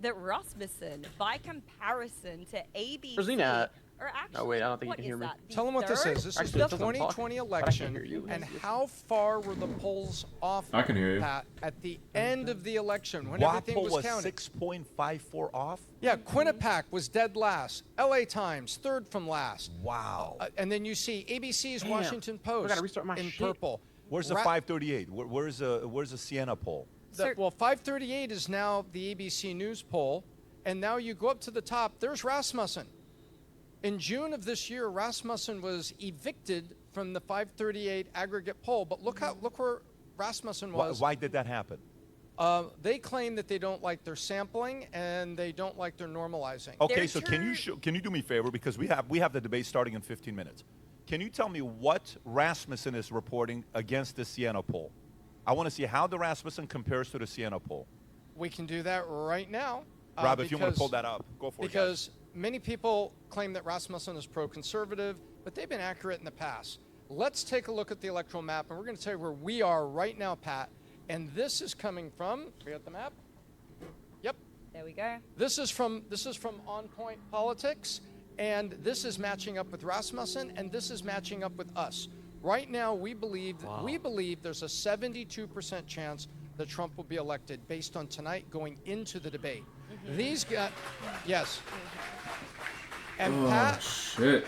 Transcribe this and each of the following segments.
that Rasmussen, by comparison to ABC, Where's Lena at? or actually, Oh, wait, I don't think you what can is hear me. that? The Tell them what this third? is. This is Actually, the it doesn't talk, 2020 but I can election, hear you. and how far were the polls off, I can hear you. Pat, at the end of the election when WAPO everything was was counted? 6.54 off? Yeah, Quinnipiac was dead last. LA Times, third from last. Wow. And then you see ABC's Damn. Washington I Post gotta restart my in shit. purple. Where's the 538? Where's the Siena poll? Well, 538 is now the ABC News poll, and now you go up to the top. There's Rasmussen. In June of this year, Rasmussen was evicted from the 538 aggregate poll. But look where Rasmussen was. Why did that happen? They claim that they don't like their sampling and they don't like their normalizing. Okay, so can you do me a favor, because we have the debate starting in 15 minutes. Can you tell me what Rasmussen is reporting against the Siena poll? I want to see how the Rasmussen compares to the Siena poll. We can do that right now. Rob, if you want to pull that up, go for it. Because many people claim that Rasmussen is pro-conservative, but they've been accurate in the past. Let's take a look at the electoral map, and we're going to tell you where we are right now, Pat. And this is coming from. We got the map. Yep. There we go. This is from On Point Politics, and this is matching up with Rasmussen, and this is matching up with us. Right now, we believe there's a 72% chance that Trump will be elected based on tonight going into the debate. These guys, yes. And Pat, Shit.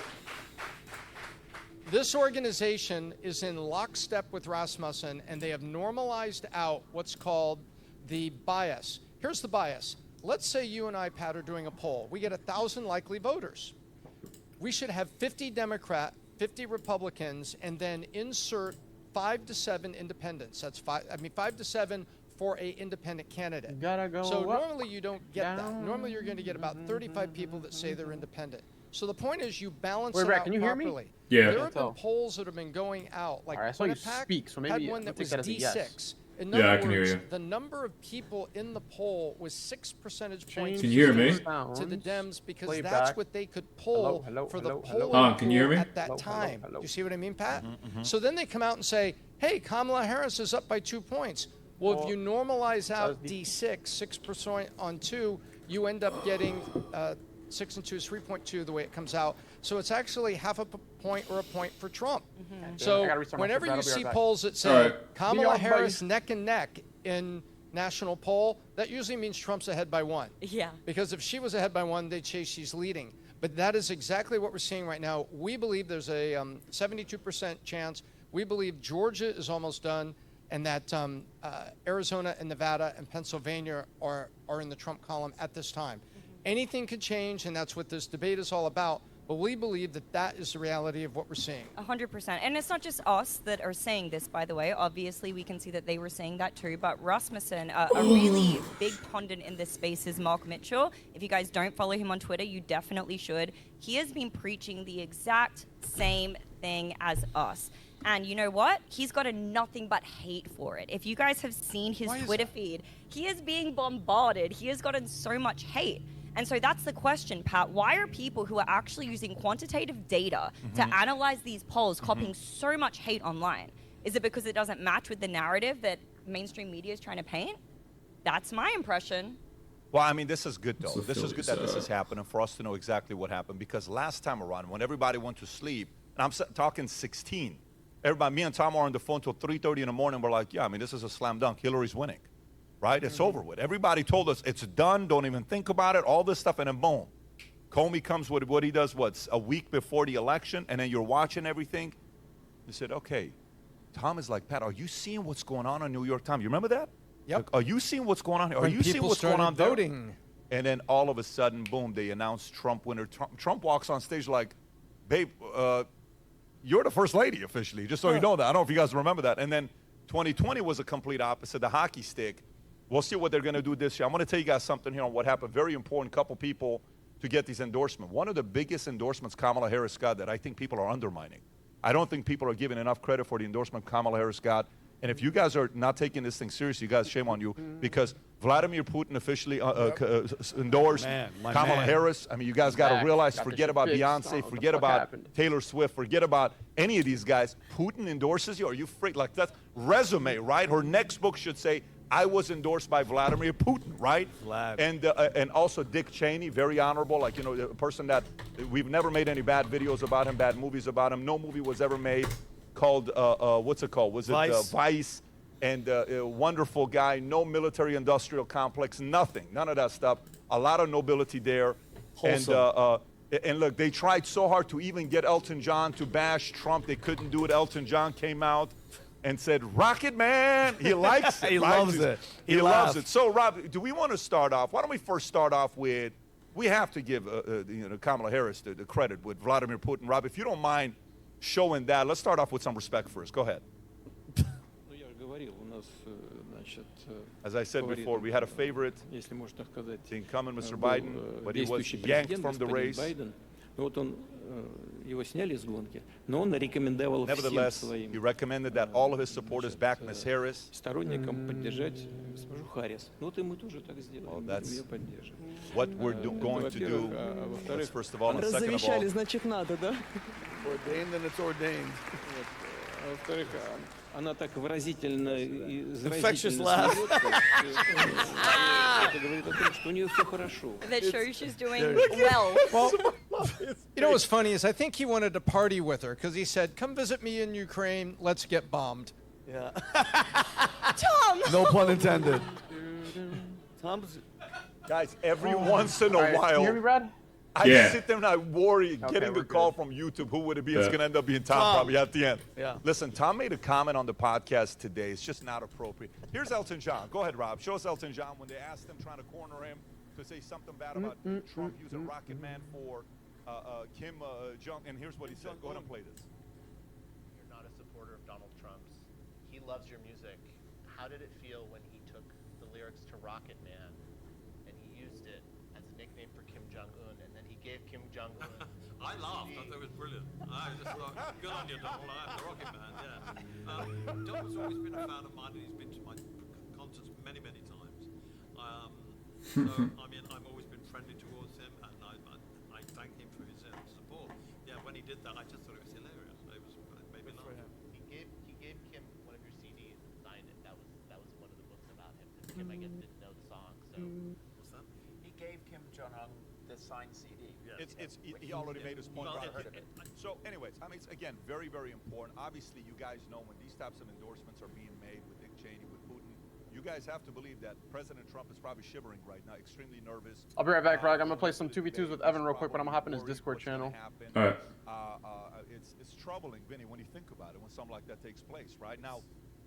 this organization is in lockstep with Rasmussen, and they have normalized out what's called the bias. Here's the bias. Let's say you and I, Pat, are doing a poll. We get 1,000 likely voters. We should have 50 Democrat, 50 Republicans, and then insert 5 to 7 independents. That's 5 to 7 for a independent candidate. Gotta go So up, normally you don't get that. down. Normally you're going to get about 35 people that say they're independent. So the point is you balance Wait, it Brad, out can you hear me? properly. Yeah. There have been Tell. polls that have been going out, like All right, I saw you Quinnipiac speak, so had maybe one I'll that take was that as a D6. yes. In Yeah, other I can hear words, you. the number of people in the poll was 6 percentage points Can you hear me? to the Dems because Playback. that's what they could pull Hello, for the hello, polling hello. Can you hear me? at that Hello, time. hello. You see what I mean, Pat? So then they come out and say, hey, Kamala Harris is up by 2 points. Well, if you normalize out D6, 6% on 2, you end up getting 6 and 2 is 3.2 the way it comes out. So it's actually half a point or a point for Trump. I So gotta restart my whenever computer. you I'll be see right back. polls that say All right. Kamala Be on, Harris buddy. neck and neck in national poll, that usually means Trump's ahead by 1. Yeah. Because if she was ahead by 1, they'd say she's leading. But that is exactly what we're seeing right now. We believe there's a 72% chance. We believe Georgia is almost done, and that Arizona and Nevada and Pennsylvania are in the Trump column at this time. Anything could change, and that's what this debate is all about. But we believe that that is the reality of what we're seeing. 100%. And it's not just us that are saying this, by the way. Obviously, we can see that they were saying that too. But Rasmussen, a really big pundit in this space is Mark Mitchell. If you guys don't follow him on Twitter, you definitely should. He has been preaching the exact same thing as us. And you know what? He's gotten nothing but hate for it. If you guys have seen his Twitter feed, he is being bombarded. He has gotten so much hate. And so that's the question, Pat. Why are people who are actually using quantitative data to analyze these polls copying so much hate online? Is it because it doesn't match with the narrative that mainstream media is trying to paint? That's my impression. Well, I mean, this is good, though. So This is good that this is happening for us to know exactly what happened, because last time around, when everybody went to sleep, and I'm talking 16, everybody, me and Tom are on the phone till 3:30 in the morning. We're like, yeah, I mean, this is a slam dunk. Hillary's winning, right? It's over with. Everybody told us it's done. Don't even think about it. All this stuff, and then boom, Comey comes with what he does. What's a week before the election, and then you're watching everything. You said, okay. Tom is like, Pat, are you seeing what's going on New York Times? You remember that? Yep. Like, are you seeing what's going on here? Are When you seeing people what's going started on there? voting. And then all of a sudden, boom, they announce Trump winner. Trump walks on stage like, babe, you're the first lady officially, just so you know that. I don't know if you guys remember that. And then 2020 was a complete opposite, the hockey stick. We'll see what they're going to do this year. I'm going to tell you guys something here on what happened. Very important couple people to get these endorsements. One of the biggest endorsements Kamala Harris got that I think people are undermining. I don't think people are giving enough credit for the endorsement Kamala Harris got. And if you guys are not taking this thing seriously, you guys, shame on you, because Vladimir Putin officially endorsed Kamala Harris. I mean, you guys got to realize, Got the forget shit about fixed. Beyonce, What the forget fuck about happened? Taylor Swift, forget about any of these guys. Putin endorses you? Are you freak? Like, that's resume, right? Her next book should say, I was endorsed by Vladimir Putin, right? Vlad. And also Dick Cheney, very honorable, like, you know, a person that we've never made any bad videos about him, bad movies about him. No movie was ever made called, what's it called? Was it Vice. Vice? And a wonderful guy, no military industrial complex, nothing, none of that stuff. A lot of nobility there. Wholesome. And look, they tried so hard to even get Elton John to bash Trump. They couldn't do it. Elton John came out and said, Rocket Man. He likes it. He right? loves it. He He loves laughed. it. So, Rob, do we want to start off? Why don't we first start off with, we have to give you know, Kamala Harris the credit with Vladimir Putin. Rob, if you don't mind showing that, let's start off with some respect first. Go ahead. Ну, я же говорил, у нас, значит, As I said фаворитом, before, we had a favorite, если можно сказать, the incumbent, Mr. был, Biden, but he was действующий yanked президент, from the господин race. Байден. Ну, вот он, его сняли с гонки, но он рекомендовал всем Nevertheless, своим he recommended that all of his supporters back Ms. Harris. сторонникам поддержать госпожу Харрис. Ну, вот и мы тоже так сделали, Oh, мы that's будем ее поддерживать. What we're Это, going to во-первых, do, а во-вторых, first of all, and second of all, Разовещали, значит, надо, да? Ordained and it's ordained. а во-вторых, она так выразительно и Infectious заразительно laugh. смеется, это говорит о том, что у нее все хорошо. That shows she's doing well. Well, you know what's funny is I think he wanted to party with her because he said, come visit me in Ukraine, let's get bombed. Yeah. Tom! No pun intended. Tom's. guys, every once in a Can while, you hear me, Brad? I Yeah. sit there and I worry getting the we're call good. from YouTube. Who would it be? It's Yeah. going to end up being Tom, Tom. probably at the end. Yeah. Listen, Tom made a comment on the podcast today. It's just not appropriate. Here's Elton John. Go ahead, Rob. Show us Elton John when they asked him, trying to corner him to say something bad about Trump using Rocket Man for Kim Jong. And here's what he said. Go ahead and play this. You're not a supporter of Donald Trump's. He loves your music. How did it feel when he took the lyrics to Rocket Man and he used it as a nickname for Kim Jong-un, and then he gave Kim Jong-un I laughed. I thought it was brilliant. I just thought, good on you, Donald. I'm the Rocket Man. Yeah. Donald's always been a fan of mine, and he's been to my concerts many, many times. So I mean, I've always been friendly towards him, and I thank him for his support. Yeah, when he did that, I just thought it was hilarious. It made me laugh. he gave Kim one of your CDs and signed it. That was one of the books about him. 'Cause Kim, I guess, didn't know the song. So What's that? He gave Kim Jong-un the signed CD. He already made his point. Well, Right. So, anyways, I mean, it's again very, very important. Obviously, you guys know when these types of endorsements are being made with Dick Cheney, with Putin, you guys have to believe that President Trump is probably shivering right now, extremely nervous. I'll be right back, Rag. I'm gonna play some 2v2s with Evan real quick, but I'm gonna hop in his Worried Discord what's gonna channel. happen. All right. It's troubling, Vinny, when you think about it, when something like that takes place, right? Now,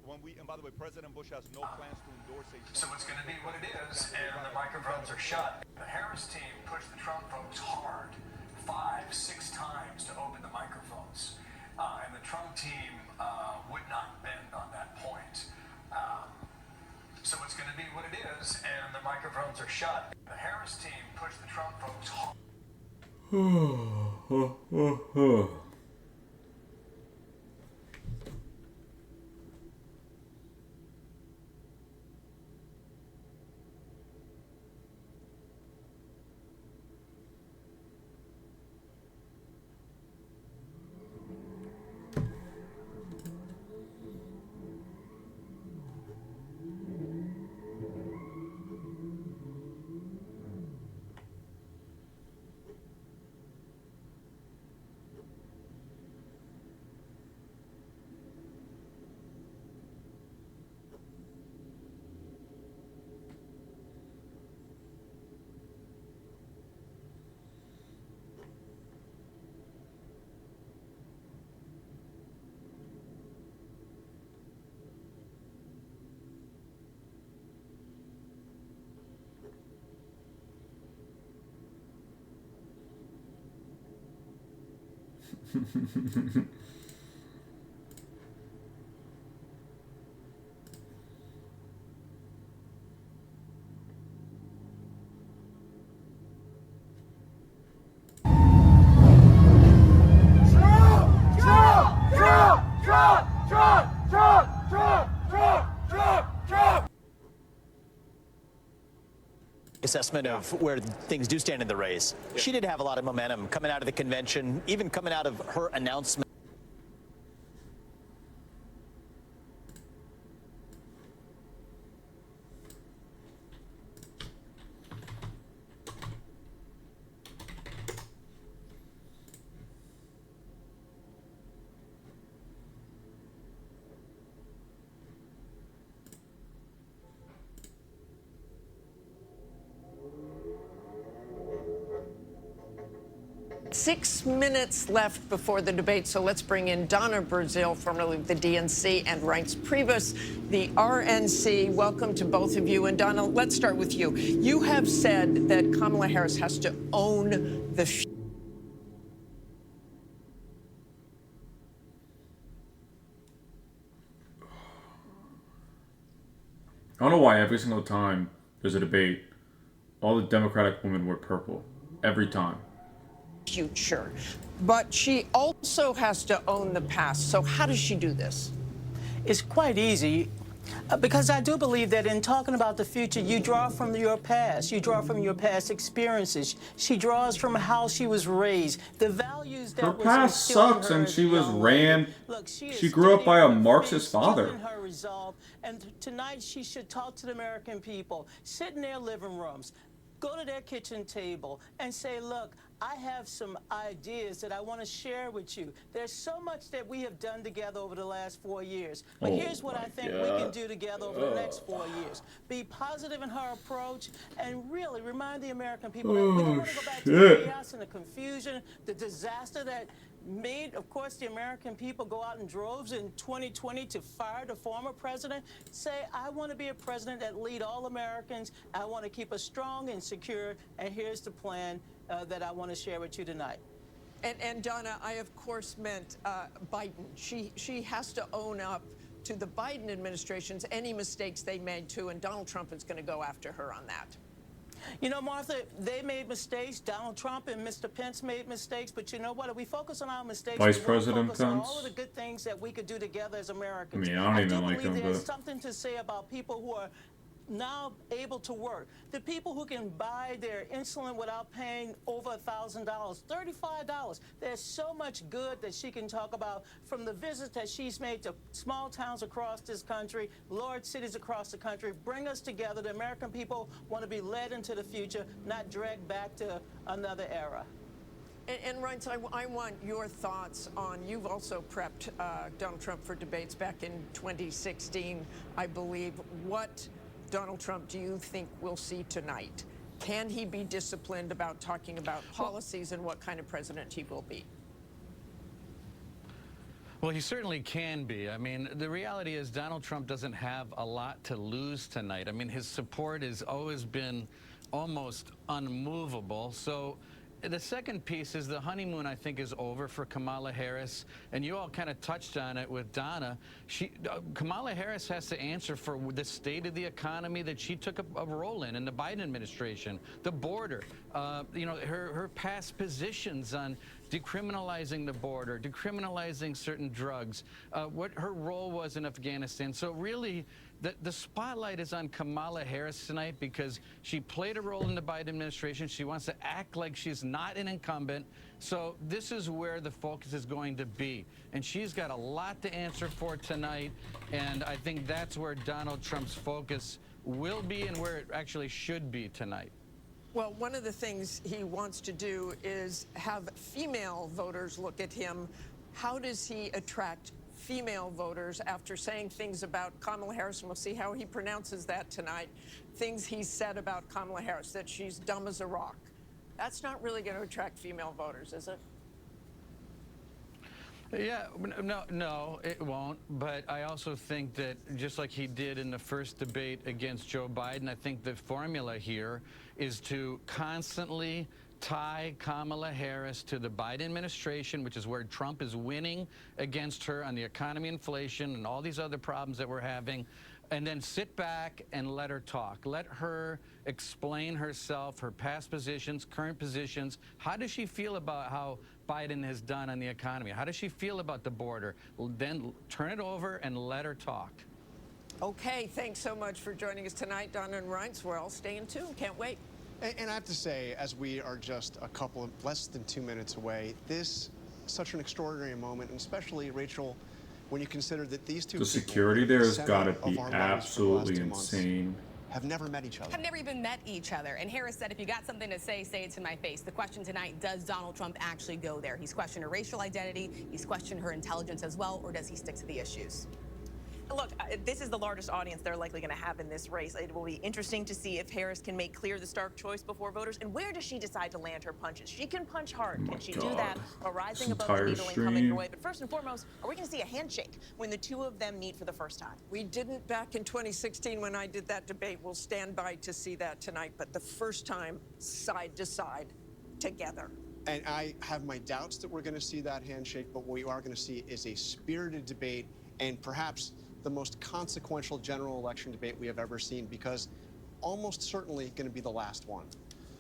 and by the way, President Bush has no plans to endorse a. So it's going to be what it is, and the microphones are shut. The Harris team pushed the Trump folks hard, 5-6 times to open the microphones. And the Trump team would not bend on that point. So it's going to be what it is, and the microphones are shut. The Harris team pushed the Trump folks hard. Assessment of where things do stand in the race. She did have a lot of momentum coming out of the convention, even coming out of her announcement. 6 minutes left before the debate, so let's bring in Donna Brazile, formerly of the DNC, and Reince Priebus, the RNC. Welcome to both of you. And Donna, let's start with you. You have said that Kamala Harris has to own the future. I don't know why every single time there's a debate, all the Democratic women wear purple. Every time. Future. But she also has to own the past. So how does she do this? It's quite easy. Because I do believe that in talking about the future, you draw from your past. You draw from your past experiences. She draws from how she was raised, the values that Her was past instilled in sucks, her and as she a was young ran. lady. Look, She grew up by a Marxist father. Her resolve, and tonight she should talk to the American people, sit in their living rooms, go to their kitchen table, and say, look, I have some ideas that I want to share with you. There's so much that we have done together over the last 4 years. But here's what I think we can do together over the next 4 years. Be positive in her approach and really remind the American people that we don't want to go back to the chaos and the confusion, the disaster that made, of course, the American people go out in droves in 2020 to fire the former president. Say, I want to be a president that lead all Americans. I want to keep us strong and secure. And here's the plan that I want to share with you tonight. And Donna, I of course meant Biden. She has to own up to the Biden administration's any mistakes they made too, and Donald Trump is going to go after her on that. You know, Martha, they made mistakes. Donald Trump and Mr. Pence made mistakes. But you know what? If we focus on our mistakes, Vice we President focus on Pence. all of the good things that we could do together as Americans. I mean, I don't even like believe him, there's but something to say about people who are now able to work. The people who can buy their insulin without paying over $1,000, $35. There's so much good that she can talk about, from the visits that she's made to small towns across this country, large cities across the country. Bring us together. The American people want to be led into the future, not dragged back to another era. And Reince, I want your thoughts on, you've also prepped Donald Trump for debates back in 2016, I believe. What Donald Trump do you think we'll see tonight? Can he be disciplined about talking about policies and what kind of president he will be? Well, he certainly can be. I mean, the reality is Donald Trump doesn't have a lot to lose tonight. I mean, his support has always been almost unmovable. So the second piece is the honeymoon, I think, is over for Kamala Harris. And you all kind of touched on it with Donna. Kamala Harris has to answer for the state of the economy that she took a role in the Biden administration, the border, you know, her past positions on decriminalizing the border, decriminalizing certain drugs, what her role was in Afghanistan. So really, the spotlight is on Kamala Harris tonight because she played a role in the Biden administration. She wants to act like she's not an incumbent. So this is where the focus is going to be. And she's got a lot to answer for tonight. And I think that's where Donald Trump's focus will be and where it actually should be tonight. Well, one of the things he wants to do is have female voters look at him. How does he attract female voters after saying things about Kamala Harris? And we'll see how he pronounces that tonight. Things he said about Kamala Harris, that she's dumb as a rock. That's not really going to attract female voters, is it? Yeah, no, it won't. But I also think that just like he did in the first debate against Joe Biden, I think the formula here is to constantly tie Kamala Harris to the Biden administration, which is where Trump is winning against her on the economy, inflation, and all these other problems that we're having, and then sit back and let her talk. Let her explain herself, her past positions, current positions. How does she feel about how Biden has done on the economy? How does she feel about the border? Then turn it over and let her talk. Okay, thanks so much for joining us tonight, Donna and Reince. We're all staying tuned. Can't wait. And I have to say, as we are just a couple of less than 2 minutes away, this is such an extraordinary moment, and especially, Rachel, when you consider that these two the people, security there has 7 got to of be our lives for the last absolutely 2 months, insane. have never met each other. Have never even met each other. And Harris said, if you got something to say it to my face. The question tonight, does Donald Trump actually go there? He's questioned her racial identity. He's questioned her intelligence as well, or does he stick to the issues? Look, this is the largest audience they're likely going to have in this race. It will be interesting to see if Harris can make clear the stark choice before voters. And where does she decide to land her punches? She can punch hard. Can she do that while rising above the needle and coming her way? But first and foremost, are we going to see a handshake when the two of them meet for the first time? We didn't back in 2016 when I did that debate. We'll stand by to see that tonight. But the first time, side to side, together. And I have my doubts that we're going to see that handshake, but what we are going to see is a spirited debate and perhaps the most consequential general election debate we have ever seen, because almost certainly going to be the last one.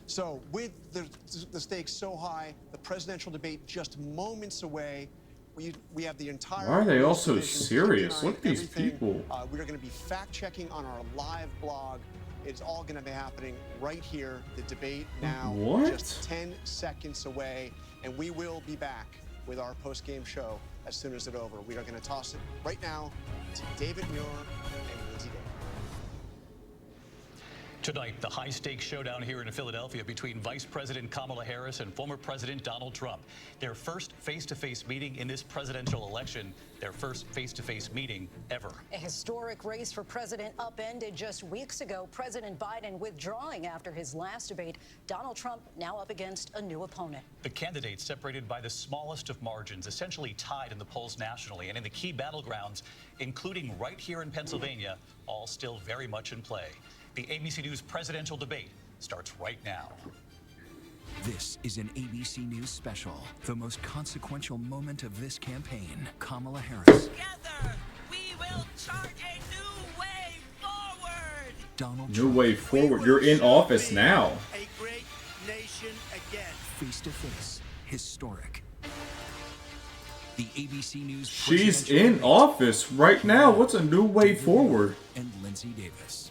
So with the stakes so high, the presidential debate just moments away, we have the entire... Why are they all so serious? Look at these people. We are going to be fact-checking on our live blog. It's all going to be happening right here. The debate now, just 10 seconds away, and we will be back with our post-game show as soon as it's over. We are going to toss it right now to David Muir and Lindsay Davis. Tonight, the high-stakes showdown here in Philadelphia between Vice President Kamala Harris and former President Donald Trump. Their first face-to-face meeting in this presidential election, their first face-to-face meeting ever. A historic race for president upended just weeks ago. President Biden withdrawing after his last debate. Donald Trump now up against a new opponent. The candidates separated by the smallest of margins, essentially tied in the polls nationally and in the key battlegrounds, including right here in Pennsylvania, all still very much in play. The ABC News presidential debate starts right now. This is an ABC News special. The most consequential moment of this campaign. Kamala Harris. Together, we will chart a new way forward. Donald New Trump. way forward. You're in office now. A great nation again. Face to face. Historic. The ABC News. She's in office right now. What's a new way forward? And Lindsay Davis.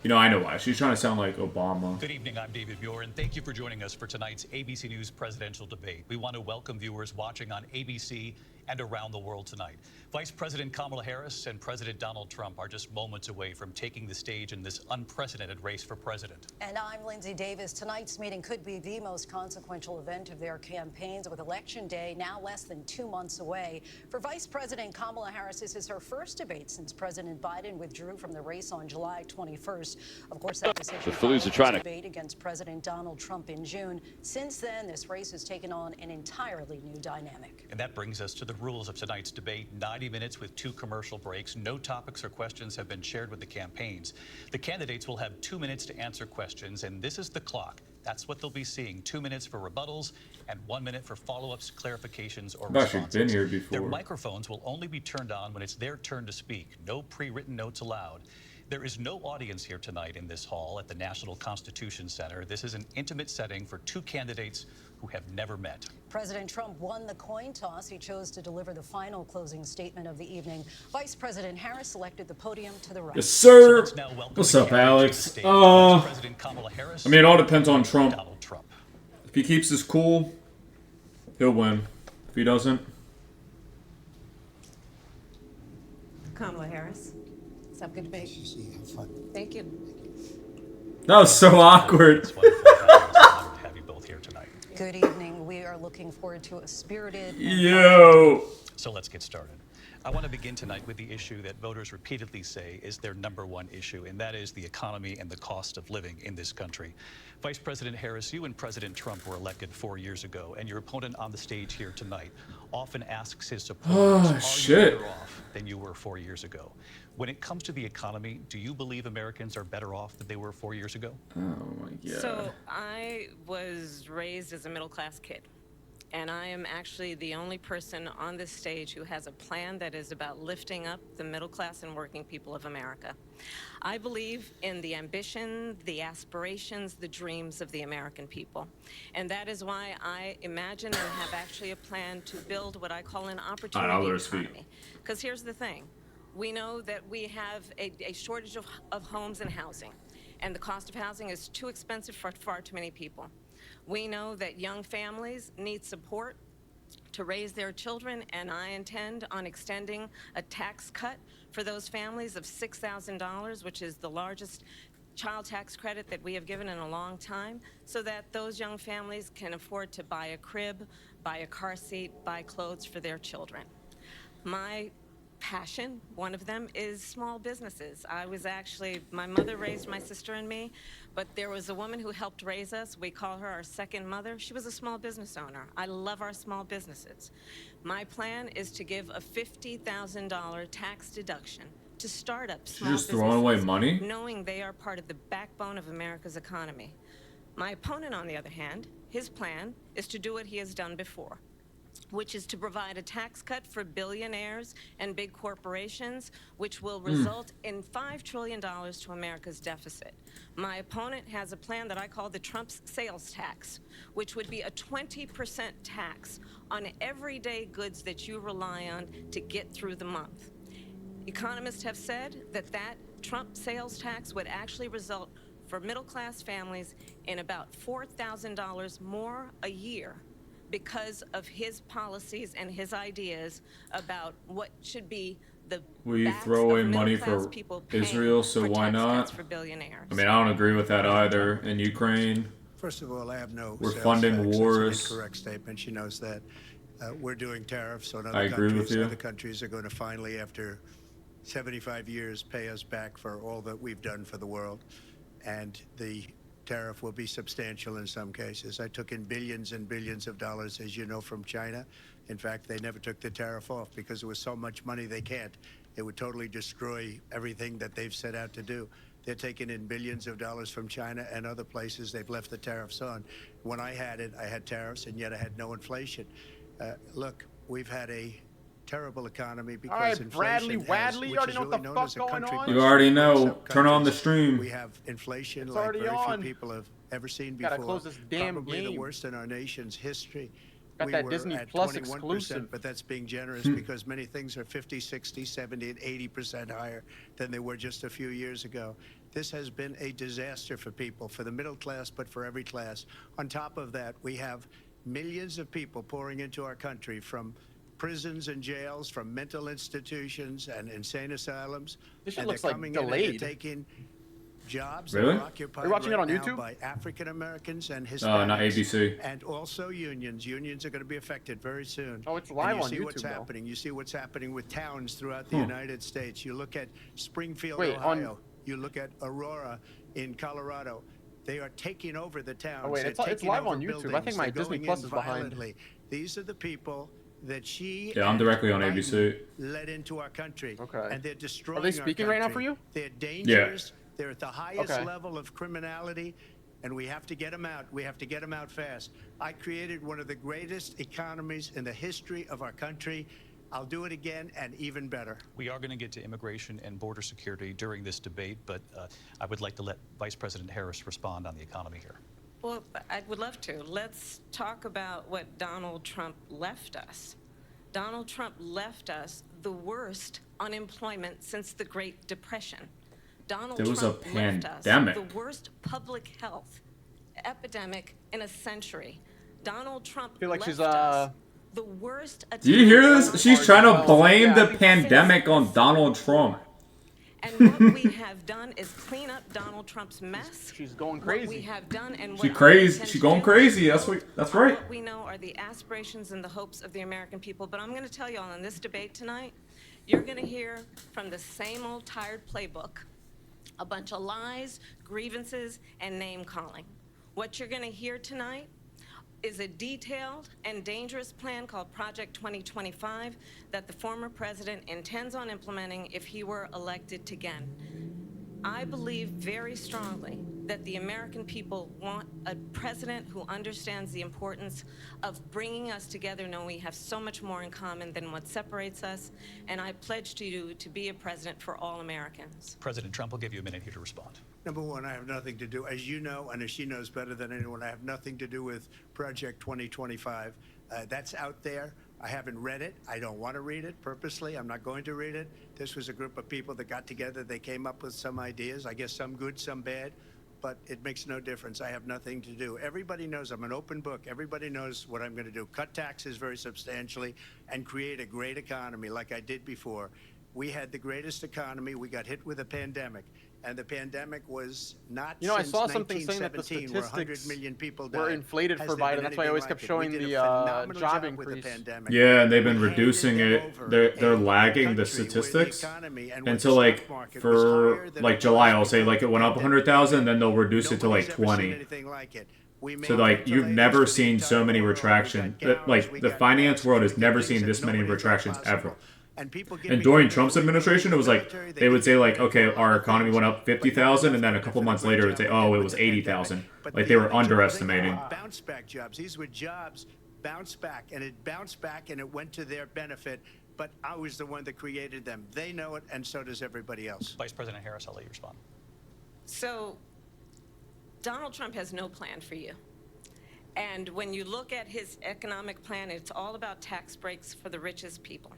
You know, I know why. She's trying to sound like Obama. Good evening, I'm David Muir, and thank you for joining us for tonight's ABC News presidential debate. We want to welcome viewers watching on ABC and around the world tonight. Vice President Kamala Harris and President Donald Trump are just moments away from taking the stage in this unprecedented race for president. And I'm Lindsay Davis. Tonight's meeting could be the most consequential event of their campaigns, with Election Day now less than 2 months away. For Vice President Kamala Harris, this is her first debate since President Biden withdrew from the race on July 21st. Of course, that decision The Phillies are trying to debate against President Donald Trump in June. Since then, this race has taken on an entirely new dynamic. And that brings us to the rules of tonight's debate. 90 minutes with 2 commercial breaks. No topics or questions have been shared with the campaigns. The candidates will have 2 minutes to answer questions, and this is the clock. That's what they'll be seeing. 2 minutes for rebuttals and 1 minute for follow-ups, clarifications, or I've actually responses. been here before. Their microphones will only be turned on when it's their turn to speak. No pre-written notes allowed. There is no audience here tonight in this hall at the National Constitution Center. This is an intimate setting for 2 candidates who have never met. President Trump won the coin toss. He chose to deliver the final closing statement of the evening. Vice President Harris selected the podium to the right. Yes, sir. So What's up, Alex? President Kamala Harris, I mean, it all depends on Trump. Donald Trump. If he keeps his cool, he'll win. If he doesn't, Kamala Harris. Let's have a good debate. Thank you. that was so awkward. Have you both here tonight. Good evening. We are looking forward to a spirited. Yo. So let's get started. I want to begin tonight with the issue that voters repeatedly say is their #1 issue, and that is the economy and the cost of living in this country. Vice President Harris, you and President Trump were elected 4 years ago, and your opponent on the stage here tonight often asks his supporters, are you better off than you were 4 years ago? When it comes to the economy, do you believe Americans are better off than they were 4 years ago? Oh my God. So I was raised as a middle-class kid, and I am actually the only person on this stage who has a plan that is about lifting up the middle class and working people of America. I believe in the ambition, the aspirations, the dreams of the American people. And that is why I imagine and have actually a plan to build what I call an opportunity economy. Because here's the thing. We know that we have a shortage of homes and housing, and the cost of housing is too expensive for far too many people. We know that young families need support to raise their children, and I intend on extending a tax cut for those families of $6,000, which is the largest child tax credit that we have given in a long time, so that those young families can afford to buy a crib, buy a car seat, buy clothes for their children. My passion. One of them is small businesses. My mother raised my sister and me, but there was a woman who helped raise us. We call her our second mother. She was a small business owner. I love our small businesses. My plan is to give a $50,000 tax deduction to start-up small just throwing away businesses, money? knowing they are part of the backbone of America's economy. My opponent, on the other hand, his plan is to do what he has done before, which is to provide a tax cut for billionaires and big corporations, which will result in $5 trillion to America's deficit. My opponent has a plan that I call the Trump's sales tax, which would be a 20% tax on everyday goods that you rely on to get through the month. Economists have said that Trump sales tax would actually result for middle-class families in about $4,000 more a year because of his policies and his ideas about what should be the We backs throw of away money middle-class for people paying Israel, so for why tax not? cuts for billionaires. I mean, I don't agree with that either. In Ukraine, First of all, I have no we're sales funding tax. That's wars. an incorrect statement. She knows that. We're doing tariffs on other I agree countries. with you. Other countries are going to finally, after 75 years, pay us back for all that we've done for the world. And the tariff will be substantial in some cases. I took in billions and billions of dollars, as you know, from China. In fact, they never took the tariff off because it was so much money they can't. It would totally destroy everything that they've set out to do. They're taking in billions of dollars from China and other places. They've left the tariffs on. When I had it, I had tariffs, and yet I had no inflation. Look, we've had a terrible economy because All right, inflation Bradley has, Wadley, you which already is know what really the known fuck's as a going country on? buster You already that know. breaks up Turn on the countries. stream. We have inflation It's like already very on. few people have ever seen Gotta before. close this damn Probably the game. worst in our nation's history. Got We that were Disney at Plus 21%, exclusive. but that's being generous because many things are 50, 60, 70, and 80% higher than they were just a few years ago. This has been a disaster for people, for the middle class, but for every class. On top of that, we have millions of people pouring into our country from prisons and jails, from mental institutions and insane asylums. This shit and looks they're like coming in and delayed. they're taking jobs Really? that are occupied Are you watching it right on now YouTube? by African Americans and Hispanics. not ABC. And also unions. Unions are going to be affected very soon. Oh, it's live and you on see YouTube, what's though. happening. You see what's happening with towns throughout the Huh. United States. You look at Springfield, Wait, Ohio. You look at Aurora in Colorado. They are taking over the towns. Oh, wait, They're it's taking live over on YouTube. I buildings. think my They're Disney going Plus in is behind. violently. These are the people that she Yeah, I'm and directly on Biden ABC. led into our country. Okay. And they're destroying Are they speaking our right now country. for you? They're dangerous. They're at the highest Okay. level of criminality, and we have to get them out. We have to get them out fast. I created one of the greatest economies in the history of our country. I'll do it again and even better. We are going to get to immigration and border security during this debate, but I would like to let Vice President Harris respond on the economy here. Well, I would love to. Let's talk about what Donald Trump left us. Donald Trump left us the worst unemployment since the Great Depression. Donald There was a Trump left us pandemic. the worst public health epidemic in a century. Donald Trump feel like left she's us the worst Do you hear attack this? She's on trying to our blame health the since pandemic on Donald Trump. And what we have done is clean up Donald Trump's mess. She's going What crazy. we have done and She what crazy. we intend She to going do crazy. is That's right. What we know are the aspirations and the hopes of the American people. But I'm going to tell you all in this debate tonight, you're going to hear from the same old tired playbook, a bunch of lies, grievances, and name calling. What you're going to hear tonight is a detailed and dangerous plan called Project 2025 that the former president intends on implementing if he were elected again. I believe very strongly that the American people want a president who understands the importance of bringing us together, knowing we have so much more in common than what separates us, and I pledge to you to be a president for all Americans. President Trump will give you a minute here to respond. Number one, I have nothing to do, as you know, and as she knows better than anyone, I have nothing to do with Project 2025. That's out there. I haven't read it. I don't want to read it purposely. I'm not going to read it. This was a group of people that got together. They came up with some ideas. I guess some good, some bad, but it makes no difference. I have nothing to do. Everybody knows I'm an open book. Everybody knows what I'm going to do. Cut taxes very substantially and create a great economy like I did before. We had the greatest economy. We got hit with a pandemic. And the pandemic was not You know, I since saw something saying that the 1917 where 100 statistics million people were died. inflated Has for there Biden. been That's why I anything always like kept it? We showing did a the phenomenal job job with the increase. pandemic. Yeah, and they've been We reducing handed it. them They're over lagging a the country where the statistics economy and where until the like stock market was for higher than like it July. was I'll say before like the it went up pandemic. 100,000, then they'll reduce it to Nobody's like ever seen 20. anything like it. We So made like you've ventilators never for the seen so entire many world. We retractions. got gowns, Like we the got finance masks, world we has did never things seen that this many nobody thought retractions possible. ever. And people give And me during credit. Trump's They believe administration, in it was the like military, they would say like, believe in okay, a lot our of economy things, went up but 50,000, and then a for couple the months great later, it would job say, we oh, did it with was the pandemic. 80,000. But Like the they were other jobs, underestimating. bounce back jobs. These were jobs bounce back, and it bounced back, and it went to their benefit. But I was the one that created them. They know it, and so does everybody else. Vice President Harris, I'll let you respond. So, Donald Trump has no plan for you. And when you look at his economic plan, it's all about tax breaks for the richest people.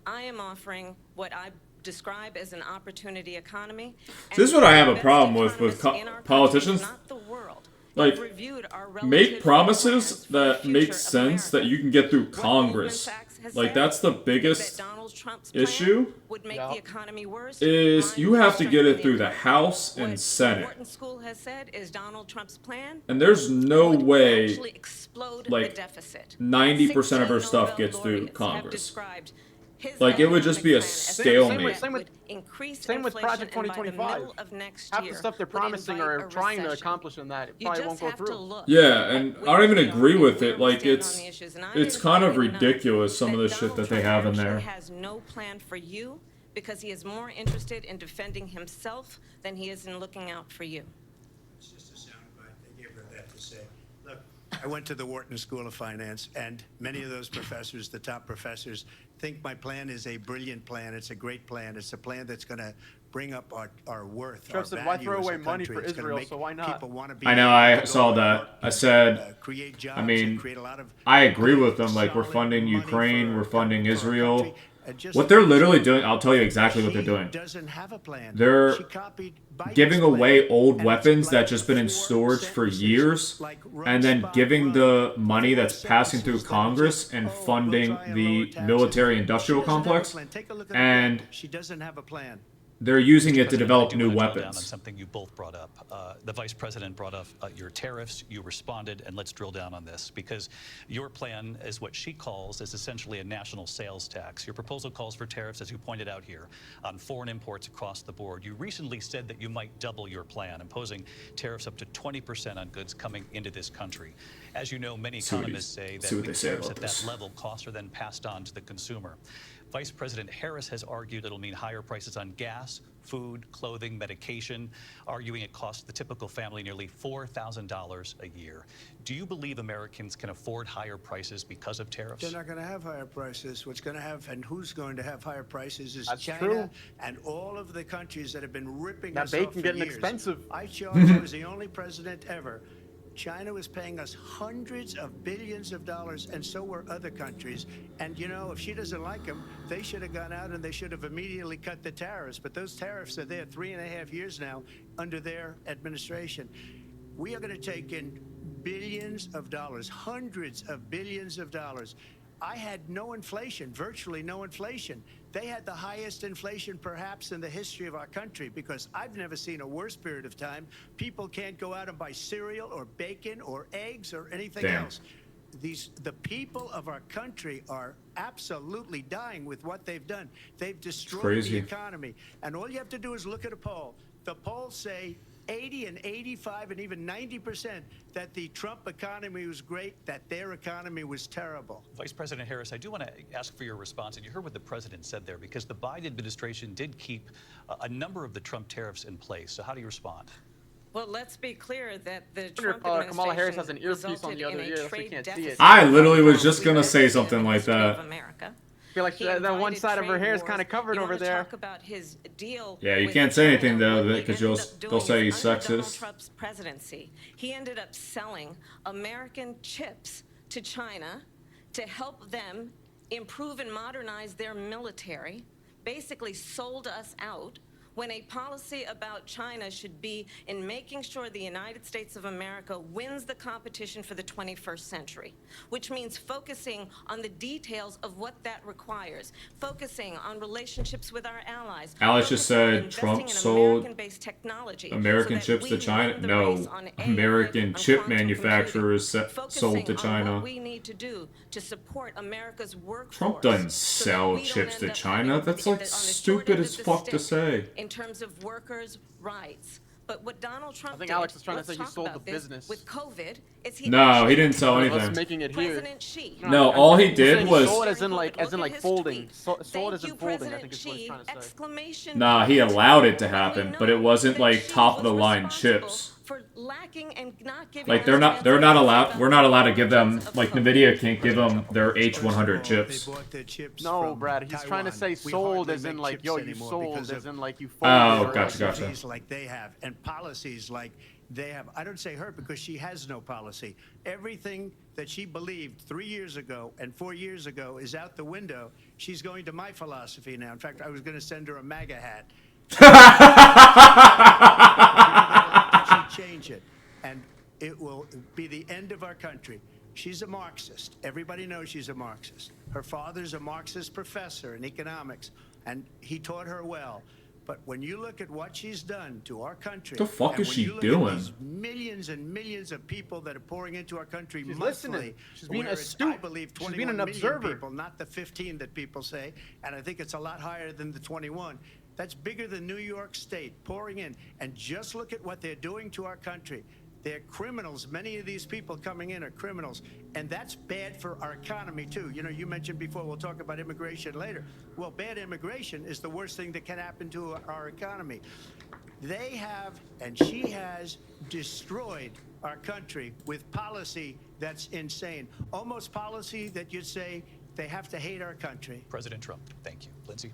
I am offering what I describe as an opportunity economy. So this is what I have a problem with politicians. Not the world. Like, Reviewed our make promises that make sense that you can get through Congress. Like that's the biggest issue. Would make the economy worse. Is you have to get it through the House and Senate. Wharton School has said is Donald Trump's plan. And there's no way like the 90% of her stuff gets through Congress. Like it would just be a stalemate. Same with Project 2025. Half the stuff they're promising or trying to accomplish in that, it probably won't go through. Yeah, and I don't even agree with it. Like it's kind of ridiculous some of the shit that they have in there. Has no plan for you because he is more interested in defending himself than he is in looking out for you. It's just a soundbite. They gave her that to say. Look, I went to the Wharton School of Finance, and many of those professors, the top professors, think my plan is a brilliant plan. It's a great plan. It's a plan that's going to bring up our worth, Trump said, why throw away money for Israel, so why not? I know, I saw that. I said, I mean, I agree with them. Like, we're funding Ukraine, we're funding Israel. What they're literally doing, I'll tell you exactly what they're doing. They're giving away old weapons that just been in storage for years, and then giving the money that's passing through Congress and funding the military-industrial complex, and she doesn't have a plan. they're using it to develop I do new wanna drill down on weapons. something you both brought up. The Vice President brought up your tariffs. You responded, and let's drill down on this because your plan is what she calls is essentially a national sales tax. Your proposal calls for tariffs, as you pointed out here, on foreign imports across the board. You recently said that you might double your plan, imposing tariffs up to 20% on goods coming into this country. As you know, many economists say that with tariffs at that level, costs are then passed on to the consumer. Vice President Harris has argued it'll mean higher prices on gas, food, clothing, medication, arguing it costs the typical family nearly $4,000 a year. Do you believe Americans can afford higher prices because of tariffs? They're not going to have higher prices. What's going to have and who's going to have higher prices is That's China true. and all of the countries that have been ripping That us bacon off for getting years. expensive. I was the only president ever. China was paying us hundreds of billions of dollars, and so were other countries. And, you know, if she doesn't like them, they should have gone out and they should have immediately cut the tariffs. But those tariffs are there 3.5 years now under their administration. We are going to take in billions of dollars, hundreds of billions of dollars. I had no inflation, virtually no inflation. They had the highest inflation perhaps in the history of our country because I've never seen a worse period of time. People can't go out and buy cereal or bacon or eggs or anything else. The people of our country are absolutely dying with what they've done. They've destroyed the economy. And all you have to do is look at a poll. The polls say 80 and 85 and even 90% that the Trump economy was great, that their economy was terrible. Vice President Harris, I do want to ask for your response, and you heard what the president said there, because the Biden administration did keep a number of the Trump tariffs in place. So how do you respond? Well, let's be clear that the Wonder Trump if Kamala Harris has administration an earpiece on the other resulted in ear, a so we trade can't see it. deficit. I literally was just gonna say something like that. I feel like that one side of her hair is kind of covered over there. Talk about his deal Yeah, you with can't say China. anything though What he because ended up they'll doing say is he's under Donald sexist. Trump's presidency, he ended up selling American chips to China to help them improve and modernize their military, basically sold us out when a policy about China should be in making sure the United States of America wins the competition for the 21st century, which means focusing on the details of what that requires, focusing on relationships with our allies. Alex just said Trump sold American so chips to China. No, American chip manufacturers sold to China. What we need to do to support America's workforce. Trump doesn't sell chips to China. That's like stupid as fuck to say. In terms of workers' rights. But what Donald Trump I think did, Alex is trying to let's say he talk sold about the this, business. with COVID, is he No, he didn't sell anything. Let's making it here. President Xi. No, all he did was sold as in like folding. Sold as in folding, I think is what he's trying to say. Exclamation Nah, he allowed it to happen, but it wasn't like top of the line chips. for lacking and not giving Like they're not allowed. We're not allowed to give them. Like Nvidia can't give them their H100 chips. No, Brad, he's trying to say sold as in like, yo, you sold as in like you Oh, folded. gotcha. Like they have, and policies like they have. I don't say her because she has no policy. Everything that she believed 3 years ago and 4 years ago is out the window. She's going to my philosophy now. In fact, I was going to send her a MAGA hat. She change it, and it will be the end of our country. She's a Marxist. Everybody knows she's a Marxist. Her father's a Marxist professor in economics, and he taught her well. But when you look at what she's done to our country, the fuck is she doing? doing? Millions and millions of people that are pouring into our country She's monthly. listening. She's being whereas astute. I believe She's 21 being an million observer. people, not the 15 that people say. And I think it's a lot higher than the 21. That's bigger than New York State pouring in. And just look at what they're doing to our country. They're criminals. Many of these people coming in are criminals. And that's bad for our economy, too. You know, you mentioned before, we'll talk about immigration later. Well, bad immigration is the worst thing that can happen to our economy. They have, and she has, destroyed our country with policy that's insane. Almost policy that you'd say they have to hate our country. President Trump, thank you. Lindsay?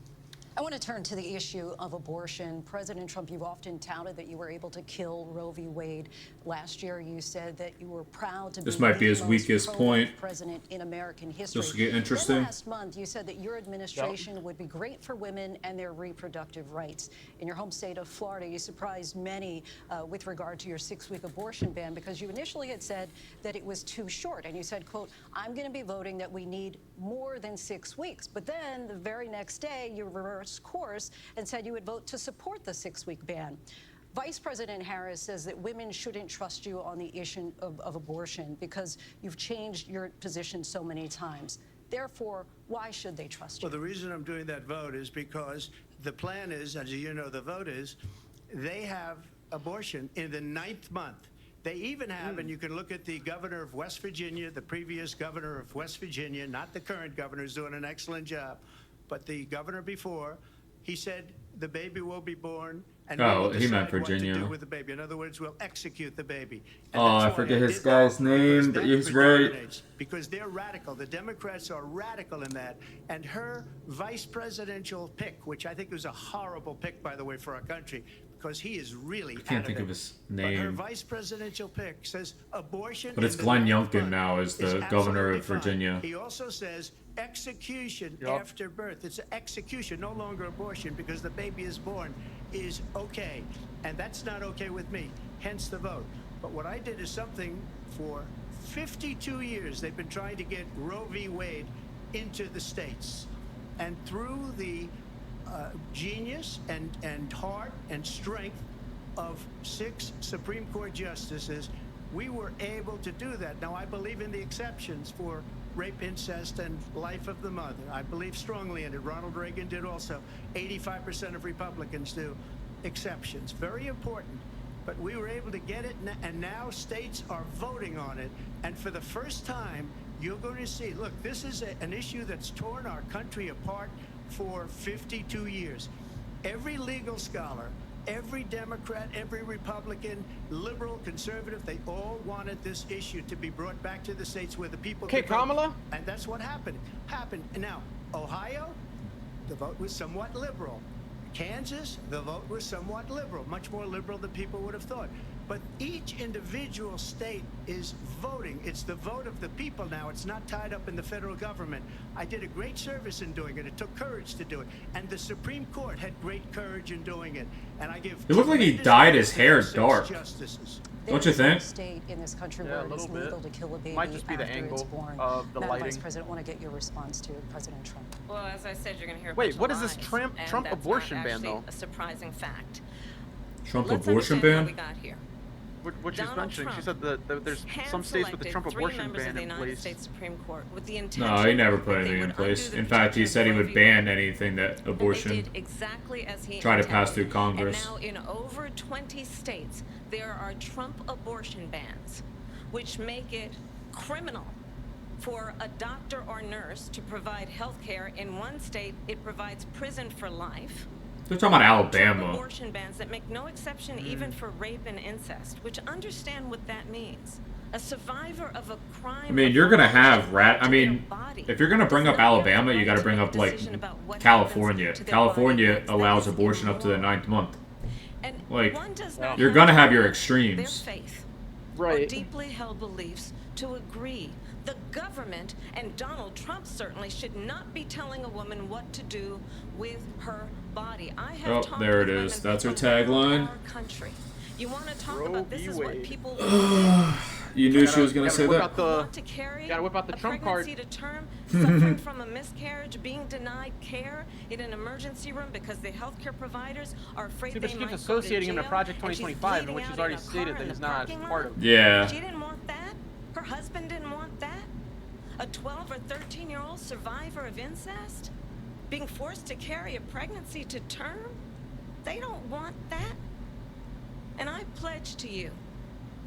I want to turn to the issue of abortion. President Trump, you've often touted that you were able to kill Roe v. Wade. Last year, you said that you were proud to be This might be his weakest point. president in American history. This will get interesting. Then last month, you said that your administration would be great for women and their reproductive rights. In your home state of Florida, you surprised many with regard to your 6-week abortion ban because you initially had said that it was too short. And you said, quote, I'm going to be voting that we need more than 6 weeks. But then the very next day, you reversed course and said you would vote to support the 6-week ban. Vice President Harris says that women shouldn't trust you on the issue of abortion because you've changed your position so many times. Therefore, why should they trust you? Well, the reason I'm doing that vote is because the plan is, as you know, the vote is, they have abortion in the 9th month. They even have, and you can look at the governor of West Virginia, the previous governor of West Virginia, not the current governor, who's doing an excellent job, but the governor before, he said the baby will be born and we'll he meant decide what to Virginia. do with the baby. In other words, we'll execute the baby. And Oh, that's I why forget his did guy's that, name, because but that he's right. predominates, because they're radical. The Democrats are radical in that. And her vice presidential pick, which I think was a horrible pick, by the way, for our country, because he is really I can't out think it. of his But her name. vice presidential pick says abortion. But it's in the Glenn 9th Youngkin month now is the governor of absolutely fine. Virginia. He also says execution Yup. after birth. It's an execution, no longer abortion, because the baby is born is okay. And that's not okay with me, hence the vote. But what I did is something for 52 years they've been trying to get Roe v. Wade into the states. And through the genius and heart and strength of 6 Supreme Court justices, we were able to do that. Now, I believe in the exceptions for rape, incest, and life of the mother. I believe strongly in it. Ronald Reagan did also. 85% of Republicans do. Exceptions. Very important. But we were able to get it, and now states are voting on it. And for the first time, you're going to see, look, this is an issue that's torn our country apart for 52 years. Every legal scholar, every Democrat, every Republican, liberal, conservative, they all wanted this issue to be brought back to the states where the people Okay, could vote. Kamala? And that's what happened. And now, Ohio, the vote was somewhat liberal. Kansas, the vote was somewhat liberal, much more liberal than people would have thought. But each individual state is voting. It's the vote of the people now. It's not tied up in the federal government. I did a great service in doing it. It took courage to do it. And the Supreme Court had great courage in doing it. And I give It looked like he dyed his hair dark. Justices. Don't you think? State in this country Yeah, where it a is little legal bit. to kill a baby Might just be the after angle it's born. of the Madam lighting. Vice President, want to get your response to President Trump. Well, as I said, you're going to hear a Wait, bunch of what is this lies, Trump and that's abortion not ban, actually though? a surprising fact. Trump Let's abortion understand how ban? we got here. What she's Donald mentioning, she Trump said that there's some states with the hand-selected Trump 3 abortion members of ban the in United place. States Supreme Court with the intention No, he never put that they anything in would place. undo the In fact, he protections said he of Roe would v. ban Wade. anything that And they abortion did exactly as he tried to intended. pass through Congress. And now in over 20 states, there are Trump abortion bans, which make it criminal for a doctor or nurse to provide health care. In one state, it provides prison for life. They're talking about Alabama. Abortion bans that make no exception even for rape and incest, which understand what that means. A survivor of a crime. I mean, you're gonna have if you're gonna bring up Alabama, you gotta bring up like California. California allows abortion up to the 9th month. Like, you're gonna have your extremes. Their faith right. or deeply held beliefs to agree. The government and Donald Trump certainly should not be telling a woman what to do with her body. I have Oh, talked there it with is. women That's her from around tagline. our country. You want to talk Roe about this v. is what Wade. people You knew she was gonna say that. want to carry Gotta whip out the a Trump card. pregnancy to term, suffering from a miscarriage, being denied care in an emergency room because the healthcare providers are afraid See, they but she might keeps go to associating him to jail, Project and she's 2025, bleeding which she's out already in a car stated in that the he's not parking part lot. of. Yeah. She didn't want that. Her husband didn't want that. A 12 or 13-year-old survivor of incest being forced to carry a pregnancy to term. They don't want that. And I pledge to you,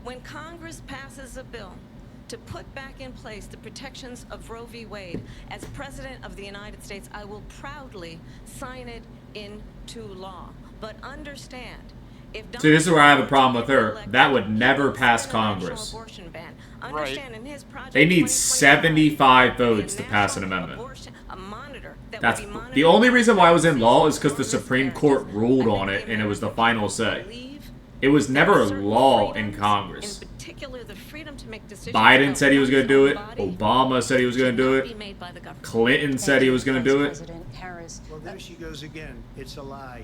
when Congress passes a bill to put back in place the protections of Roe v. Wade, as President of the United States, I will proudly sign it into law. But understand, if See, this is where I have a problem with her. That would never pass Congress. They need 75 votes to pass an amendment. That's the only reason why it was in law is because the Supreme Court ruled on it and it was the final say. It was never law in Congress. Biden said he was going to do it. Obama said he was going to do it. Clinton said he was going to do it. Well, there she goes again. It's a lie.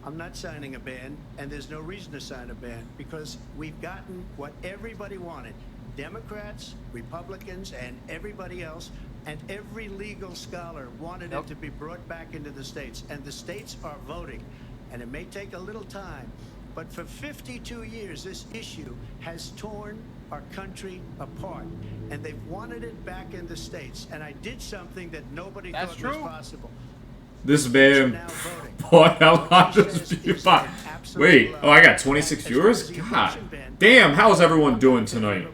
I'm not signing a ban, and there's no reason to sign a ban because we've gotten what everybody wanted. Democrats, Republicans, and everybody else, and every legal scholar wanted it to be brought back into the states, and the states are voting. And it may take a little time, but for 52 years, this issue has torn our country apart, and they've wanted it back in the states. And I did something that nobody thought was possible. This man, boy, how long does Wait, oh, I got 26 viewers? God damn, how's everyone doing tonight?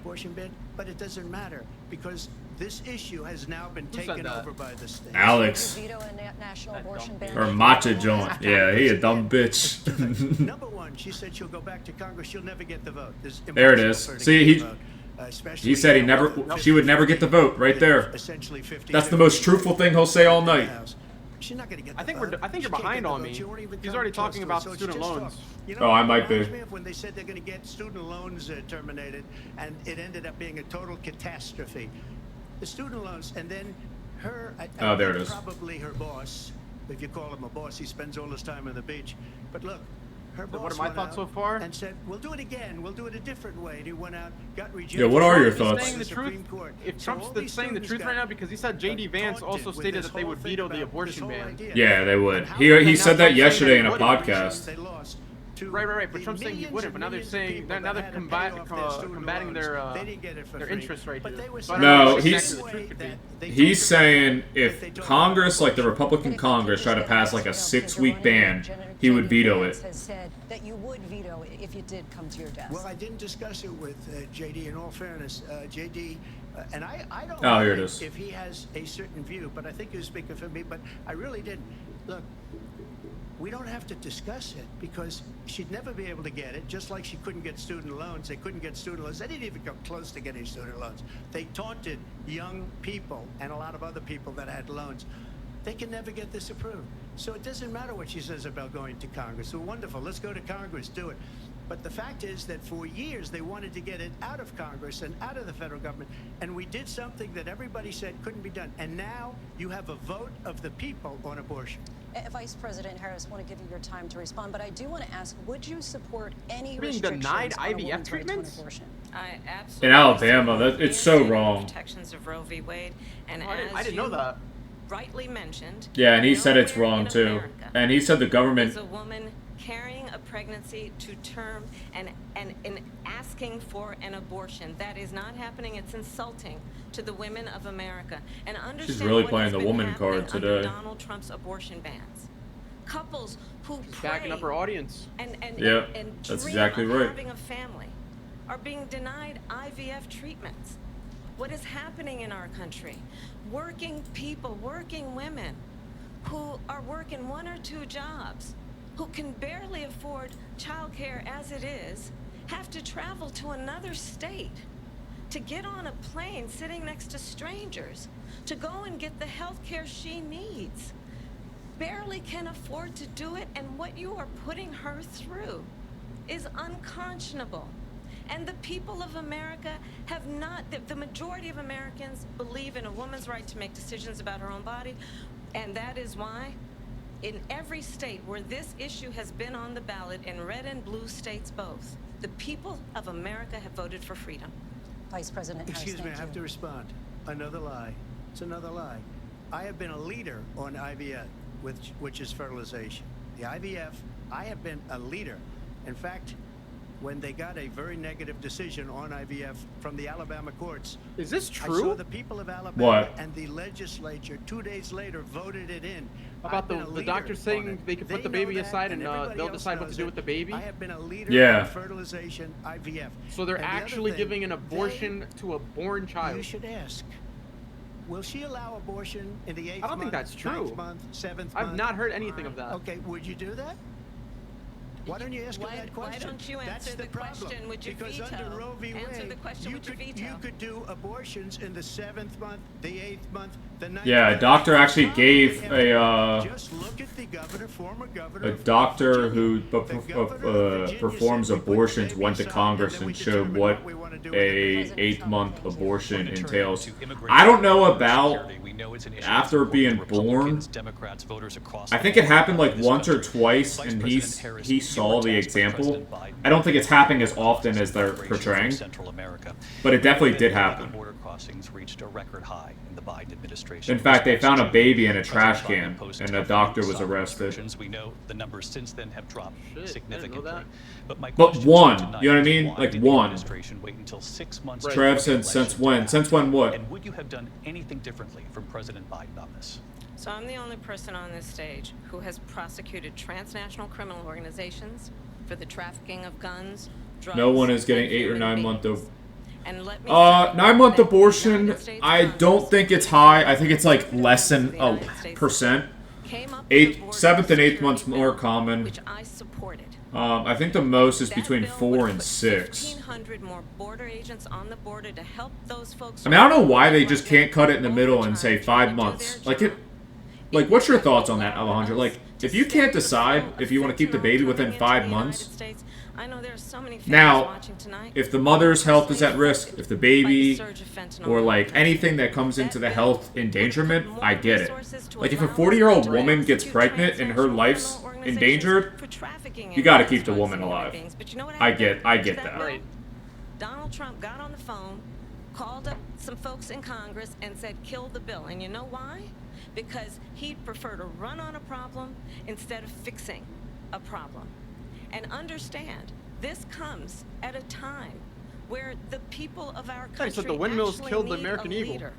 But it doesn't matter because this issue has now been taken over by the state. Alex. Or Matcha Joint. Yeah, he a dumb bitch. Number one, she said she'll go back to Congress. She'll never get the vote. There it is. See, he said she would never get the vote right there. That's the most truthful thing he'll say all night. She's not going to get the I think you're behind on me. He's already talking about student loans. Oh, I might be. When they said they're going to get student loans terminated, and it ended up being a total catastrophe. The student loans, and then her. Oh, there it is. Probably her boss, if you call him a boss. He spends all his time on the beach. But look, her boss. What are my thoughts so far? And said, "We'll do it again. We'll do it a different way." And he went out, got rejected. Yeah, what are your thoughts? Saying the truth, if Trump's saying the truth right now, because he said J.D. Vance also stated that they would veto the abortion ban. Yeah, they would. He said that yesterday in a podcast. Right. But Trump's saying he wouldn't. But now they're saying now they're combating their interests right here. So No, he's saying if Congress, like the Republican Congress, tried to pass like a 6-week ban, he would veto it. Has said that you would veto it if it did come to your desk. Well, I didn't discuss it with JD. In all fairness, JD, and I don't Oh, here it know is. if he has a certain view, but I think he was speaking for me. But I really didn't. Look, we don't have to discuss it because she'd never be able to get it, just like she couldn't get student loans. They couldn't get student loans. They didn't even come close to getting student loans. They taunted young people and a lot of other people that had loans. They can never get this approved. So it doesn't matter what she says about going to Congress. So wonderful. Let's go to Congress. Do it. But the fact is that for years they wanted to get it out of Congress and out of the federal government. And we did something that everybody said couldn't be done. And now you have a vote of the people on abortion. Vice President Harris, I want to give you your time to respond, but I do want to ask, would you support any Being restrictions denied on a IVF woman's right to an treatments? abortion? I absolutely In Alabama, it's so wrong. Protections of Roe v. Wade, and I didn't know that. rightly mentioned, Yeah, and he said it's wrong too. And he said the government. is a woman carrying a pregnancy to term and asking for an abortion. That is not happening. It's insulting to the women of America. And understand She's really what playing has the been woman happening card under today. Donald Trump's abortion bans. Couples who She's pray backing up her audience. and Yeah, and that's dream exactly of right. having a family are being denied IVF treatments. What is happening in our country? Working people, working women who are working 1 or 2 jobs, who can barely afford childcare as it is, have to travel to another state to get on a plane sitting next to strangers to go and get the health care she needs. Barely can afford to do it, and what you are putting her through is unconscionable. And the people of America have not, the majority of Americans believe in a woman's right to make decisions about her own body, and that is why in every state where this issue has been on the ballot, in red and blue states both, the people of America have voted for freedom. Vice President Harris, Excuse me, I thank have you. to respond. Another lie. It's another lie. I have been a leader on IVF, which is fertilization. The IVF, I have been a leader. In fact, when they got a very negative decision on IVF from the Alabama courts. Is this I true? saw the people of Alabama What? and the legislature 2 days later voted it in. About I've been a the leader doctor on saying it. they can put the know baby that, aside and everybody they'll else decide what to knows do it. with the baby? I have been a leader Yeah. on fertilization, IVF. So they're And the other actually thing, giving an abortion to a born child. You should ask. Will she allow abortion in the 8th I don't think month, that's true. 9th month, 7th I've month? not heard anything of that. Okay, would you do that? Why don't you ask her that question? Why don't you That's answer the problem. question with your Because veto? under Roe v. Answer Wade, the question you with your could, veto. you could do abortions in the 7th month, the 8th month, the 9th Yeah, a month. doctor actually gave Just look at the governor, former governor. a doctor who performs abortions went to Congress and showed what a 8-month abortion entails. I don't know about after being born. I think it happened like once or twice, and he saw the example. I don't think it's happening as often as they're portraying, but it definitely did happen. Border crossings reached a record high in the Biden administration. In fact, they found a baby in a trash can, and the doctor was arrested. We know the numbers since then have dropped significantly. But my But question one, to you tonight you know what I is, mean? why Like did the one. administration wait until 6 months Trev before the said, since election when? to Since act? when what? And would you have done anything differently from President Biden on this? So I'm the only person on this stage who has prosecuted transnational criminal organizations for the trafficking of guns, drugs. No one is getting and 8 or human 9 beings. month of. And let me 9-month abortion. I don't think it's high. I think it's like less than a percent. 7th and 8th months more common. which I supported. I think the most is between 4 and 6. 1,500 more border agents on the border to help those folks. I mean, I don't know why they just can't cut it in the middle and say 5 months. Like, what's your thoughts on that, Alejandro? Like, if you can't decide if you want to keep the baby within 5 months, I know there are so many families now, watching tonight. if the mother's health is at risk, if the baby, or like anything that comes into the health endangerment, I get it. Like, if a 40-year-old woman gets pregnant and her life's endangered, you gotta keep the woman alive. I get that. Right. Donald Trump got on the phone, called up some folks in Congress, and said, kill the bill. And you know why? Because he'd prefer to run on a problem instead of fixing a problem. And understand, this comes at a time where the people of our country So the windmills actually killed the need American a eagle. leader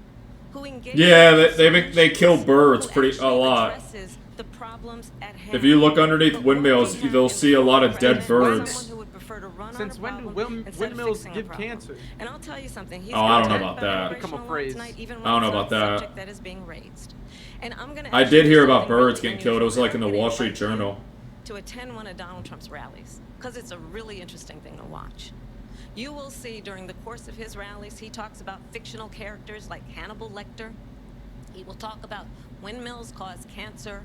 who engages Yeah, in they kill birds a lot. addresses the problems at hand. If you look underneath windmills, you'll see a lot of dead birds. Since when do windmills give cancer? And I'll tell you something. He's Oh, I don't gonna know talk about that. immigration Become a law phrase. tonight, even I when don't know it's about not a that. subject that is being raised. And I'm gonna I ask did you hear something about birds really getting killed. It was like in the unusual. Wall I'm Street gonna invite Journal. you to attend one of Donald Trump's rallies, because it's a really interesting thing to watch. You will see during the course of his rallies, he talks about fictional characters like Hannibal Lecter. He will talk about windmills cause cancer.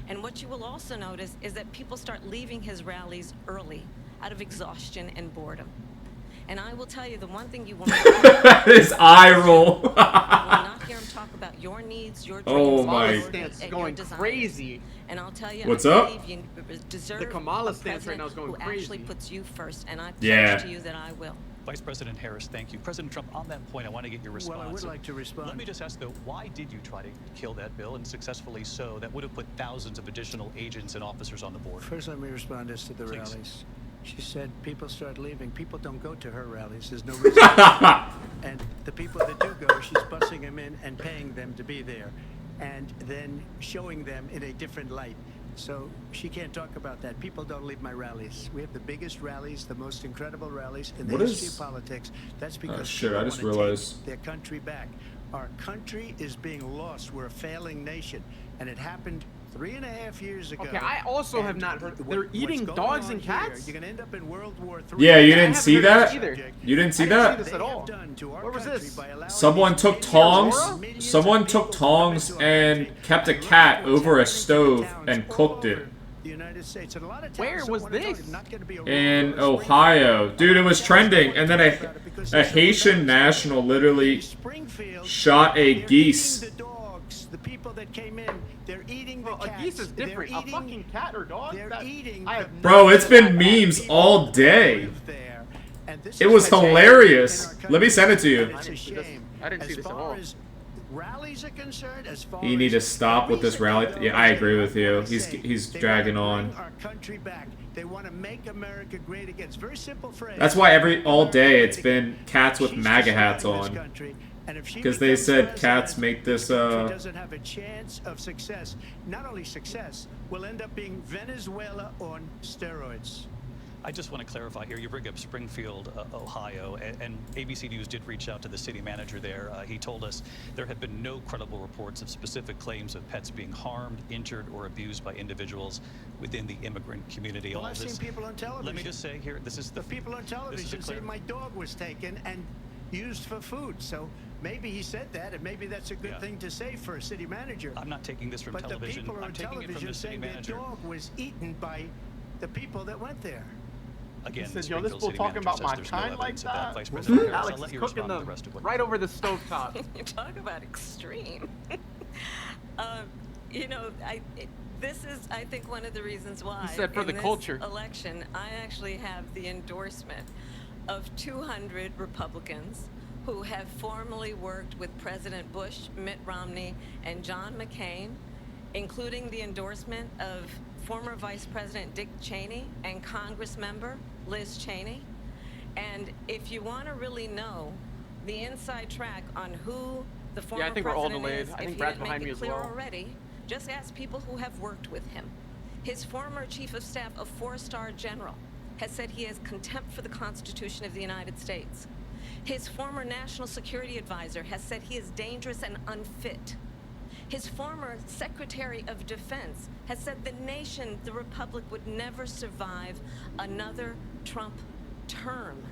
And what you will also notice is that people start leaving his rallies early out of exhaustion and boredom. And I will tell you the one thing you will not His eye roll. you will not hear him talk about your needs, your dreams, Oh your my. goals, Stance and going your desires. crazy. And I'll tell you, What's I up? believe you deserve The Kamala a stance right now is going president who actually crazy. puts you first, and I Yeah. pledge to you that I will. Vice President Harris, thank you. President Trump, on that point, I want to get your response. Well, I would like to respond. Let me just ask, though, why did you try to kill that bill, and successfully so? That would have put thousands of additional agents and officers on the board. First, let me respond as to the Please. rallies. She said people start leaving. People don't go to her rallies. There's no reason. And the people that do go, she's busing them in and paying them to be there, and then showing them in a different light. So she can't talk about that. People don't leave my rallies. We have the biggest rallies, the most incredible rallies in the What history is- of politics. That's because shit, I people just wanna take realized. their country back. Our country is being lost. We're a failing nation, and it happened 3.5 years ago. Okay, I also have And not heard. what- They're what's eating going dogs on and here, cats? You're going to end up in World War III. Yeah, you I didn't haven't see heard that? this either. You didn't see I didn't that? see this at all. What was this? Someone took tongs and kept a cat over a stove and cooked it. The United States and a lot of Where was this? In Ohio. Dude, it was trending. And then a Haitian national literally shot a geese. The people that came in, they're eating the Bro, a cats. geese is They're different. A eating- fucking cat or dog? They're eating. I have Bro, never it's seen been that. memes all day. And this It is was what's hilarious. happening in our Let me send it to country, you. and it's a shame. I didn't see As this at far all. as rallies are concerned, as far You need to as stop with this rally. Yeah, I agree with you. He's they dragging wanna on. bring our country back. They want to make America great again. It's a very simple phrase. That's why all day it's been cats with MAGA hats on. Because they said cats make this She doesn't have a chance of success. Not only success, will end up being Venezuela on steroids. I just want to clarify here. You bring up Springfield, Ohio, and ABC News did reach out to the city manager there. He told us there have been no credible reports of specific claims of pets being harmed, injured, or abused by individuals within the immigrant community. Well, All I've this. seen people on television. Let me just say here, this is The people on television say my dog was taken and used for food. So maybe he said that, and maybe that's a good thing to say for a city manager. I'm not taking this from But television. the people I'm on taking it from television the city saying manager. their dog was eaten by the people that went there. Again, He said, the "Yo, this Springfield fool city talking manager about says my there's no kind like evidence of that." Vice President Harris, Alex I'll let is you cooking respond to them the rest of what right over the stovetop. You talk about extreme. You know, this is, I think, one of the reasons why. He said for in the this culture. election, I actually have the endorsement of 200 Republicans who have formally worked with President Bush, Mitt Romney, and John McCain, including the endorsement of former Vice President Dick Cheney and Congress member Liz Cheney. And if you want to really know the inside track on who the former I think we're all president delayed. is, I if think he Brad's didn't behind make me it as clear well. already, just ask people who have worked with him. His former chief of staff, a 4-star general, has said he has contempt for the Constitution of the United States. His former national security advisor has said he is dangerous and unfit. His former Secretary of Defense has said the nation, the Republic, would never survive another Trump term.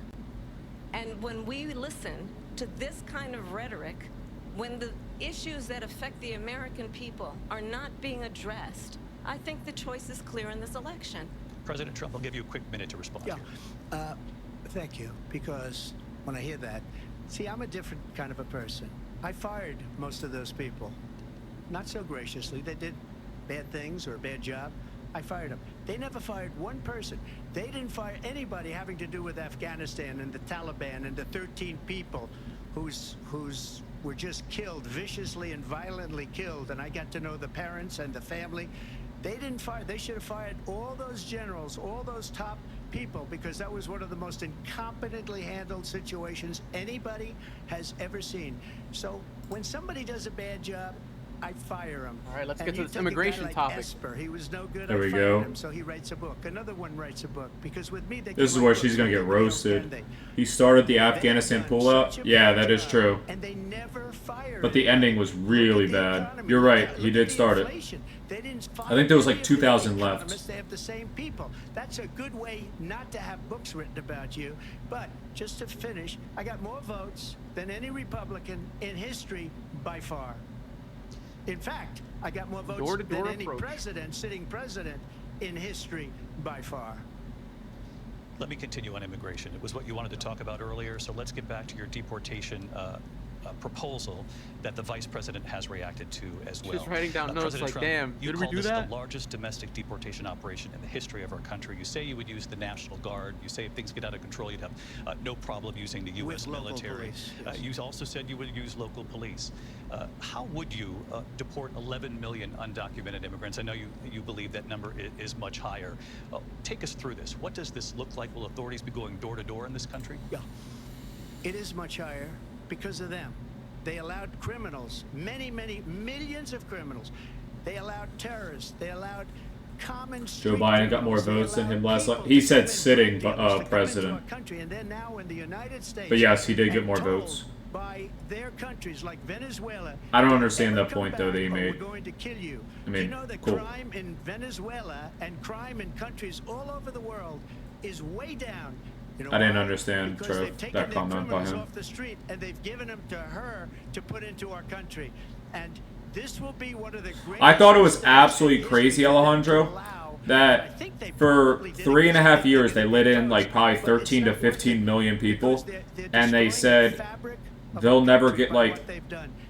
And when we listen to this kind of rhetoric, when the issues that affect the American people are not being addressed, I think the choice is clear in this election. President Trump, I'll give you a quick minute to respond. Yeah. Thank you. Because when I hear that, see, I'm a different kind of a person. I fired most of those people. Not so graciously. They did bad things or a bad job. I fired them. They never fired one person. They didn't fire anybody having to do with Afghanistan and the Taliban and the 13 people whose were just killed, viciously and violently killed. And I got to know the parents and the family. They didn't fire. They should have fired all those generals, all those top people, because that was one of the most incompetently handled situations anybody has ever seen. So when somebody does a bad job, I fire him. All right, let's And get to you this take a guy immigration like topic. Esper. He was no good. There I we fired go. him, so he writes a book. Another one writes a book, because with me they This is can where write she's books, gonna get nobody else can roasted. they? He started the Afghanistan pullout. Yeah, that is true. And they never fired But the ending was really bad. You're right. He did start it. They didn't I think there was like fire any of the 2,000 economists. left. They have the same people. That's a good way not to have books written about you. But just to finish, I got more votes than any Republican in history by far. In fact, I got more votes Door-to-door than any approach. sitting president in history by far. Let me continue on immigration. It was what you wanted to talk about earlier, so let's get back to your deportation proposal that the vice president has reacted to as well. Just writing down notes President like, Trump, damn, you did we called do this that? the largest domestic deportation operation in the history of our country. You say you would use the National Guard. You say if things get out of control, you'd have no problem using the U.S. military. Police, yes. You also said you would use local police. How would you deport 11 million undocumented immigrants? I know you believe that number is much higher. Take us through this. What does this look like? Will authorities be going door to door in this country? Yeah, it is much higher because of them. They allowed criminals, many millions of criminals. They allowed terrorists. They allowed common Joe Biden got more votes than him last. He said sitting president. And then now in the United States, But yes, he did get more votes. By their countries like Venezuela. I don't understand that point though that he made. We're going to kill you. I mean, you know that cool. crime in Venezuela and crime in countries all over the world is way down. You know I didn't why? understand, Because Trev, they've taken that their comment by criminals him. off the street and they've given them to her to put into our country. And this will be one of the greatest. I thought it was absolutely crazy, Alejandro, that for 3.5 years they let in like probably 13 to 15 million people, and they said they'll never get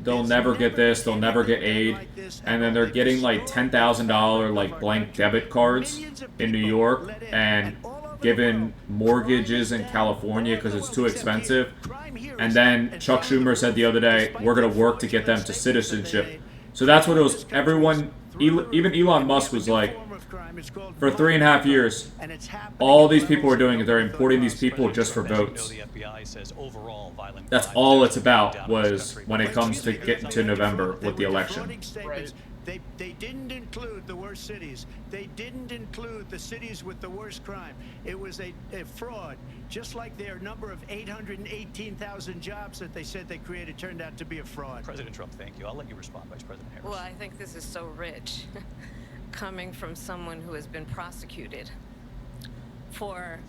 they'll never get this, they'll never get aid, and then they're getting like $10,000 like blank debit cards in New York and given mortgages in California because it's too expensive. And then Chuck Schumer said the other day, we're going to work to get them to citizenship. So that's what it was. Everyone, even Elon Musk was like, for 3.5 years, all these people are doing is they're importing these people just for votes. That's all it's about, was when it comes to getting to November with the election. They didn't include the worst cities. They didn't include the cities with the worst crime. It was a fraud. Just like their number of 818,000 jobs that they said they created turned out to be a fraud. President Trump, thank you. I'll let you respond, Vice President Harris. Well, I think this is so rich, coming from someone who has been prosecuted for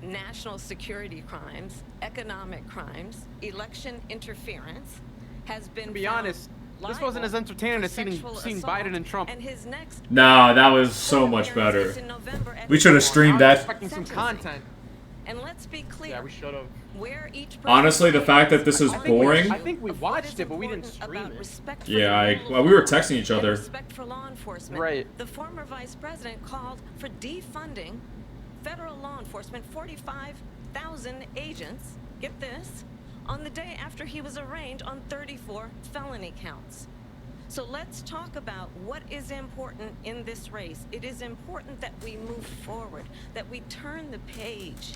national security crimes, economic crimes, election interference, has been To be honest, this wasn't as entertaining as seeing Biden and Trump. And his next No, that was so much better. We should have streamed I was that. expecting some content. And let's be clear. Yeah, we should have. Where each Honestly, the fact that this is boring. I think we watched it, but we didn't stream it. Yeah, well, we were texting each other. Respect for law enforcement. Right. The former vice president called for defunding federal law enforcement, 45,000 agents. Get this, on the day after he was arraigned on 34 felony counts. So let's talk about what is important in this race. It is important that we move forward, that we turn the page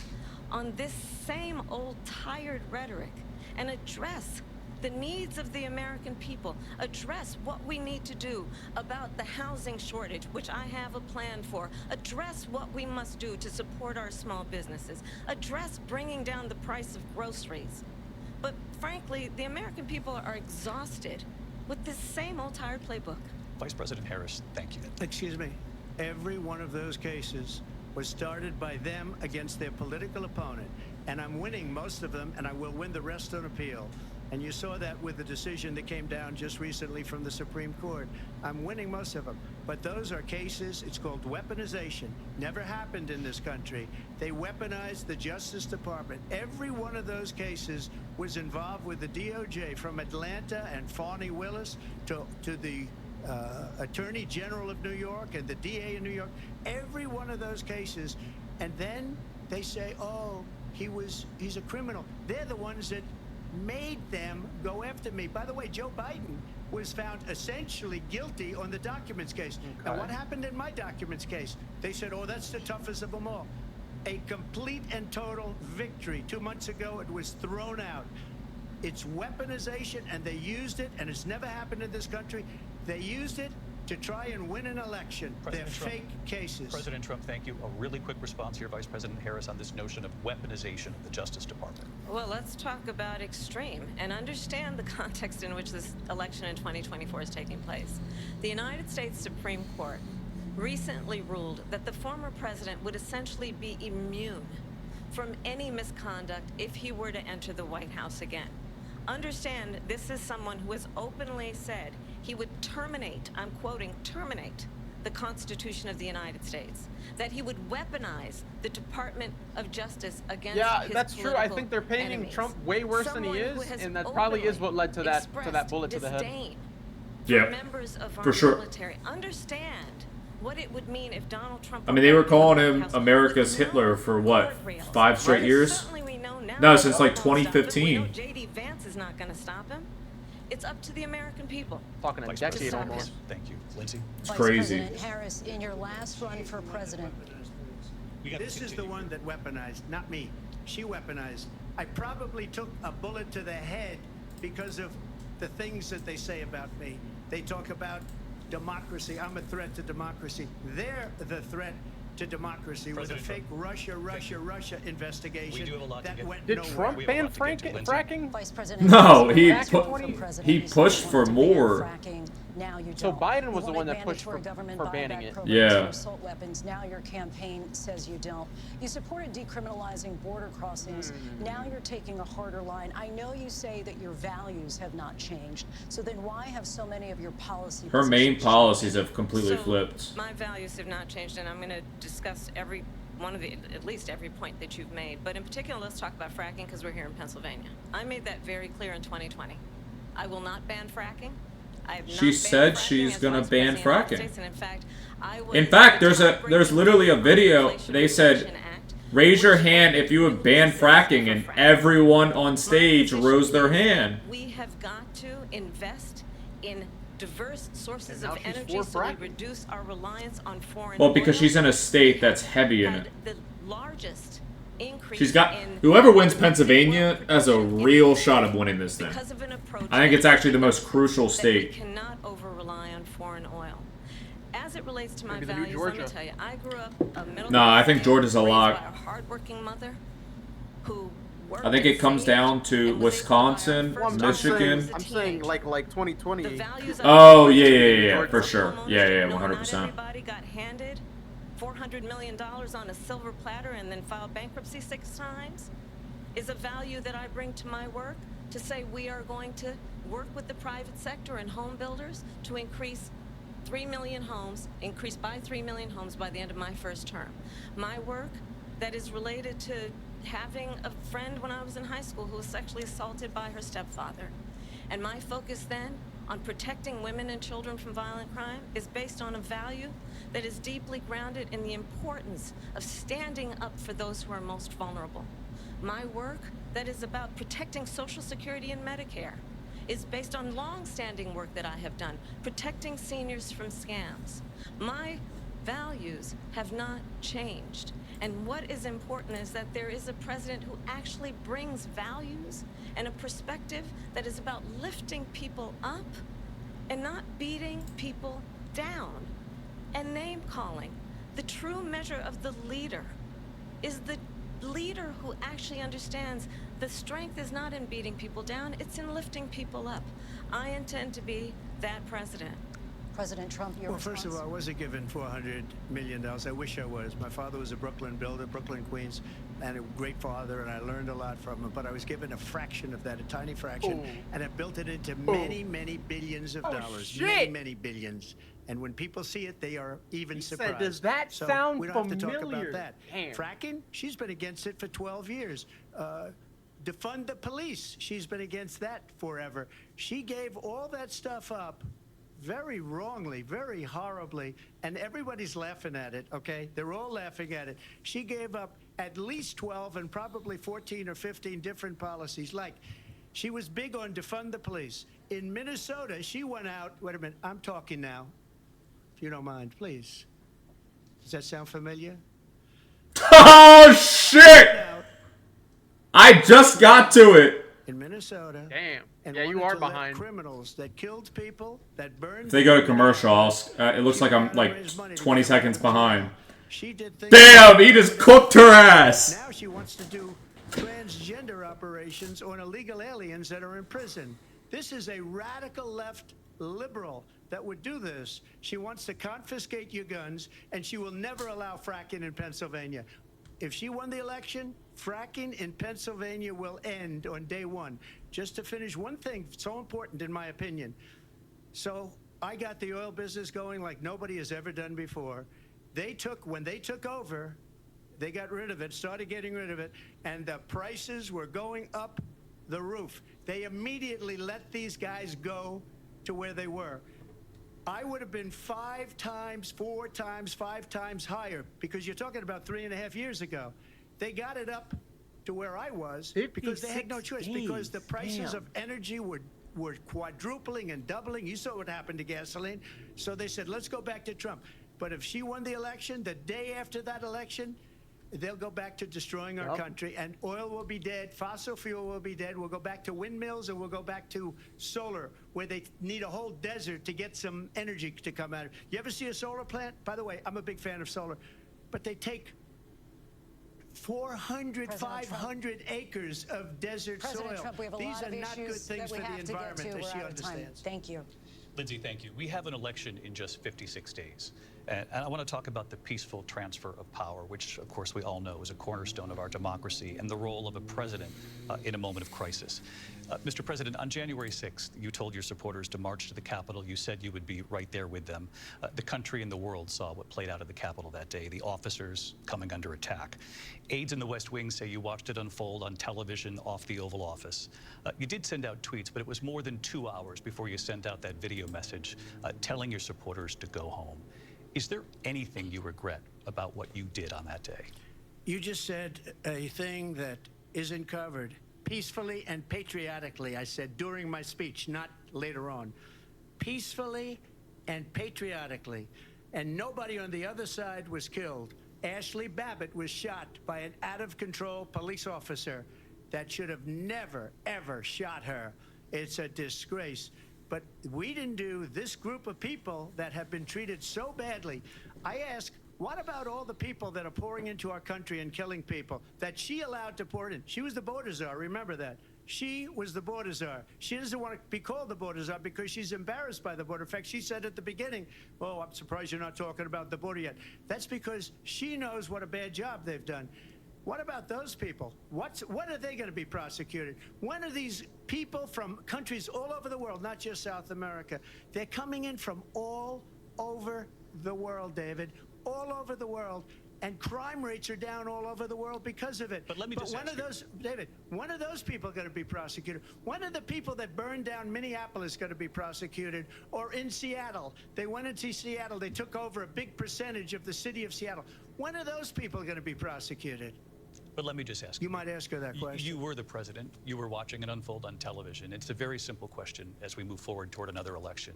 on this same old tired rhetoric and address the needs of the American people, address what we need to do about the housing shortage, which I have a plan for, address what we must do to support our small businesses, address bringing down the price of groceries. But frankly, the American people are exhausted with this same old tired playbook. Vice President Harris, thank you. Excuse me. Every one of those cases was started by them against their political opponent. And I'm winning most of them, and I will win the rest on appeal. And you saw that with the decision that came down just recently from the Supreme Court. I'm winning most of them. But those are cases, it's called weaponization. Never happened in this country. They weaponized the Justice Department. Every one of those cases was involved with the DOJ, from Atlanta and Fani Willis to the Attorney General of New York and the DA in New York. Every one of those cases. And then they say, oh, he's a criminal. They're the ones that made them go after me. By the way, Joe Biden was found essentially guilty on the documents case. Okay. Now, what happened in my documents case? They said, oh, that's the toughest of them all. A complete and total victory. 2 months ago, it was thrown out. It's weaponization, and they used it, and it's never happened in this country. They used it to try and win an election. They're fake cases. President Trump, thank you. A really quick response here, Vice President Harris, on this notion of weaponization of the Justice Department. Well, let's talk about extreme and understand the context in which this election in 2024 is taking place. The United States Supreme Court recently ruled that the former president would essentially be immune from any misconduct if he were to enter the White House again. Understand, this is someone who has openly said he would terminate, I'm quoting, terminate the Constitution of the United States, that he would weaponize the Department of Justice against his that's true. I think they're political painting enemies. Trump way worse than he Someone who is, has and that probably is what led to that expressed bullet to the head. disdain Yeah, members of our for sure. military. Understand what it would mean if Donald Trump. I mean, they were calling him America's Hitler for what, 5 straight years? No, since like 2015. JD Vance is not going to stop him. It's up to the American people. Talking a Vice decade President. almost. Thank you, Lindsay. It's Vice crazy. President Harris, in your last run for president. This is the one that weaponized, not me. She weaponized. I probably took a bullet to the head because of the things that they say about me. They talk about democracy. I'm a threat to democracy. They're the threat to democracy with a fake Russia investigation We do have a lot to that get- went Did nowhere. Trump ban fracking? Vice President No, Harris, he pushed for more. fracking. Now you So don't. Biden was You the one wanted that pushed mandatory for government banning buyback it. programs Yeah. for assault weapons. Now your campaign says you don't. You supported decriminalizing border crossings. Now you're taking a harder line. I know you say that your values have not changed. So then why have so many of your policy Her main positions policies have completely So, flipped. My values have not changed, and I'm going to discuss every one of the, at least every point that you've made. But in particular, let's talk about fracking because we're here in Pennsylvania. I made that very clear in 2020. I will not ban fracking. I have not She banned said fracking she's as gonna Vice ban President of the United fracking. States, and in fact, I was In fact, the there's top-rated literally a video. Inflation They said, Reduction Act, raise your hand if you would ban fracking, and everyone on stage rose their hand. We have got to invest in diverse sources And of now she's energy for so we fracking. reduce our reliance on foreign Well, because oil. she's in a state that's heavy in Had it. the largest increase She's got in whoever wins Pennsylvania has a real shot of winning this thing. because of an approach I think it's actually the most crucial that we state. cannot over rely on foreign oil. As it relates to my Maybe the new values, let me Georgia. tell you, I grew up a middle No, I class think family Georgia's a raised lot. by a hardworking mother who worked I think and it comes saved down to Wisconsin, Well, Michigan. I'm saying like 2020. the values of Oh yeah, for sure. Yeah, Not 100%. everybody got handed $400 million on a silver platter and then filed bankruptcy 6 times is a value that I bring to my work to say we are going to work with the private sector and home builders to increase 3 million homes, increase by 3 million homes by the end of my first term. My work that is related to having a friend when I was in high school who was sexually assaulted by her stepfather. And my focus then on protecting women and children from violent crime is based on a value that is deeply grounded in the importance of standing up for those who are most vulnerable. My work that is about protecting Social Security and Medicare is based on long-standing work that I have done, protecting seniors from scams. My values have not changed. And what is important is that there is a president who actually brings values and a perspective that is about lifting people up and not beating people down and name calling. The true measure of the leader is the leader who actually understands the strength is not in beating people down, it's in lifting people up. I intend to be that president. President Trump, your Well, first of response? all, I wasn't given $400 million. I wish I was. My father was a Brooklyn builder, Brooklyn, Queens, and a great father, and I learned a lot from him. But I was given a fraction of that, a tiny fraction, Ooh. and I built it into many, many billions of dollars. shit. Many, many billions. And when people see it, they are even He said, surprised. "Does that so sound we don't have to talk familiar?" about that. Damn. Fracking? She's been against it for 12 years. Defund the police. She's been against that forever. She gave all that stuff up very wrongly, very horribly, and everybody's laughing at it, okay? They're all laughing at it. She gave up at least 12 and probably 14 or 15 different policies. Like, she was big on defund the police. In Minnesota, she went out, wait a minute, I'm talking now, if you don't mind, please. Does that sound familiar? Oh shit! I just got to it. In Minnesota. Damn. And Yeah, you wanted are to let behind. criminals that killed people, that burned. If they go to people commercial, down. it looks like I'm like 20 seconds behind. She did things. Damn, he just cooked her ass. Now she wants to do transgender operations on illegal aliens that are in prison. This is a radical left liberal that would do this. She wants to confiscate your guns, and she will never allow fracking in Pennsylvania. If she won the election, fracking in Pennsylvania will end on day one. Just to finish one thing so important in my opinion. So I got the oil business going like nobody has ever done before. When they took over, they got rid of it, started getting rid of it, and the prices were going up the roof. They immediately let these guys go to where they were. I would have been 5 times, 4 times, 5 times higher, because you're talking about 3.5 years ago. They got it up to where I was because they had no choice, because the prices of energy were quadrupling and doubling. You saw what happened to gasoline. So they said, let's go back to Trump. But if she won the election, the day after that election, they'll go back to destroying our country, and oil will be dead, fossil fuel will be dead, we'll go back to windmills, and we'll go back to solar, where they need a whole desert to get some energy to come out of it. You ever see a solar plant? By the way, I'm a big fan of solar, but they take 400, 500 acres of desert President soil. Trump, we have a These lot are of not good issues things that for we the have to get environment, to. as We're she out of time. understands. Thank you. Lindsay, thank you. We have an election in just 56 days. And I want to talk about the peaceful transfer of power, which, of course, we all know is a cornerstone of our democracy, and the role of a president in a moment of crisis. Mr. President, on January 6th, you told your supporters to march to the Capitol. You said you would be right there with them. The country and the world saw what played out at the Capitol that day, the officers coming under attack. Aides in the West Wing say you watched it unfold on television off the Oval Office. You did send out tweets, but it was more than 2 hours before you sent out that video message telling your supporters to go home. Is there anything you regret about what you did on that day? You just said a thing that isn't covered. Peacefully and patriotically, I said during my speech, not later on. Peacefully and patriotically. And nobody on the other side was killed. Ashley Babbitt was shot by an out-of-control police officer that should have never, ever shot her. It's a disgrace. But we didn't do this group of people that have been treated so badly. I ask, what about all the people that are pouring into our country and killing people that she allowed to pour in? She was the border czar, remember that. She was the border czar. She doesn't want to be called the border czar because she's embarrassed by the border. In fact, she said at the beginning, oh, I'm surprised you're not talking about the border yet. That's because she knows what a bad job they've done. What about those people? When are they going to be prosecuted? When are these people from countries all over the world, not just South America, they're coming in from all over the world, David, all over the world, and crime rates are down all over the world because of it. But let me just when ask are those, David, when are those people going to be prosecuted? When are the people that burned down Minneapolis going to be prosecuted? Or in Seattle? They went into Seattle, they took over a big percentage of the city of Seattle. When are those people going to be prosecuted? But let me just ask you. You might ask her that question. You were the president. You were watching it unfold on television. It's a very simple question as we move forward toward another election.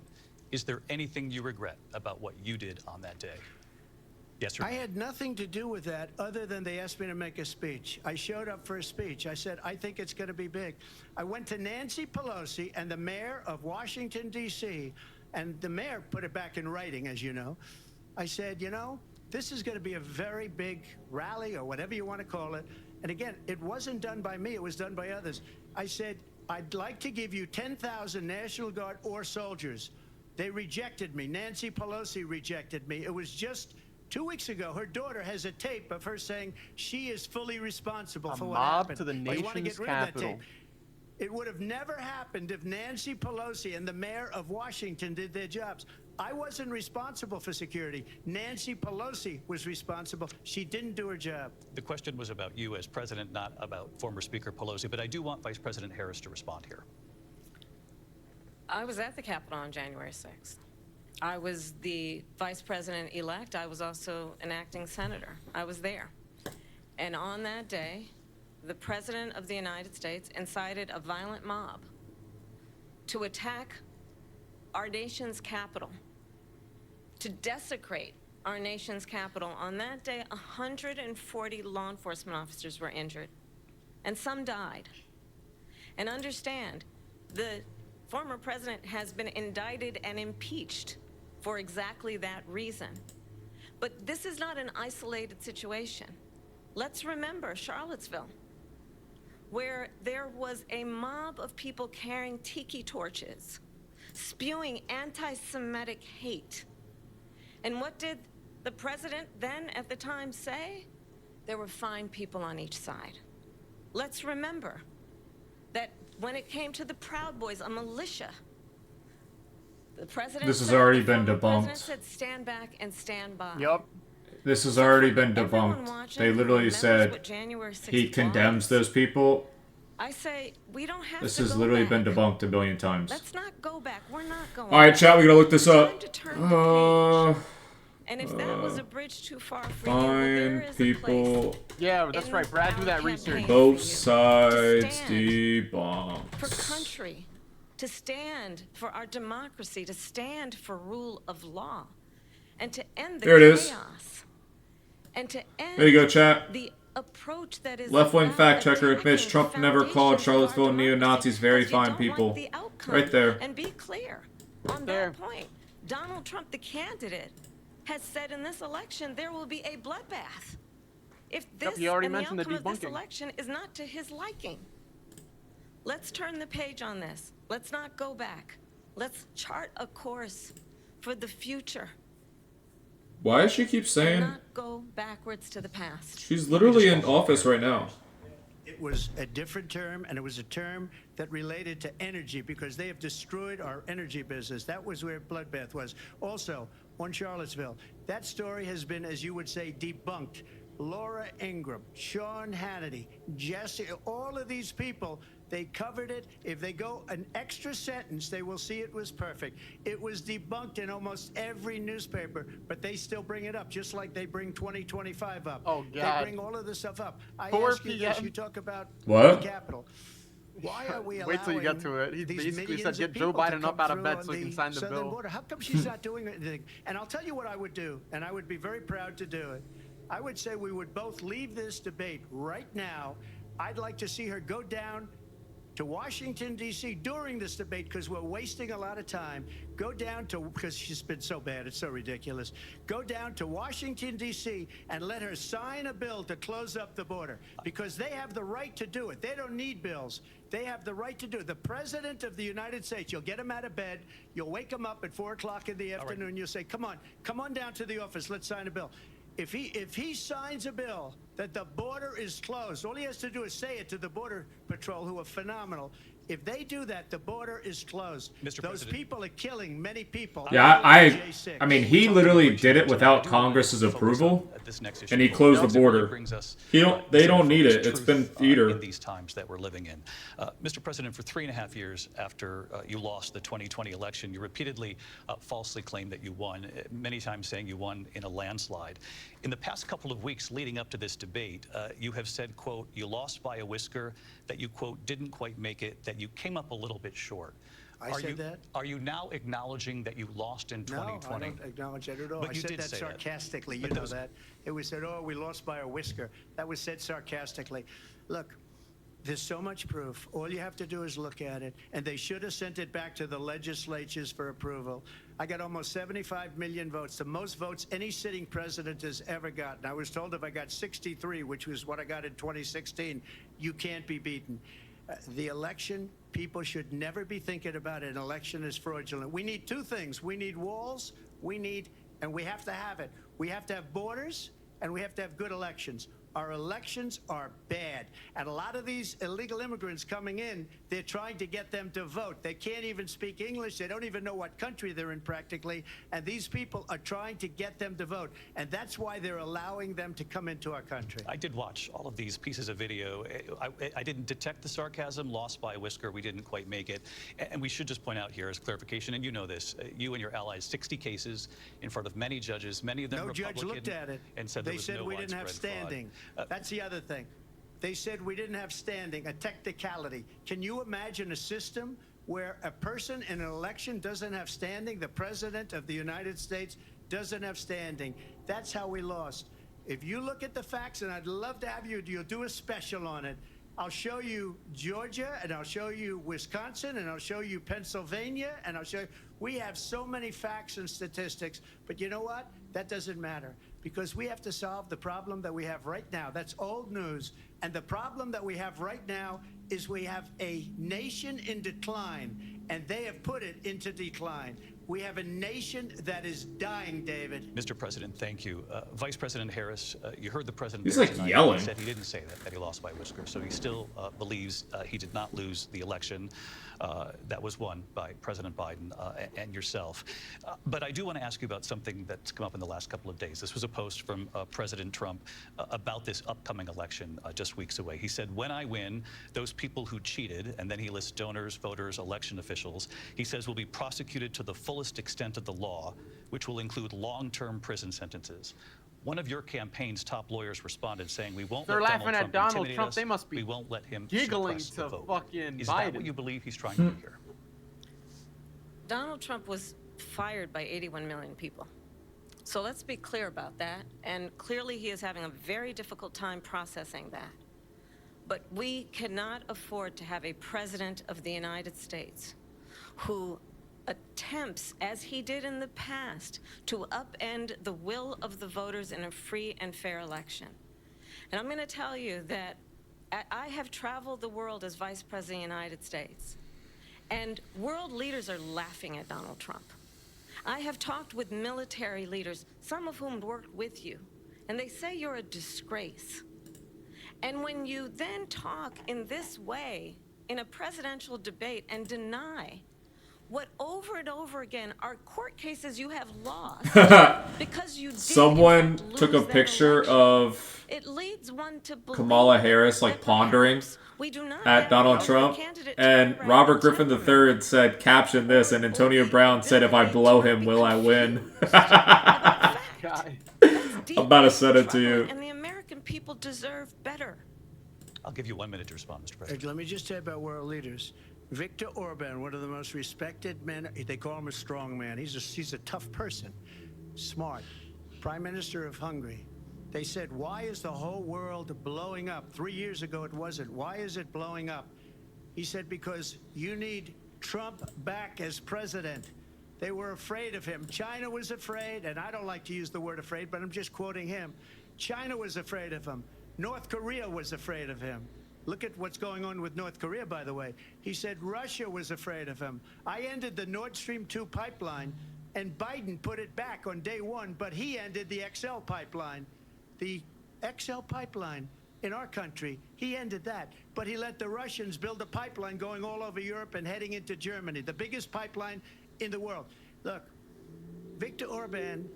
Is there anything you regret about what you did on that day? Yes or no? I had nothing to do with that other than they asked me to make a speech. I showed up for a speech. I said, I think it's going to be big. I went to Nancy Pelosi and the mayor of Washington, D.C., and the mayor put it back in writing, as you know. I said, you know, this is going to be a very big rally or whatever you want to call it. And again, it wasn't done by me. It was done by others. I said, I'd like to give you 10,000 National Guard or soldiers. They rejected me. Nancy Pelosi rejected me. It was just 2 weeks ago. Her daughter has a tape of her saying she is fully responsible for what happened. To the They want to nation's get rid of that capital. tape. It would have never happened if Nancy Pelosi and the mayor of Washington did their jobs. I wasn't responsible for security. Nancy Pelosi was responsible. She didn't do her job. The question was about you as president, not about former Speaker Pelosi, but I do want Vice President Harris to respond here. I was at the Capitol on January 6th. I was the vice president-elect. I was also an acting senator. I was there. And on that day, the President of the United States incited a violent mob to attack our nation's capital, to desecrate our nation's capital. On that day, 140 law enforcement officers were injured, and some died. And understand, the former president has been indicted and impeached for exactly that reason. But this is not an isolated situation. Let's remember Charlottesville, where there was a mob of people carrying tiki torches, spewing anti-Semitic hate. And what did the president then at the time say? There were fine people on each side. Let's remember that when it came to the Proud Boys, a militia, The president. This has said, already the been former president debunked. said, stand back and stand by. Yup. This has already been debunked. They literally said he condemns those people. I say we don't have This to has go literally back. been debunked a billion times. Let's not go back. We're not going. All right, back. chat. We gotta look this It's up. time to turn the page. And if that was a bridge too far for you, well, there Find is people. Yeah, that's right. Brad, do that research. Both sides debunked. for country, to stand for our democracy, to stand for rule of law, and to end the There it is. chaos, and to end There you go, chat. the approach that is Left-wing about fact checker admits attacking Trump the never called foundations of Charlottesville our neo-Nazis democracy very because you fine don't people. like the outcome. Right there. And be clear on that point. Donald Trump, the candidate, has said in this election there will be a bloodbath if this you already and the mentioned the outcome of this debunking. election is not to his liking. Let's turn the page on this. Let's not go back. Let's chart a course for the future. Why does she keep saying Not go backwards to the past. she's literally in office right now? It was a different term, and it was a term that related to energy because they have destroyed our energy business. That was where bloodbath was. Also, on Charlottesville, that story has been, as you would say, debunked. Laura Ingraham, Sean Hannity, Jesse, all of these people, they covered it. If they go an extra sentence, they will see it was perfect. It was debunked in almost every newspaper, but they still bring it up, just like they bring 2025 up. Oh, They God. bring all of this stuff up. I 4 ask you this, p.m. you talk about What? the Capitol. Why are we allowing Wait till you get to it. He these basically millions said, of get Joe people to Biden up come out of through bed on so he can sign the southern bill. border? How come she's not doing anything? And I'll tell you what I would do, and I would be very proud to do it. I would say we would both leave this debate right now. I'd like to see her go down to Washington, D.C. during this debate because we're wasting a lot of time. Go down to, because she's been so bad, it's so ridiculous. Go down to Washington, D.C. and let her sign a bill to close up the border because they have the right to do it. They don't need bills. They have the right to do it. The President of the United States, you'll get him out of bed, you'll wake him up at 4 o'clock in the afternoon, you'll say, come on down to the office, let's sign a bill. If he signs a bill that the border is closed, all he has to do is say it to the Border Patrol, who are phenomenal. If they do that, the border is closed. Mr. Those President. people are killing many people. Yeah, I mean, he literally did it without Congress's approval, and he closed the border. They don't need it. It's been theater. In these times that we're living in. Mr. President, for 3.5 years after you lost the 2020 election, you repeatedly falsely claimed that you won, many times saying you won in a landslide. In the past couple of weeks leading up to this debate, you have said, quote, you lost by a whisker, that you, quote, didn't quite make it, that you came up a little bit short. I said that? Are you now acknowledging that you lost in 2020? No, I don't acknowledge that at all. But I you said did that say that. sarcastically. But You know those- that. It was said, oh, we lost by a whisker. That was said sarcastically. Look, there's so much proof. All you have to do is look at it. And they should have sent it back to the legislatures for approval. I got almost 75 million votes, the most votes any sitting president has ever gotten. I was told if I got 63, which was what I got in 2016, you can't be beaten. The election, people should never be thinking about an election as fraudulent. We need two things. We need walls, and we have to have it. We have to have borders, and we have to have good elections. Our elections are bad. And a lot of these illegal immigrants coming in, they're trying to get them to vote. They can't even speak English. They don't even know what country they're in practically. And these people are trying to get them to vote. And that's why they're allowing them to come into our country. I did watch all of these pieces of video. I didn't detect the sarcasm, lost by a whisker. We didn't quite make it. And we should just point out here as clarification, and you know this, you and your allies, 60 cases in front of many judges, many of them No Republican. judge looked at it. And said They there was said no we didn't have widespread fraud. standing. That's the other thing. They said we didn't have standing, a technicality. Can you imagine a system where a person in an election doesn't have standing? The President of the United States doesn't have standing. That's how we lost. If you look at the facts, and I'd love to have you'll do a special on it. I'll show you Georgia, and I'll show you Wisconsin, and I'll show you Pennsylvania, and I'll show you. We have so many facts and statistics, but you know what? That doesn't matter because we have to solve the problem that we have right now. That's old news. And the problem that we have right now is we have a nation in decline, and they have put it into decline. We have a nation that is dying, David. Mr. President, thank you. Vice President Harris, you heard the president. He's there like tonight. yelling. He said he didn't say that he lost by whiskers. So he still believes he did not lose the election that was won by President Biden and yourself. But I do want to ask you about something that's come up in the last couple of days. This was a post from President Trump about this upcoming election just weeks away. He said, when I win, those people who cheated, and then he lists donors, voters, election officials, he says will be prosecuted to the fullest extent of the law, which will include long-term prison sentences. One of your campaign's top lawyers responded saying, we won't They're let laughing at Donald Donald intimidate Trump. us. They must be We won't let him giggling suppress the to vote. fucking Is Biden. that what you believe he's trying to do here? Donald Trump was fired by 81 million people. So let's be clear about that. And clearly he is having a very difficult time processing that. But we cannot afford to have a president of the United States who attempts, as he did in the past, to upend the will of the voters in a free and fair election. And I'm going to tell you that I have traveled the world as Vice President of the United States, and world leaders are laughing at Donald Trump. I have talked with military leaders, some of whom worked with you, and they say you're a disgrace. And when you then talk in this way in a presidential debate and deny what over and over again are court cases you have lost because you did Someone took a picture of it leads one to Kamala Harris like pondering at Donald Trump, and Robert Griffin III said, caption this, and Antonio Brown said, if I blow him, will I win? I'm about to send it to you. And the American people deserve better. I'll give you 1 minute to respond, Mr. President. Let me just say about world leaders. Viktor Orban, one of the most respected men, they call him a strong man. He's a tough person, smart. Prime Minister of Hungary. They said, why is the whole world blowing up? 3 years ago it wasn't. Why is it blowing up? He said, because you need Trump back as president. They were afraid of him. China was afraid, and I don't like to use the word afraid, but I'm just quoting him. China was afraid of him. North Korea was afraid of him. Look at what's going on with North Korea, by the way. He said Russia was afraid of him. I ended the Nord Stream 2 pipeline, and Biden put it back on day one, but he ended the XL pipeline. The XL pipeline in our country, he ended that. But he let the Russians build a pipeline going all over Europe and heading into Germany, the biggest pipeline in the world. Look, Viktor Orban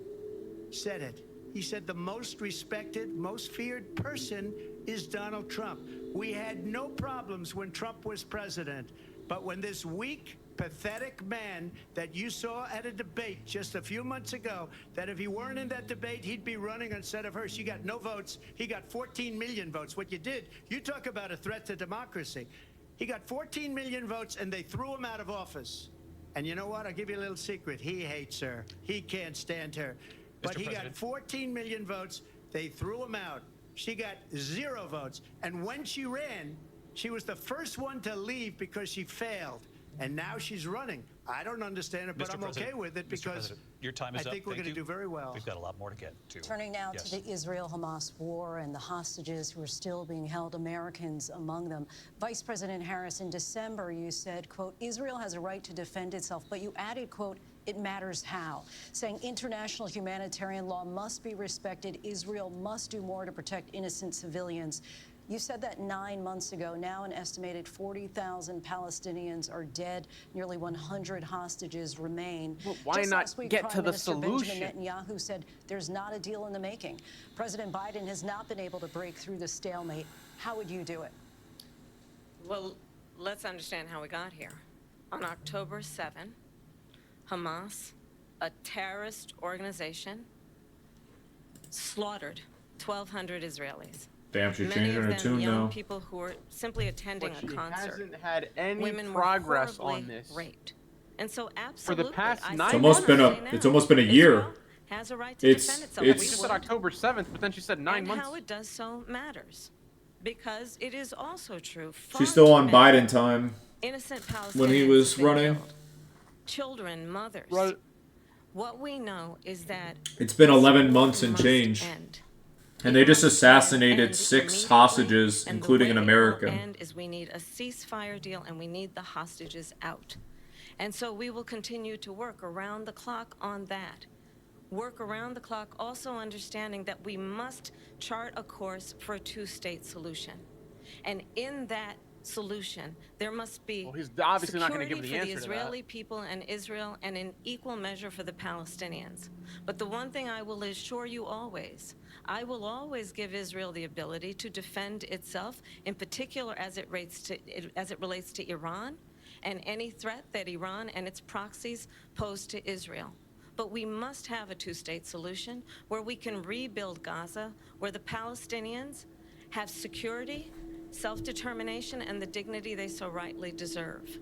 said it. He said the most respected, most feared person is Donald Trump. We had no problems when Trump was president, but when this weak, pathetic man that you saw at a debate just a few months ago, that if he weren't in that debate, he'd be running instead of her. She got no votes. He got 14 million votes. What you did, you talk about a threat to democracy. He got 14 million votes, and they threw him out of office. And you know what? I'll give you a little secret. He hates her. He can't stand her. But he got 14 million votes. They threw him out. She got 0 votes. And when she ran, she was the first one to leave because she failed. And now she's running. I don't understand it, but Mr. I'm President, okay with it Mr. because President, your time is I up. think we're Thank going to you. do very well. We've got a lot more to get to. Turning now Yes. to the Israel-Hamas war and the hostages who are still being held, Americans among them. Vice President Harris, in December, you said, quote, Israel has a right to defend itself, but you added, quote, it matters how, saying international humanitarian law must be respected. Israel must do more to protect innocent civilians. You said that 9 months ago. Now an estimated 40,000 Palestinians are dead. Nearly 100 hostages remain. Well, why Just not last week, get Prime to the Minister solution? Benjamin Netanyahu said there's not a deal in the making. President Biden has not been able to break through the stalemate. How would you do it? Well, let's understand how we got here. On October 7, Hamas, a terrorist organization, slaughtered 1,200 Israelis. Damn, she's Many changing of her them tune young now. people who were simply attending But a she concert. hasn't had any Women progress were horribly on this. raped. And so For absolutely, the past I 9 say It's almost been now, it's almost been a year. Israel has a right to It's defend itself. We it's just said October 7th, but then she said 9 and months. how it does so matters. Because it is also true. she's still on far too Biden time many innocent Palestinians when he was have been running. killed. Children, mothers. Right. What we know is that It's been 11 this months and must change. end. And they just assassinated 6 hostages, including in The way it America. will end is we need a ceasefire deal and we need the hostages out. And so we will continue to work around the clock on that. Work around the clock, also understanding that we must chart a course for a two-state solution. And in that solution, there must be he's obviously not going to security give the for the answer to Israeli that. people and Israel, and in equal measure for the Palestinians. But the one thing I will assure you always, I will always give Israel the ability to defend itself, in particular as it relates to Iran and any threat that Iran and its proxies pose to Israel. But we must have a two-state solution where we can rebuild Gaza, where the Palestinians have security, self-determination, and the dignity they so rightly deserve.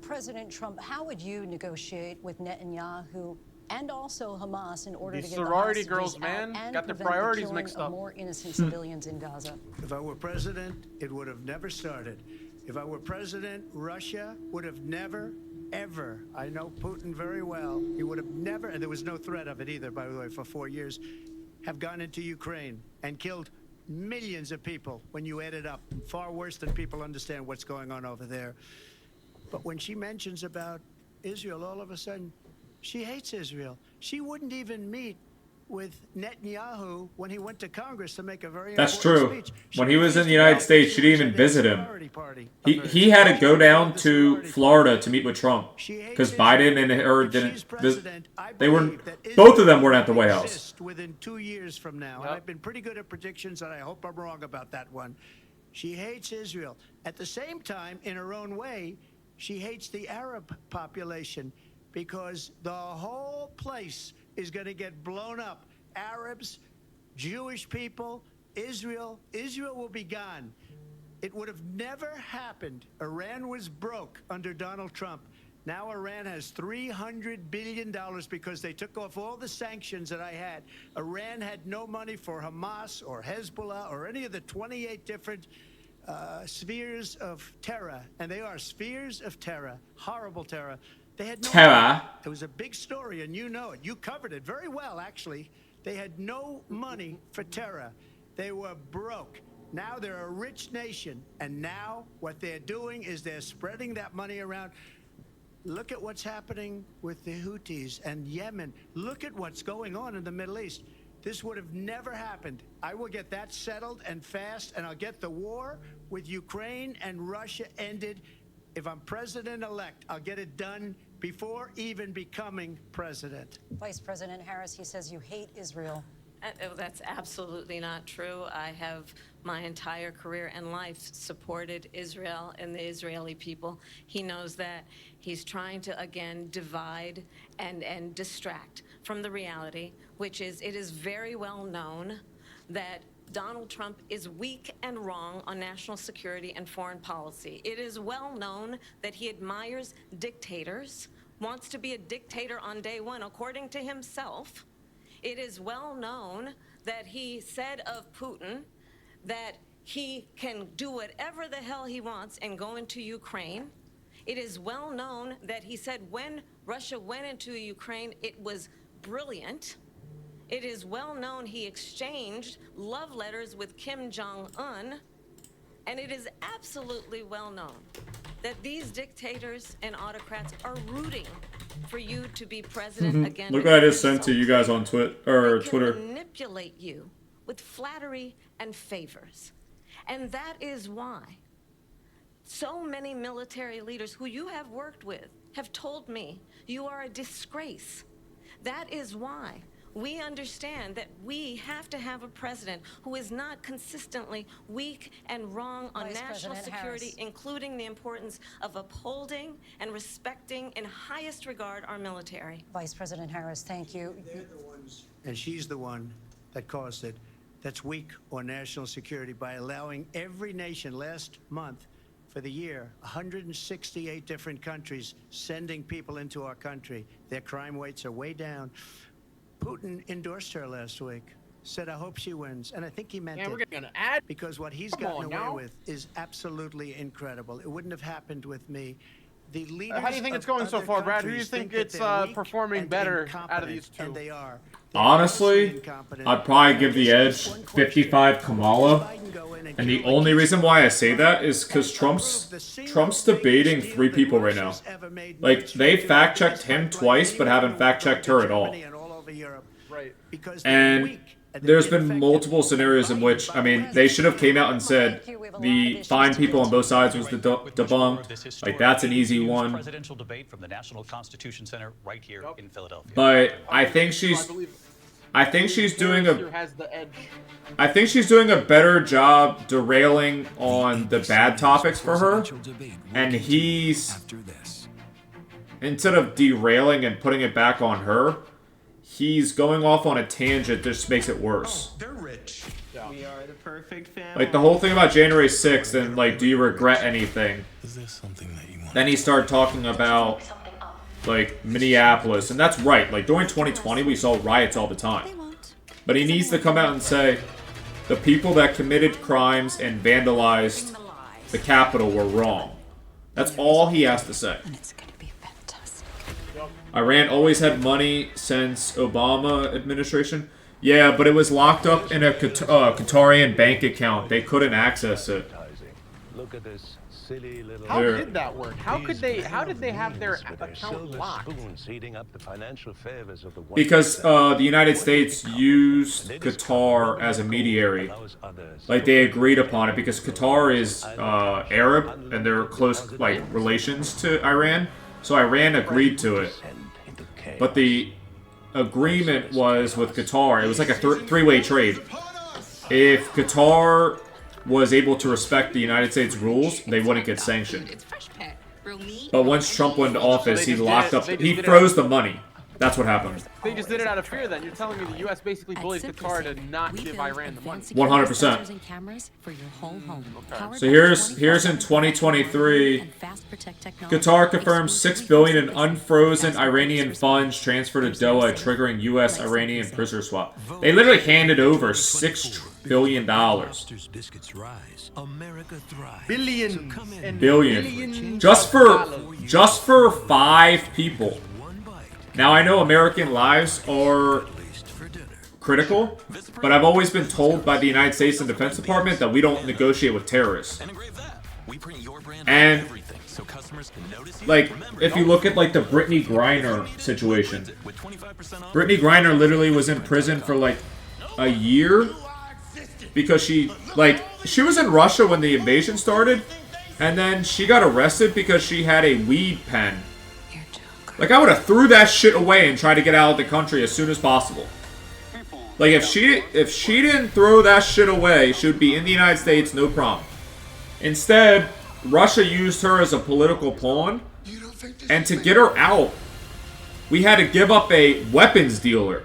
President Trump, how would you negotiate with Netanyahu and also Hamas in order These to get sorority the girls, hostages out man, and got their prevent priorities the killing mixed of up. more innocent civilians in Gaza? If I were president, it would have never started. If I were president, Russia would have never, ever, I know Putin very well, he would have never, and there was no threat of it either, by the way, for 4 years, have gone into Ukraine and killed millions of people when you add it up. Far worse than people understand what's going on over there. But when she mentions about Israel, all of a sudden, she hates Israel. She wouldn't even meet with Netanyahu when he went to Congress to make a very That's important true. speech. When he was in the United States, she didn't even visit him. He had to go down to Florida to meet with Trump because Biden and her didn't. They weren't. Both of them weren't at the White House. Within 2 years from now, and I've been pretty good at predictions, and I hope I'm wrong about that one. She hates Israel. At the same time, in her own way, she hates the Arab population because the whole place is going to get blown up. Arabs, Jewish people, Israel. Israel will be gone. It would have never happened. Iran was broke under Donald Trump. Now Iran has $300 billion because they took off all the sanctions that I had. Iran had no money for Hamas or Hezbollah or any of the 28 different spheres of terror. And they are spheres of terror, horrible terror. They had no Terror. money. It was a big story, and you know it. You covered it very well, actually. They had no money for terror. They were broke. Now they're a rich nation, and now what they're doing is they're spreading that money around. Look at what's happening with the Houthis and Yemen. Look at what's going on in the Middle East. This would have never happened. I will get that settled and fast, and I'll get the war with Ukraine and Russia ended. If I'm president-elect, I'll get it done before even becoming president. Vice President Harris, he says you hate Israel. That's absolutely not true. I have my entire career and life supported Israel and the Israeli people. He knows that. He's trying to, again, divide and distract from the reality, which is it is very well known that Donald Trump is weak and wrong on national security and foreign policy. It is well known that he admires dictators, wants to be a dictator on day one, according to himself. It is well known that he said of Putin that he can do whatever the hell he wants and go into Ukraine. It is well known that he said when Russia went into Ukraine, it was brilliant. It is well known he exchanged love letters with Kim Jong-un, and it is absolutely well known that these dictators and autocrats are rooting for you to be president again. Look what I just sent to you guys on Twitter. They can manipulate you with flattery and favors. And that is why so many military leaders who you have worked with have told me you are a disgrace. That is why we understand that we have to have a president who is not consistently weak and wrong on Vice national President security, Harris. including the importance of upholding and respecting in highest regard our military. Vice President Harris, thank you. They're the ones, and she's the one that caused it, that's weak on national security by allowing every nation last month for the year, 168 different countries sending people into our country. Their crime rates are way down. Putin endorsed her last week, said, I hope she wins. And I think he meant it. We're getting an ad? Because what he's Come gotten on away now. with is absolutely incredible. It wouldn't have happened with me. The leaders How do you think it's of going so other far, Brad? Who do you countries think that it's they're weak performing and better out of incompetent, these two? And they are. honestly, I'd probably give the edge 55 Kamala. And the only reason why I say that is because Trump's debating 3 people right now. Like, they fact-checked him twice, but haven't fact-checked her at all. And there's been multiple scenarios in which, I mean, they should have came out and said the fine people on both sides was debunked. Like, that's an easy one. Presidential debate from the National Constitution Center right here in Philadelphia. But I think she's doing a better job derailing on the bad topics for her, and he's, instead of derailing and putting it back on her, he's going off on a tangent that just makes it worse. They're rich. We are the perfect family. Like the whole thing about January 6th and like, do you regret anything? Is there something that you want? Then he started talking about like Minneapolis, and that's right. Like during 2020, we saw riots all the time. But he needs to come out and say the people that committed crimes and vandalized the Capitol were wrong. That's all he has to say. Iran always had money since Obama administration. Yeah, but it was locked up in a Qatarian bank account. They couldn't access it. Look at this silly little. How did that work? How did they have their account locked? Because the United States used Qatar as a mediary. Like they agreed upon it because Qatar is Arab and they're close like relations to Iran. So Iran agreed to it. But the agreement was with Qatar. It was like a three-way trade. If Qatar was able to respect the United States rules, they wouldn't get sanctioned. But once Trump went into office, he locked up. He froze the money. That's what happened. They just did it out of fear then. You're telling me the U.S. basically bullied Qatar to not give Iran the money. 100%. So here's in 2023. Qatar confirms $6 billion in unfrozen Iranian funds transferred to Doha, triggering U.S.-Iranian prisoner swap. They literally handed over $6 billion. Billion. Just for 5 people. Now, I know American lives are critical, but I've always been told by the United States and Defense Department that we don't negotiate with terrorists. And, like, if you look at, like, the Brittany Griner situation, Brittany Griner literally was in prison for, like, a year because she was in Russia when the invasion started, and then she got arrested because she had a weed pen. Like, I would have threw that shit away and tried to get out of the country as soon as possible. Like, if she didn't throw that shit away, she would be in the United States, no problem. Instead, Russia used her as a political pawn, and to get her out, we had to give up a weapons dealer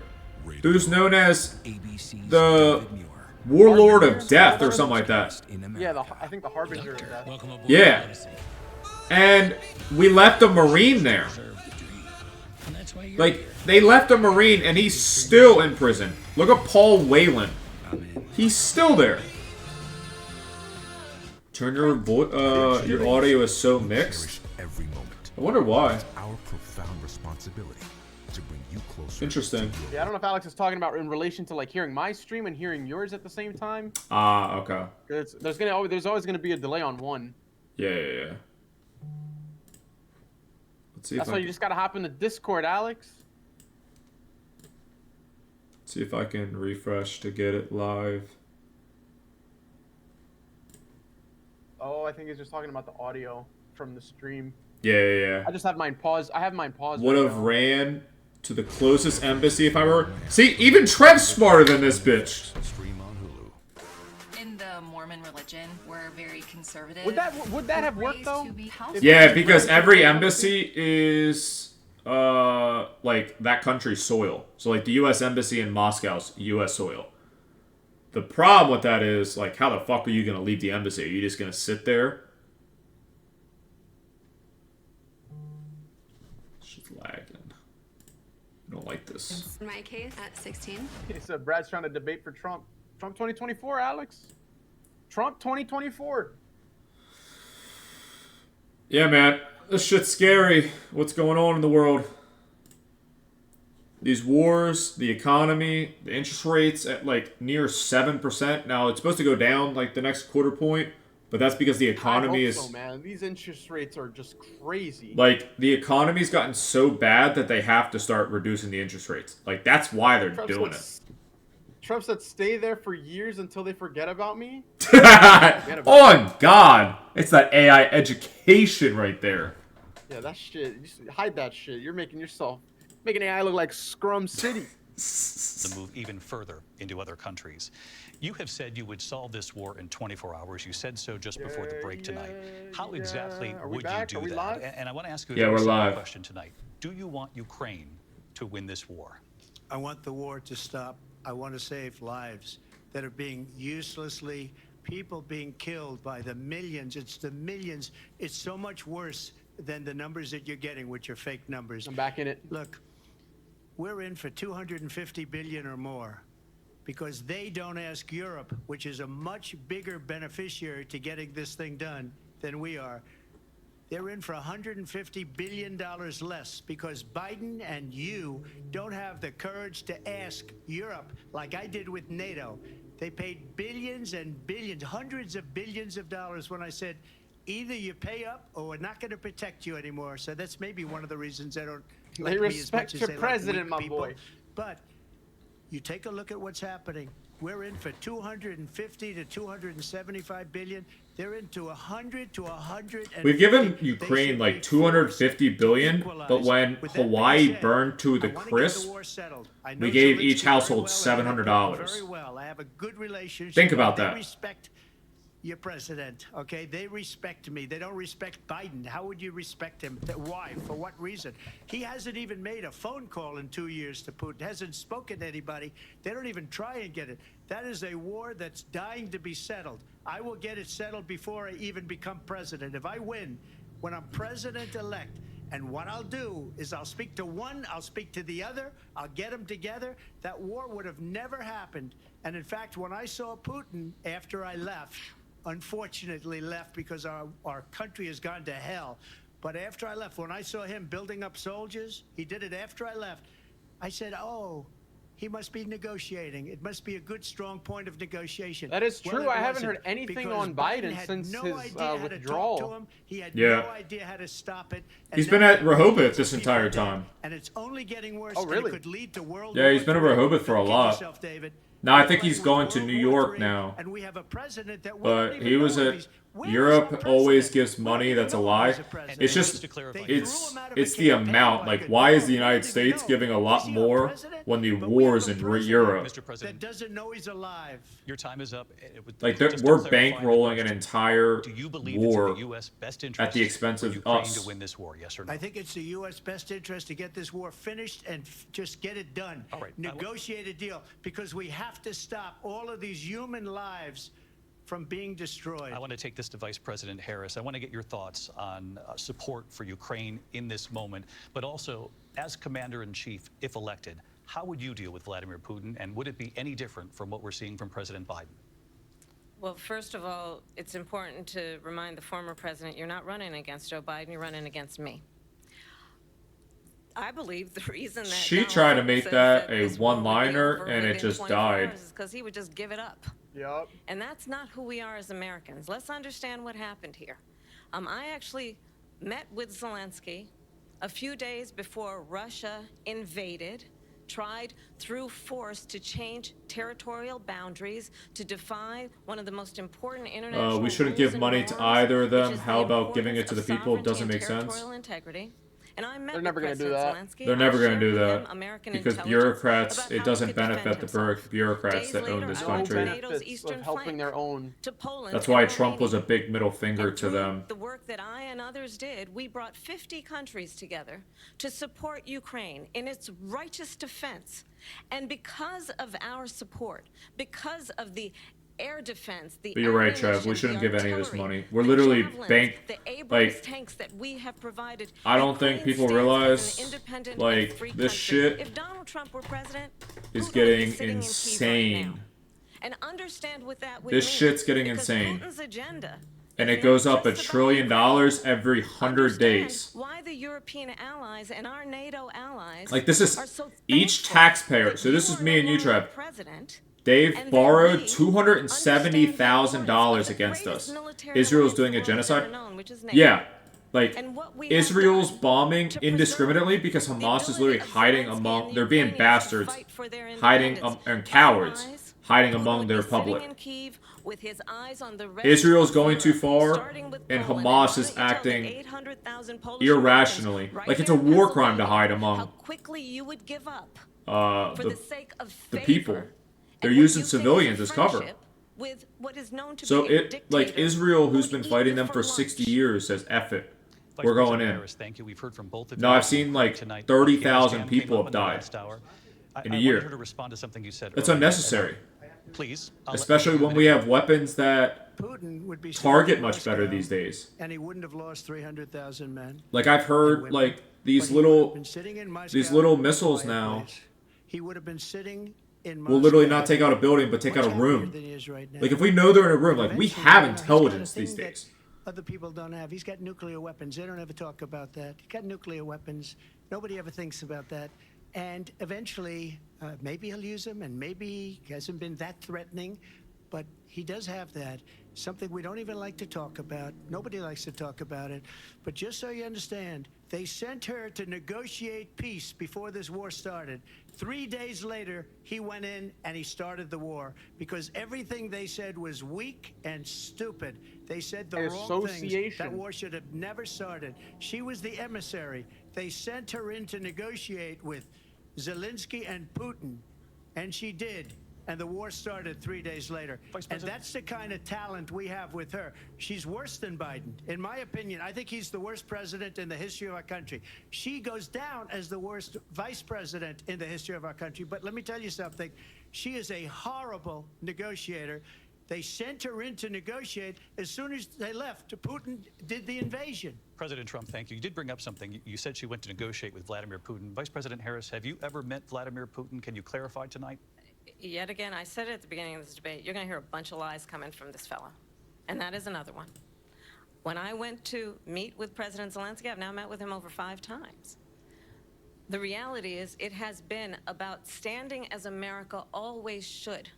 who's known as the Warlord of Death or something like that. Yeah, I think the Harbinger of Death. Yeah. And we left a Marine there. Like, they left a Marine and he's still in prison. Look at Paul Whelan. He's still there. Turn your audio is so mixed. I wonder why. Interesting. Yeah, I don't know if Alex is talking about in relation to like hearing my stream and hearing yours at the same time. Ah, okay. There's always gonna be a delay on one. Yeah. Let's see. That's why you just gotta hop in the Discord, Alex. See if I can refresh to get it live. Oh, I think he's just talking about the audio from the stream. Yeah. I just have mine paused. I have mine paused. Would have ran to the closest embassy if I were. See, even Trev's smarter than this bitch. In the Mormon religion, we're very conservative. Would that have worked though? Yeah, because every embassy is like that country's soil. So like the U.S. embassy in Moscow's U.S. soil. The problem with that is like, how the fuck are you gonna leave the embassy? Are you just gonna sit there? She's lagging. I don't like this. In my case, at 16. So Brad's trying to debate for Trump. Trump 2024, Alex. Trump 2024. Yeah, man. This shit's scary. What's going on in the world? these wars, the economy, the interest rates at like near 7%. Now it's supposed to go down like the next quarter point, but that's because the economy I is hope so, man. These interest rates are just crazy. like the economy's gotten so bad that they have to start reducing the interest rates. Like that's why they're doing it. Trump said, "Stay there for years until they forget about me." Oh God, it's that AI education right there. Yeah, that shit. You should hide that shit. You're making AI look like Scrum City. To move even further into other countries. You have said you would solve this war in 24 hours. You said so just before the break tonight. How exactly would you do that? Live? And I want to ask you a Yeah, very we're simple live. question tonight. Do you want Ukraine to win this war? I want the war to stop. I want to save lives that are being uselessly, people being killed by the millions. It's the millions. It's so much worse than the numbers that you're getting, which are fake numbers. I'm back in it. Look, we're in for 250 billion or more because they don't ask Europe, which is a much bigger beneficiary to getting this thing done than we are. They're in for $150 billion less because Biden and you don't have the courage to ask Europe like I did with NATO. They paid billions and billions, hundreds of billions of dollars when I said, either you pay up or we're not going to protect you anymore. So that's maybe one of the reasons they don't like They me as respect much as your they like president, weak my people. boy. But you take a look at what's happening. We're in for 250 to 275 billion. They're into 100 to 100. We've given Ukraine like 250 billion, but when Hawaii burned to the crisp, we gave each household $700. Very well. I have a good relationship. Think about They that. respect your president, okay? They respect me. They don't respect Biden. How would you respect him? Why? For what reason? He hasn't even made a phone call in 2 years to Putin. Hasn't spoken to anybody. They don't even try and get it. That is a war that's dying to be settled. I will get it settled before I even become president. If I win, when I'm president-elect, and what I'll do is I'll speak to one, I'll speak to the other, I'll get them together. That war would have never happened. And in fact, when I saw Putin after I left, unfortunately left because our country has gone to hell. But after I left, when I saw him building up soldiers, he did it after I left, I said, oh, he must be negotiating. It must be a good, strong point of negotiation. That is true. Well, I it haven't wasn't, heard anything because on Biden had since no his idea how to withdrawal. talk to him. He had Yeah. no idea how to stop it. And He's now been at people Rehoboth this are entire dead, time. And it's only getting worse. Oh, and really? it could lead to World Yeah, War he's been at III. Rehoboth for a Don't kid lot. yourself, David. Now I We're think like he's with going to World New War York III, now. And we have a president that we But don't even he was know if at he's- where is Europe our always president? gives money. That's a lie. It's just They threw it's him out of it's a the campaign amount. like Like a why is dog. the We United don't even States know. giving a lot Is he our more president? when the But we have wars a in president Europe? Mr. President, That doesn't know he's alive. your time is up. Like Just to we're clarify the bankrolling an question, entire do you believe it's in war the U.S. best at interest the expense for of Ukraine us. to win this war? Yes or no? I think it's the U.S. best interest to get this war finished and just get it done. All right. Negotiate a deal because we have to stop all of these human lives from being destroyed. I want to take this to Vice President Harris. I want to get your thoughts on support for Ukraine in this moment, but also as Commander-in-Chief, if elected, how would you deal with Vladimir Putin, and would it be any different from what we're seeing from President Biden? Well, first of all, it's important to remind the former president you're not running against Joe Biden, you're running against me. I believe the reason that She Donald tried to Trump make says that a this war would be one-liner, over and it within just 24 died. hours is because he would just give it up. Yep. And that's not who we are as Americans. Let's understand what happened here. I actually met with Zelensky a few days before Russia invaded, tried through force to change territorial boundaries, to defy one of the most important international We shouldn't rules give and money to norms, either of which them. is How the about giving it importance to the of people? It sovereignty doesn't and make sense. territorial integrity. And I met They're never with gonna do President that. Zelensky. They're never I going to do shared with that him American because intelligence bureaucrats. about It how doesn't he could benefit defend the himself. bureaucrats Days that own later, this I went to country. NATO's Benefits eastern of helping flank their own. to Poland That's and why Trump was a Romania. big middle finger And to through them. the work that I and others did, we brought 50 countries together to support Ukraine in its righteous defense. And because of our support, because of the air defense, the But you're right, Trev. We shouldn't give any of this money. We're literally the Abrams like. tanks that we have provided. I don't think Ukraine people stands as realize an independent and like free this country. shit If Donald Trump were president, is Putin would be getting sitting in Kyiv right insane. now. And understand what that would This mean, shit's getting because insane. Putin's agenda And it goes up $1 trillion every 100 days. Why the European allies and our NATO allies Like, this is are so each taxpayer. So this is me and you, Trev. president. They've borrowed $270,000 against us. Israel's doing a genocide? Yeah. Like, Israel's bombing indiscriminately because Hamas is literally hiding among... They're being bastards. Hiding... and cowards. Hiding among their public. Israel's going too far, and Hamas is acting irrationally. Like, it's a war crime to hide among the people. They're using civilians as cover. So like Israel, who's been fighting them for 60 years, says, F it. We're going in. Thank you. We've heard from both of No, I've seen like 30,000 people have died in a year. It's unnecessary. Please. Especially when we have weapons that target much better these days. And he wouldn't have lost 300,000 men. Like, I've heard like these little missiles now He would have been sitting in will literally not take out a building but take out a room. Like, if we know they're in a room, like, we have intelligence these days. Other people don't have. He's got nuclear weapons. They don't ever talk about that. He's got nuclear weapons. Nobody ever thinks about that. And eventually, maybe he'll use them, and maybe he hasn't been that threatening, but he does have that. Something we don't even like to talk about. Nobody likes to talk about it. But just so you understand, they sent her to negotiate peace before this war started. 3 days later, he went in and he started the war because everything they said was weak and stupid. They said the wrong things. That war should have never started. She was the emissary. They sent her in to negotiate with Zelensky and Putin, and she did. And the war started 3 days later. And that's the kind of talent we have with her. She's worse than Biden. In my opinion, I think he's the worst president in the history of our country. She goes down as the worst vice president in the history of our country. But let me tell you something. She is a horrible negotiator. They sent her in to negotiate. As soon as they left, Putin did the invasion. President Trump, thank you. You did bring up something. You said she went to negotiate with Vladimir Putin. Vice President Harris, have you ever met Vladimir Putin? Can you clarify tonight? Yet again, I said it at the beginning of this debate, you're going to hear a bunch of lies coming from this fella. And that is another one. When I went to meet with President Zelensky, I've now met with him over 5 times. The reality is it has been about standing as America always should,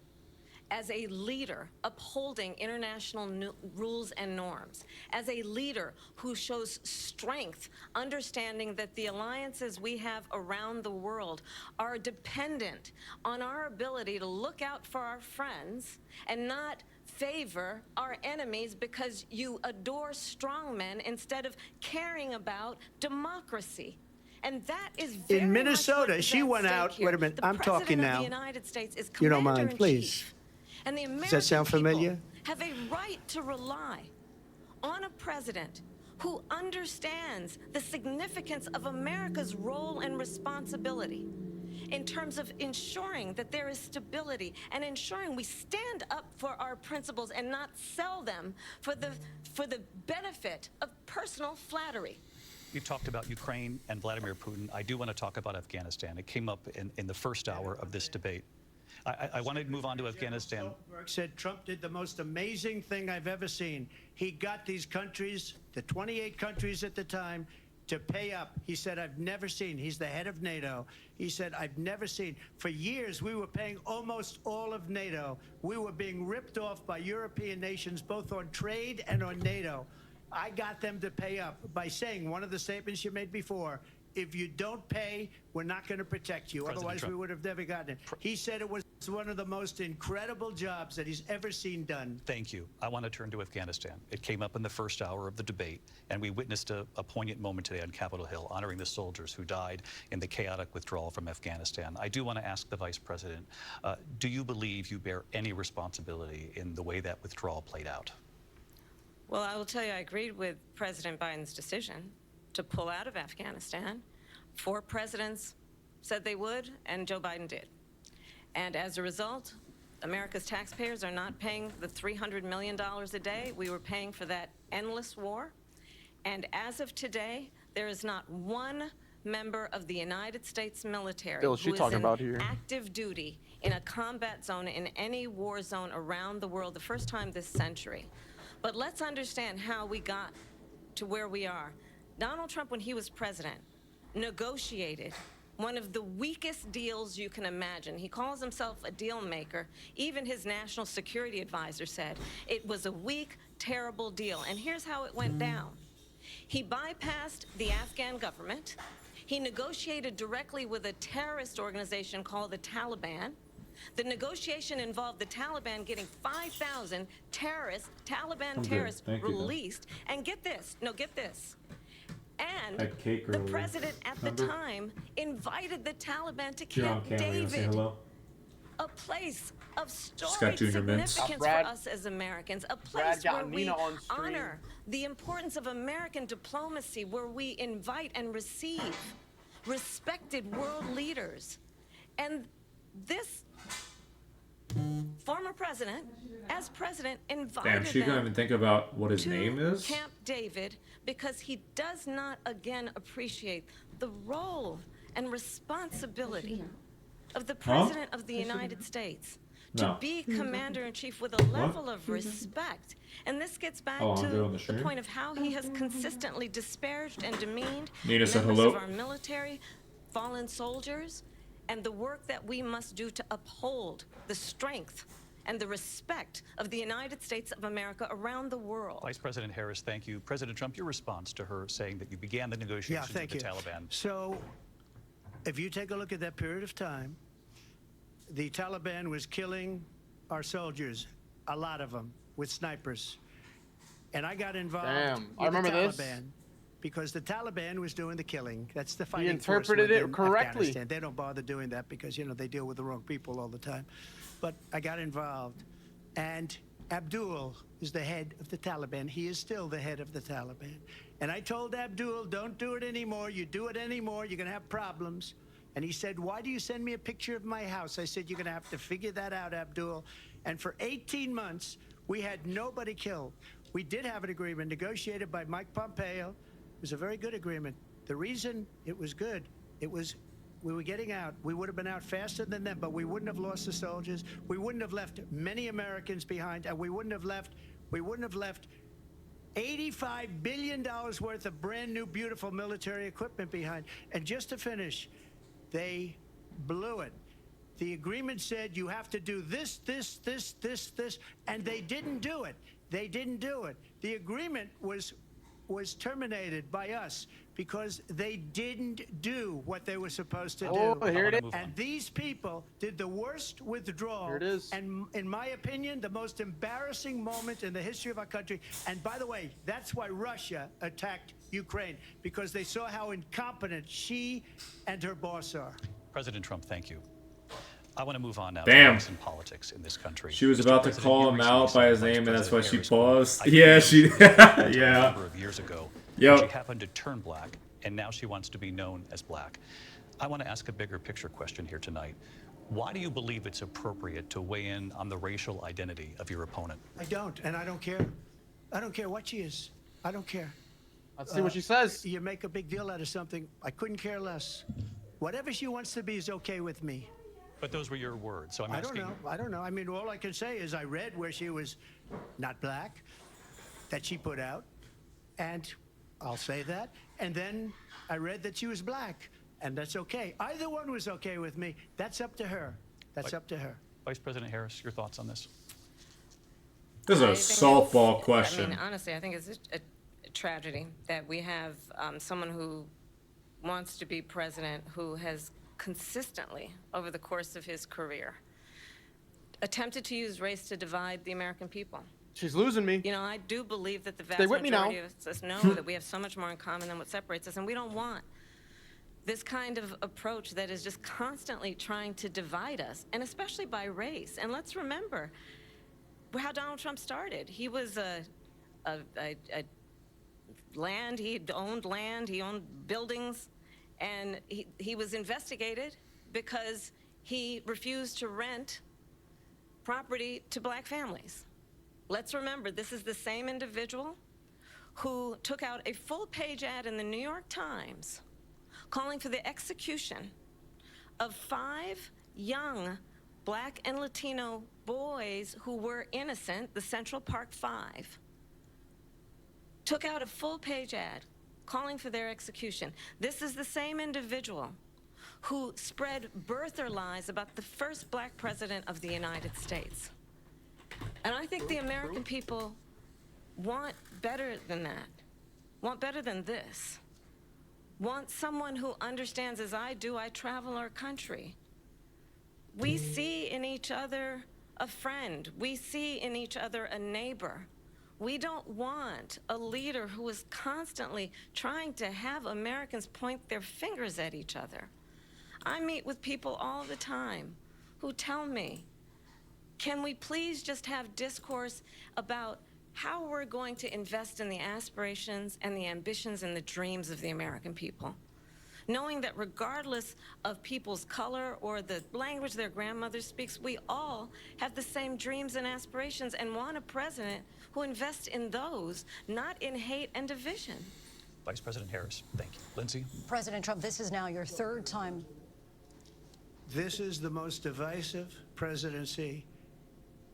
as a leader upholding international rules and norms, as a leader who shows strength, understanding that the alliances we have around the world are dependent on our ability to look out for our friends and not favor our enemies because you adore strongmen instead of caring about democracy. And that is very in Minnesota, she went out. Wait a minute, I'm talking now. You don't mind, please. And the American Does that sound familiar? have a right to rely on a president who understands the significance of America's role and responsibility in terms of ensuring that there is stability and ensuring we stand up for our principles and not sell them for the benefit of personal flattery. You've talked about Ukraine and Vladimir Putin. I do want to talk about Afghanistan. It came up in the first hour of this debate. I want to move on to Afghanistan. Stoltenberg said Trump did the most amazing thing I've ever seen. He got these countries, the 28 countries at the time, to pay up. He said, I've never seen. He's the head of NATO. He said, I've never seen. For years, we were paying almost all of NATO. We were being ripped off by European nations, both on trade and on NATO. I got them to pay up by saying one of the statements you made before, if you don't pay, we're not going to protect you. Otherwise, we would have never gotten it. He said it was one of the most incredible jobs that he's ever seen done. Thank you. I want to turn to Afghanistan. It came up in the first hour of the debate, and we witnessed a poignant moment today on Capitol Hill, honoring the soldiers who died in the chaotic withdrawal from Afghanistan. I do want to ask the Vice President, do you believe you bear any responsibility in the way that withdrawal played out? Well, I will tell you, I agreed with President Biden's decision to pull out of Afghanistan. 4 presidents said they would, and Joe Biden did. And as a result, America's taxpayers are not paying the $300 million a day we were paying for that endless war. And as of today, there is not one member of the United States military who is in active duty in a combat zone in any war zone around the world, the first time this century, But let's understand how we got to where we are. Donald Trump, when he was president, negotiated one of the weakest deals you can imagine. He calls himself a deal maker. Even his national security advisor said it was a weak, terrible deal. And here's how it went down. He bypassed the Afghan government. He negotiated directly with a terrorist organization called the Taliban. The negotiation involved the Taliban getting 5,000 Taliban terrorists released. And get this, get this. And the president at the time invited the Taliban to Camp David, a place of storied significance for us as Americans, a place where we honor the importance of American diplomacy, where we invite and receive respected world leaders. And this former president, as president, invited Damn, she couldn't even think about what his name is? Camp David, because he does not, again, appreciate the role and responsibility of the President of the United States to be commander-in-chief with a level of respect. And this gets back to the point of how he has consistently disparaged and demeaned members of our military, fallen soldiers, and the work that we must do to uphold the strength and the respect of the United States of America around the world. Vice President Harris, thank you. President Trump, your response to her saying that you began the negotiations with the Taliban. So, if you take a look at that period of time, the Taliban was killing our soldiers, a lot of them, with snipers. And I got involved with the Taliban because the Taliban was doing the killing. That's the fighting force interpreted it in correctly. Afghanistan. They don't bother doing that because, they deal with the wrong people all the time. But I got involved. And Abdul is the head of the Taliban. He is still the head of the Taliban. And I told Abdul, don't do it anymore. You do it anymore, you're going to have problems. And he said, why do you send me a picture of my house? I said, you're going to have to figure that out, Abdul. And for 18 months, we had nobody killed. We did have an agreement negotiated by Mike Pompeo. It was a very good agreement. The reason it was good, we were getting out. We would have been out faster than them, but we wouldn't have lost the soldiers. We wouldn't have left many Americans behind, and we wouldn't have left $85 billion worth of brand new, beautiful military equipment behind. And just to finish, they blew it. The agreement said you have to do this, and they didn't do it. They didn't do it. The agreement was terminated by us because they didn't do what they were supposed to do. Here it is. And these people did the worst withdrawal. Here it is. And in my opinion, the most embarrassing moment in the history of our country. And by the way, that's why Russia attacked Ukraine, because they saw how incompetent she and her boss are. President Trump, thank you. I want to move on now Damn. to politics in this country. She was Mr. about to President, call you him recently out by his name, and that's why she Harris paused. I Yeah, she. a Yeah. number of years ago. Yep. She happened to turn black, and now she wants to be known as black. I want to ask a bigger picture question here tonight. Why do you believe it's appropriate to weigh in on the racial identity of your opponent? I don't, and I don't care. I don't care what she is. I don't care. Let's see what she says. You make a big deal out of something. I couldn't care less. Whatever she wants to be is okay with me. But those were your words, so I'm asking. I don't know. I mean, all I can say is I read where she was not black, that she put out, and I'll say that. And then I read that she was black, and that's okay. Either one was okay with me. That's up to her. That's up to her. Vice President Harris, your thoughts on this? This is a softball I question. mean, honestly, I think it's a tragedy that we have someone who wants to be president who has consistently, over the course of his career, attempted to use race to divide the American people. She's losing me. I do believe that the vast Stay with me now. majority of us know that we have so much more in common than what separates us, and we don't want this kind of approach that is just constantly trying to divide us, and especially by race. And let's remember how Donald Trump started. He was he owned buildings, and he was investigated because he refused to rent property to black families. Let's remember, this is the same individual who took out a full-page ad in the New York Times calling for the execution of 5 young black and Latino boys who were innocent, the Central Park 5. took out a full-page ad calling for their execution. This is the same individual who spread birther lies about the first black president of the United States. And I think the American people want better than that, want better than this, want someone who understands, as I do, I travel our country. We see in each other a friend. We see in each other a neighbor. We don't want a leader who is constantly trying to have Americans point their fingers at each other. I meet with people all the time who tell me, can we please just have discourse about how we're going to invest in the aspirations and the ambitions and the dreams of the American people? Knowing that regardless of people's color or the language their grandmother speaks, we all have the same dreams and aspirations and want a president who invests in those, not in hate and division. Vice President Harris, thank you. Lindsay? President Trump, this is now your third time. This is the most divisive presidency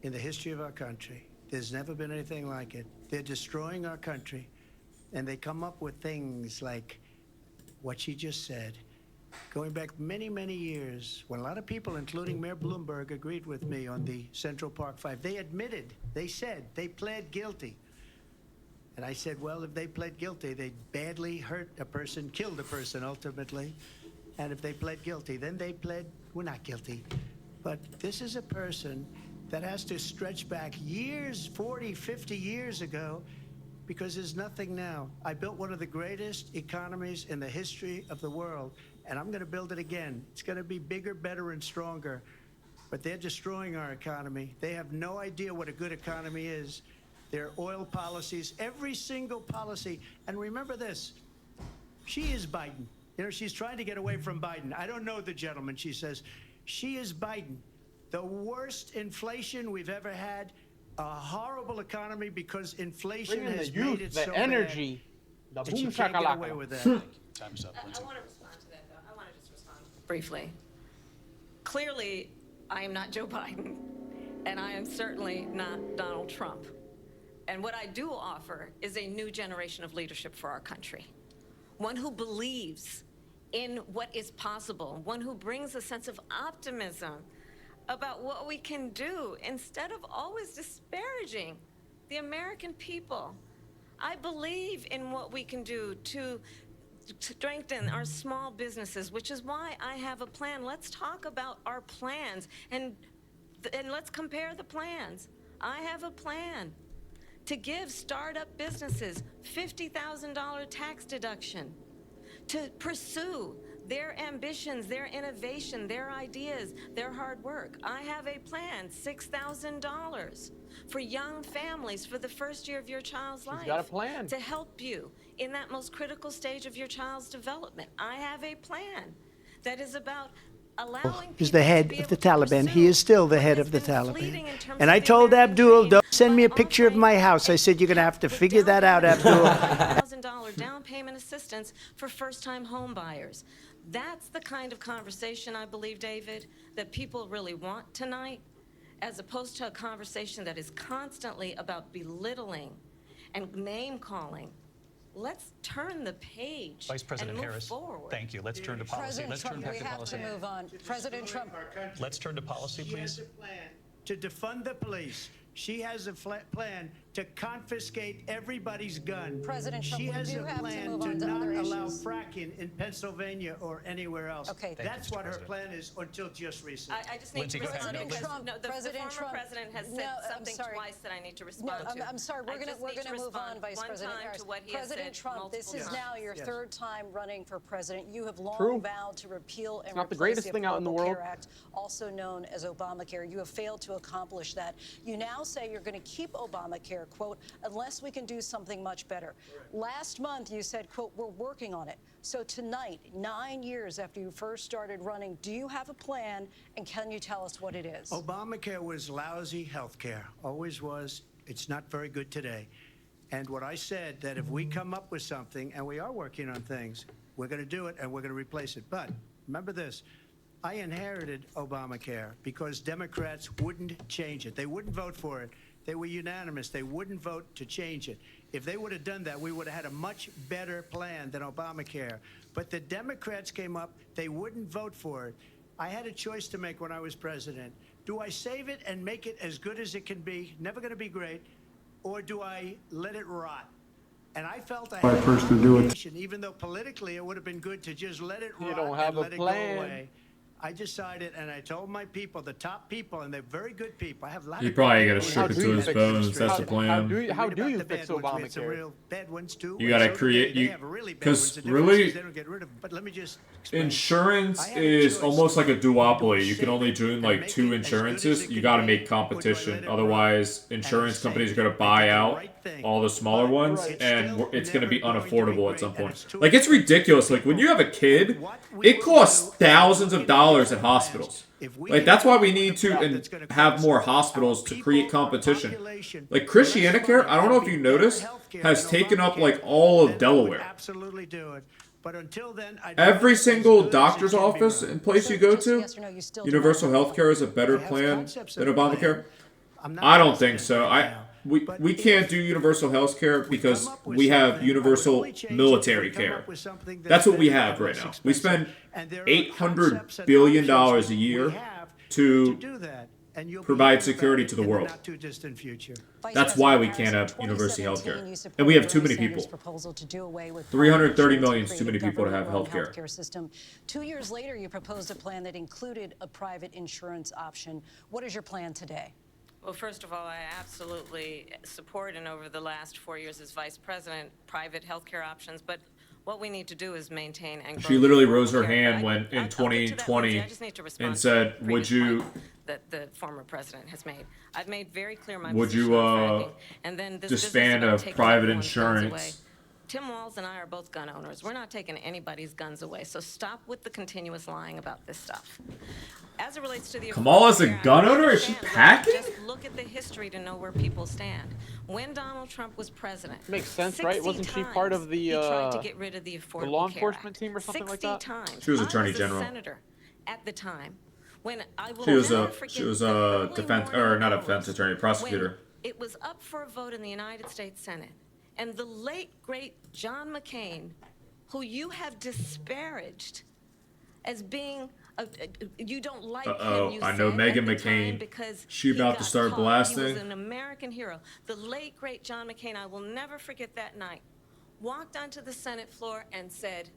in the history of our country. There's never been anything like it. They're destroying our country, and they come up with things like what she just said. Going back many, many years, when a lot of people, including Mayor Bloomberg, agreed with me on the Central Park Five, they admitted, they said, they pled guilty. And I said, well, if they pled guilty, they badly hurt a person, killed a person ultimately. And if they pled guilty, then they pled, we're not guilty. But this is a person that has to stretch back years, 40, 50 years ago, because there's nothing now. I built one of the greatest economies in the history of the world, and I'm going to build it again. It's going to be bigger, better, and stronger. But they're destroying our economy. They have no idea what a good economy is. Their oil policies, every single policy. And remember this, she is Biden. You know, she's trying to get away from Biden. I don't know the gentleman, she says. She is Biden. The worst inflation we've ever had, a horrible economy because inflation Bring in has the youth, made it the so energy, bad the that you boom can't get shakalaka. away with that. Time's up, Lindsay. I want to respond to that, though. I want to just respond briefly. Clearly, I am not Joe Biden, and I am certainly not Donald Trump. And what I do offer is a new generation of leadership for our country. One who believes in what is possible, one who brings a sense of optimism about what we can do instead of always disparaging the American people. I believe in what we can do to strengthen our small businesses, which is why I have a plan. Let's talk about our plans and let's compare the plans. I have a plan to give startup businesses $50,000 tax deduction, to pursue their ambitions, their innovation, their ideas, their hard work. I have a plan, $6,000 for young families for the first year of your child's life. got a plan. To help you in that most critical stage of your child's development. I have a plan that is about allowing He's the head of the Taliban. He is still the head of the Taliban. And I told Abdul, don't send me a picture of my house. I said, you're going to have to figure that out, Abdul. $1,000 down payment assistance for first-time home buyers. That's the kind of conversation, I believe, David, that people really want tonight, as opposed to a conversation that is constantly about belittling and name-calling. Let's turn the page Vice President and move Harris, forward. thank you. Let's turn to policy. President Let's turn Trump, back we to have policy. to move on. President Trump. Let's turn to policy, She please. has a plan to defund the police. She has a plan to confiscate everybody's gun. President Trump, she we has do a have to plan move to on to not other allow issues. fracking in Pennsylvania or anywhere else. Okay. That's Thank you, what Mr. her President. plan is until just recently. I just need Lindsay, to go ahead. respond President because Trump, the President former Trump. president has No, said I'm something sorry. twice that I need to No, respond to. I'm sorry. I just We're need to gonna move on, respond Vice one President time Harris. to what he has President said Trump, this is multiple now times. your third time running for president. You have long True. vowed to repeal and not the replace greatest thing out in the Affordable world. Care Act, also known as Obamacare. You have failed to accomplish that. You now say you're going to keep Obamacare, quote, unless we can do something much better. Last month, you said, quote, we're working on it. So tonight, 9 years after you first started running, do you have a plan, and can you tell us what it is? Obamacare was lousy health care, always was. It's not very good today. And what I said, that if we come up with something, and we are working on things, we're going to do it and we're going to replace it. But remember this, I inherited Obamacare because Democrats wouldn't change it. They wouldn't vote for it. They were unanimous. They wouldn't vote to change it. If they would have done that, we would have had a much better plan than Obamacare. But the Democrats came up. They wouldn't vote for it. I had a choice to make when I was president. Do I save it and make it as good as it can be, never going to be great, or do I let it rot? And I felt I had person to do it. even though politically it would have been good to just let it rot don't have and a let it plan. go away. I decided, and I told my people, the top people, and they're very good people. I have a lot He of probably good gotta people. strip it to his bones. That's the plan. How do you the fix bad ones. We had some Obamacare? real bad ones too. You gotta So do create they you have really bad because ones. The difference really is they don't get rid of them. But let me just explain. insurance I had a is choice. almost like a duopoly. You save can only it do and like make 2 it as good as insurances. it You can got to be, make or do I competition. let it Otherwise, rot insurance and companies are save going it to buy and do the out right thing? all the smaller ones, It's and still it's going to be never going to be unaffordable at some great, and point. it's too Like it's ridiculous. Like when you have a kid, it costs thousands of dollars at hospitals. Like that's why we need to have more hospitals to create competition. Like Christianacare, I don't know if you noticed, has taken up like all of Delaware. Absolutely do it. But until then, Every single doctor's office and place you go to, universal health care is a better plan than Obamacare. I don't think so. We can't do universal health care because we have universal military care. That's what we have right now. We spend $800 billion a year to provide security to the world. That's why we can't have universal health care. And we have too many people. 330 million is too many people to have health care. 2 years later, you proposed a plan that included a private insurance option. What is your plan today? Well, first of all, I absolutely support, and over the last 4 years as vice president, private healthcare options. But what we need to do is maintain and grow. She literally rose her hand when in 2020 and said, "Would you?" That the former president has made. I've made very clear my Would position you on fracking, and then this disband business about of taking private everyone's guns away. insurance? Tim Walz and I are both gun owners. We're not taking anybody's guns away. So stop with the continuous lying about this stuff. As it relates to the Kamala's a gun owner? Is she packing? Just look at the history to know where people stand. When Donald Trump was president, Makes sense, right? Wasn't she part of the he tried to get rid of the Affordable law Care enforcement Act. team or something like 60 that? times. She was Attorney I was General. A senator at the time when I will She was never a forget a the early defense morning not a hours defense attorney, prosecutor. when it was up for a vote in the United States Senate, and the late great John McCain, who you have disparaged as being you don't like him. You I know said Meghan at the time McCain. because She he about got to start caught. He blasting. was an American hero. The late great John McCain, I will never forget that night, walked onto the Senate floor and said,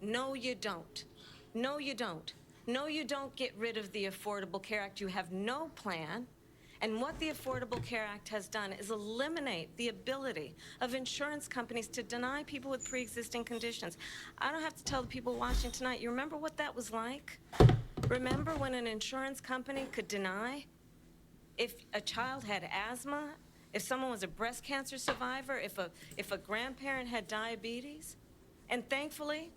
"No, you don't. No, you don't. No, you don't get rid of the Affordable Care Act. You have no plan." And what the Affordable Care Act has done is eliminate the ability of insurance companies to deny people with pre-existing conditions. I don't have to tell the people watching tonight, you remember what that was like? Remember when an insurance company could deny if a child had asthma, if someone was a breast cancer survivor, if a grandparent had diabetes? And thankfully,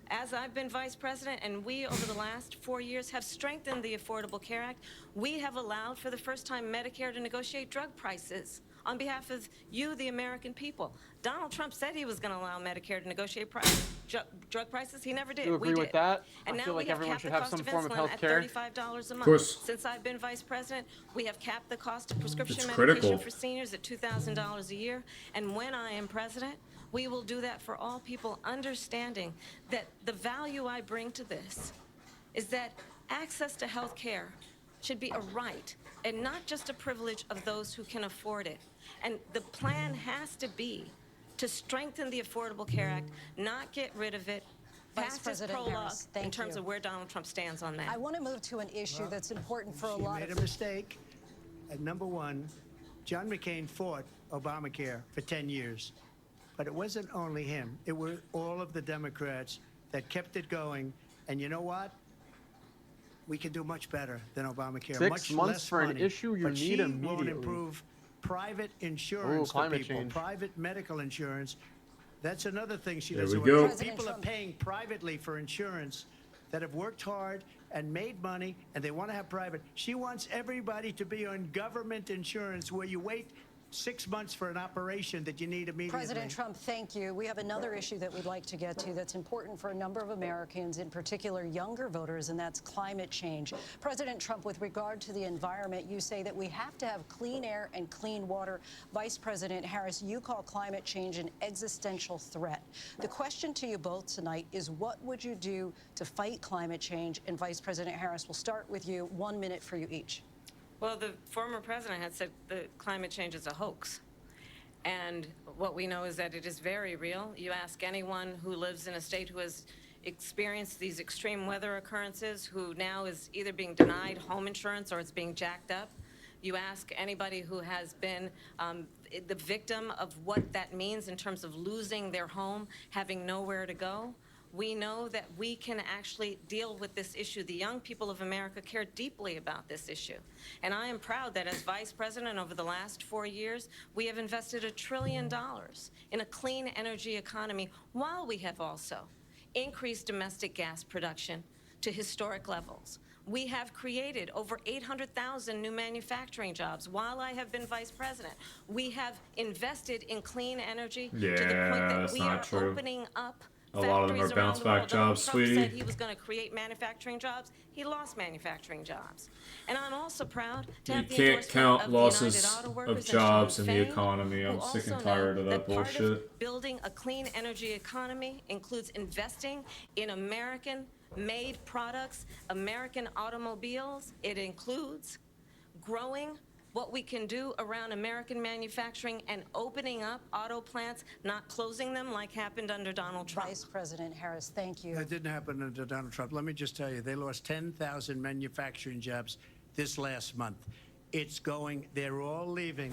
as I've been vice president and we over the last 4 years have strengthened the Affordable Care Act, we have allowed for the first time Medicare to negotiate drug prices on behalf of you, the American people. Donald Trump said he was going to allow Medicare to negotiate drug prices. He never did. You agree we with did. that? And I now feel we like have everyone capped should the have cost some of form of insulin health at care. $35 a month. course. Since I've been vice president, we have capped the cost of prescription It's medication critical. for seniors at $2,000 a year. And when I am president, we will do that for all people, understanding that the value I bring to this is that access to health care should be a right and not just a privilege of those who can afford it. And the plan has to be to strengthen the Affordable Care Act, not get rid of it, Vice pass its President prologue Harris, in thank terms you. of where Donald Trump stands on that. I want to move to an issue that's important for a lot made of a mistake. At number one, John McCain fought Obamacare for 10 years. But it wasn't only him. It were all of the Democrats that kept it going. And you know what? We can do much better than Obamacare. 6 much months less for an money. issue you but need she immediately. won't improve private insurance for climate people, change. private medical insurance. That's another thing she There doesn't we want go. to do. People are paying privately for insurance that have worked hard and made money, and they want to have private. She wants everybody to be on government insurance where you wait 6 months for an operation that you need immediately. President Trump, thank you. We have another issue that we'd like to get to that's important for a number of Americans, in particular younger voters, and that's climate change. President Trump, with regard to the environment, you say that we have to have clean air and clean water. Vice President Harris, you call climate change an existential threat. The question to you both tonight is, what would you do to fight climate change? And Vice President Harris, we'll start with you. 1 minute for you each. Well, the former president had said that climate change is a hoax. And what we know is that it is very real. You ask anyone who lives in a state who has experienced these extreme weather occurrences, who now is either being denied home insurance or it's being jacked up. You ask anybody who has been the victim of what that means in terms of losing their home, having nowhere to go. We know that we can actually deal with this issue. The young people of America care deeply about this issue. And I am proud that as vice president over the last 4 years, we have invested $1 trillion in a clean energy economy, while we have also increased domestic gas production to historic levels. We have created over 800,000 new manufacturing jobs while I have been vice president. We have invested in clean energy to the point that we are opening up a lot of them are bounce back jobs, sweetie. Trump said he was going to create manufacturing jobs. He lost manufacturing jobs. And I'm also proud to have the You can't endorsement count of losses the United Auto of Workers jobs in and the Sean economy. I'm who sick and also tired of know that part of bullshit. building a clean energy economy includes investing in American-made products, American automobiles. It includes growing what we can do around American manufacturing and opening up auto plants, not closing them like happened under Donald Trump. Vice President Harris, thank you. That didn't happen under Donald Trump. Let me just tell you, they lost 10,000 manufacturing jobs this last month. It's going, they're all leaving.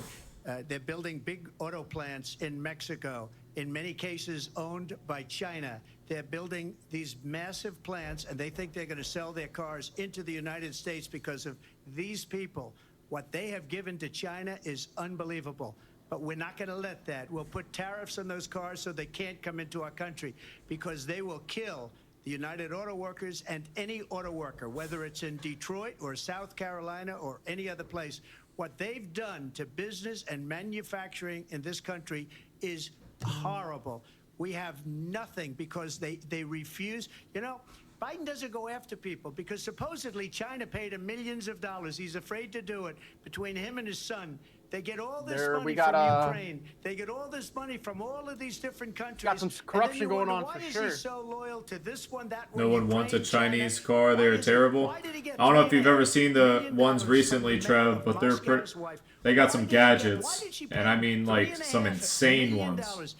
They're building big auto plants in Mexico, in many cases owned by China. They're building these massive plants, and they think they're going to sell their cars into the United States because of these people. What they have given to China is unbelievable. But we're not going to let that. We'll put tariffs on those cars so they can't come into our country, because they will kill the United Auto Workers and any auto worker, whether it's in Detroit or South Carolina or any other place. What they've done to business and manufacturing in this country is horrible. We have nothing because they refuse. You know, Biden doesn't go after people because supposedly China paid him millions of dollars. He's afraid to do it. Between him and his son, they get all this money from Ukraine. They get all this money from all of these different countries. Got some corruption going on for sure. Why is he so loyal to this one, that one? No one wants a Chinese car. They're terrible. I don't know if you've ever seen the ones recently, Trev, but they got some gadgets, and I mean like some insane ones.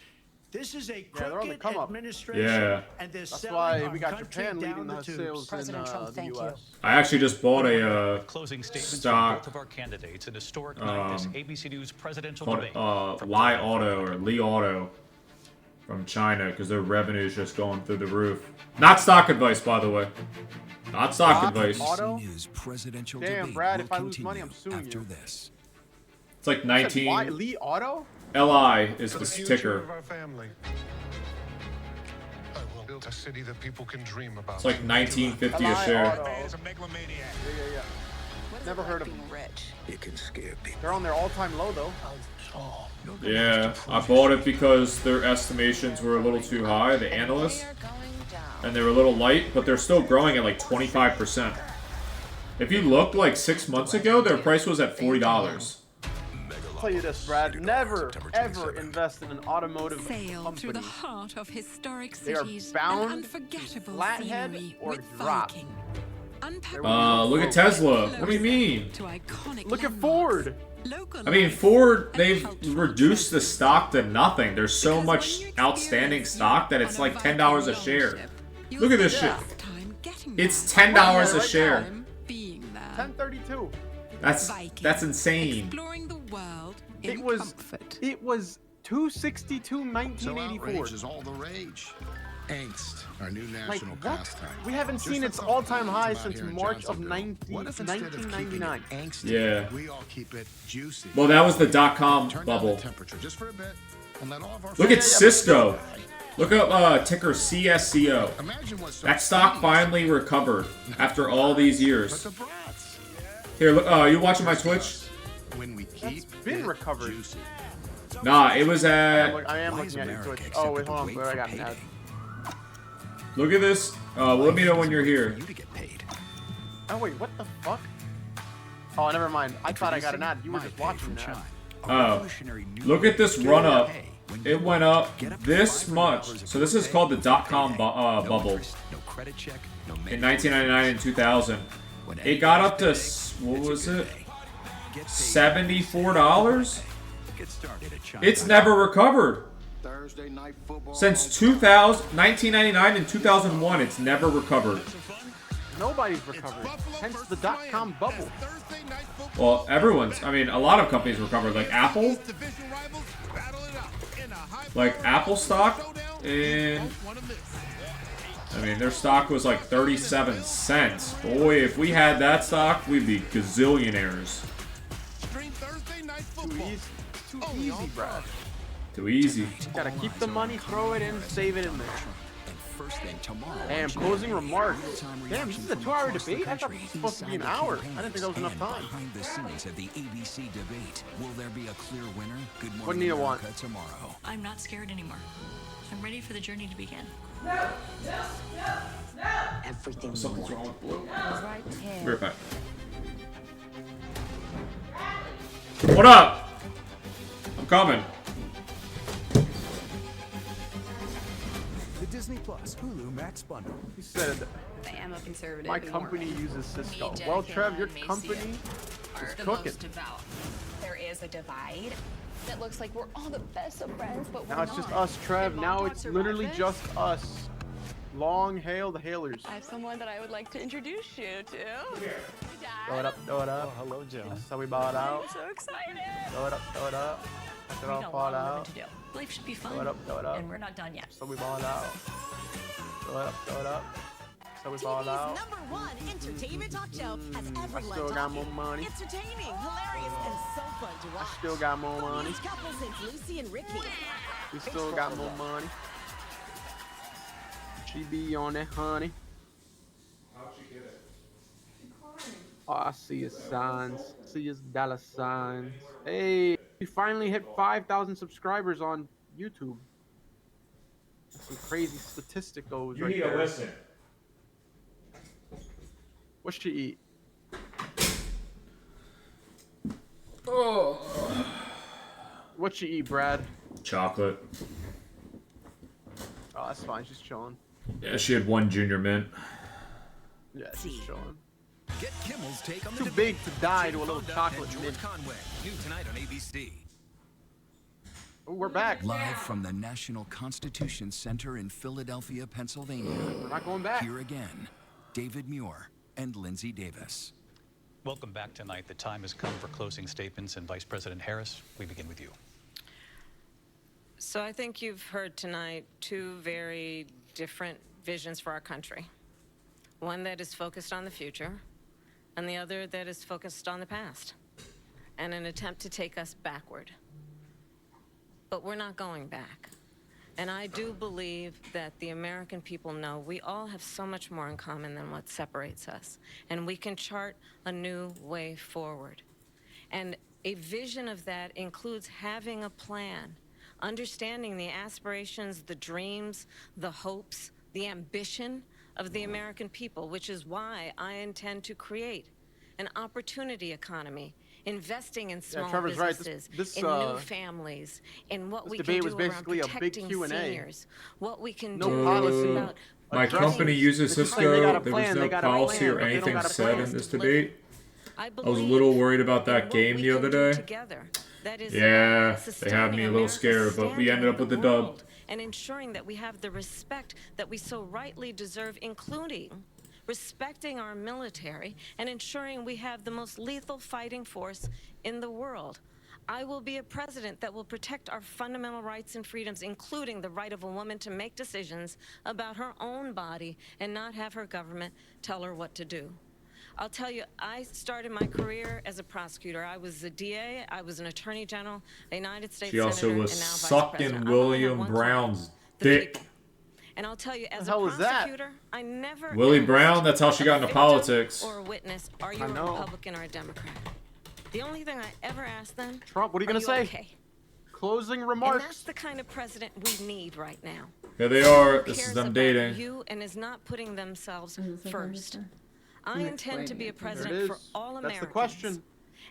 This is a crooked administration, and they're That's selling why our we got country Japan down leading the the tubes. sales President in Trump, the thank U.S. I actually just bought a Closing statements stock from both of our candidates. An historic night, this ABC News presidential debate. Li Auto or Li Auto from China, because their revenue is just going through the roof. Not stock advice, by the way. Not stock advice. News presidential debate Brad, will if I lose continue money, I'm suing after you. this. It's like 19. Lee Auto? LI is the future ticker. of our family. I will build a city that people can dream about. It's like 1950 a share. Yeah. Never heard of them. It can scare people. They're on their all-time low though. Yeah, I bought it because their estimations were a little too high, the analysts, and they were a little light, but they're still growing at like 25%. If you looked like 6 months ago, their price was at $40. I'll tell you this, Brad. Never, ever invest in an automotive Sail company. through the heart of historic They are cities bound and unforgettable flathead scenery or with drop. Viking. Look at Tesla. What do you mean? Look at Ford. I mean, Ford, they've reduced the stock to nothing. There's so much outstanding stock that it's like $10 a share. Look at this shit. It's $10 a share. 1032. That's insane. Exploring the world in It was comfort. it was 262 So 1984. outrage is all the rage. Angst, our new Like national what? pastime. We haven't Just seen the its thought all-time floats high about since here in March of Jacksonville. What if instead of keeping it 1999. angsty, Yeah. we all keep it juicy? Well, that was the .com Turn down bubble. the temperature just for a bit and let all of our Look at friends- Cisco. Look up ticker CSCO. That stock finally recovered after all these years. Here, look. You watching my Twitch? when we keep been it recovered. juicy. Nah, it was at. I am looking at it. So oh wait, hold on. Where I got an ad. Look at this. Let me know when you're here. Oh wait, what the fuck? Oh, never mind. I thought I got an ad. You were just watching that. Oh, look at this run up. It went up this much. So this is called the dot-com bubble. In 1999 and 2000. It got up to, what was it? $74? It's never recovered. Since 1999 and 2001, it's never recovered. Nobody's recovered. Hence the dot-com bubble. Well, everyone's. I mean, a lot of companies recovered. Like Apple. Like Apple stock. And I mean, their stock was like 37 cents. Boy, if we had that stock, we'd be gazillionaires. Too easy, Brad. Too easy. Gotta keep the money, throw it in, save it in there. Damn, closing remarks. Damn, this is a 2-hour debate? I thought this was supposed to be an hour. I didn't think that was enough time. Behind the scenes of the ABC debate. Will there be a clear winner? Good What Morning do you want? America tomorrow. I'm not scared anymore. I'm ready for the journey to begin. Everything. Something's wrong with Blue. Right Be right back. What up? I'm coming. The Disney Plus Hulu Max bundle. He said, I am a conservative. my company uses Cisco. Well, Trev, your company is cooking. There is a divide. It looks like we're all the best of friends, but we're Now it's just us, Trev. Now it's literally just us. Long hail the hailers. I have someone that I would like to introduce you to. Throw it up, throw it up. Oh, hello, Joe. That's how we ball out. I'm so excited. Throw it up, throw it up. Watch it all fall out. To do. Life should be fun. Throw it up, throw it up. And we're not done yet. So we ball out. Throw it up, throw it up. So we ball out. #1 entertainment talk show has I everyone still got more talking. money. Entertaining, hilarious, and so fun to watch. Still got more money. Each couple since Lucy and Ricky. We still got more money. She be on that honey. How'd she get it? Oh, I see his signs. See his dollar signs. Hey, we finally hit 5,000 subscribers on YouTube. That's some crazy statistic goes You right need there. to listen. What should you eat? Oh. What should you eat, Brad? Chocolate. Oh, that's fine. She's chilling. Yeah, she had one junior mint. Yeah, she's chilling. Get Kimmel's take on the Too debate. big to die to a little Phil Dunn chocolate and George mint. Conway. New tonight on ABC. Oh, we're back. Live from the National Constitution Center in Philadelphia, Pennsylvania. We're not going back. Here again, David Muir and Lindsay Davis. Welcome back tonight. The time has come for closing statements, and Vice President Harris, we begin with you. So I think you've heard tonight two very different visions for our country. One that is focused on the future, and the other that is focused on the past, and an attempt to take us backward. But we're not going back. And I do believe that the American people know we all have so much more in common than what separates us, and we can chart a new way forward. And a vision of that includes having a plan, understanding the aspirations, the dreams, the hopes, the ambition of the American people, which is why I intend to create an opportunity economy, investing in small Trevor's right. businesses, in new families, in what we can debate do was basically around a big protecting Q&A. seniors, what we can No do policy. about My company uses Cisco. There was no policy or anything said in this debate. I was a little worried about that game the other day. Yeah, they had me a little scared, but we ended up with the dub. And ensuring that we have the respect that we so rightly deserve, including respecting our military and ensuring we have the most lethal fighting force in the world. I will be a president that will protect our fundamental rights and freedoms, including the right of a woman to make decisions about her own body and not have her government tell her what to do. I'll tell you, I started my career as a prosecutor. I was a DA, I was an attorney general, a United States She also senator, was and now vice sucking president. William Brown's dick. And I'll tell you, as a hell was that? prosecutor, I never. Willie asked Brown, that's how she got into a victim politics. Or a witness, are you I a know. Republican or a Democrat? The only thing I ever asked them, Trump, what are you gonna say? Okay? Closing And remarks. that's the kind of president we need right now. Here they are. Who This is cares them about dating. You and is not putting themselves first. I Can you intend to explain be a it? There president it for is. all That's the Americans. question.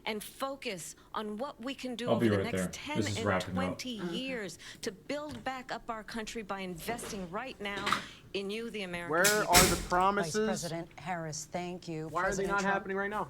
And focus on what we can do I'll over be the right next there. 10 This is and wrapping up. 20 years to build back up our country by investing right now in you, the American Where people. are the promises? Vice President Harris, thank you. Why are they not happening right now?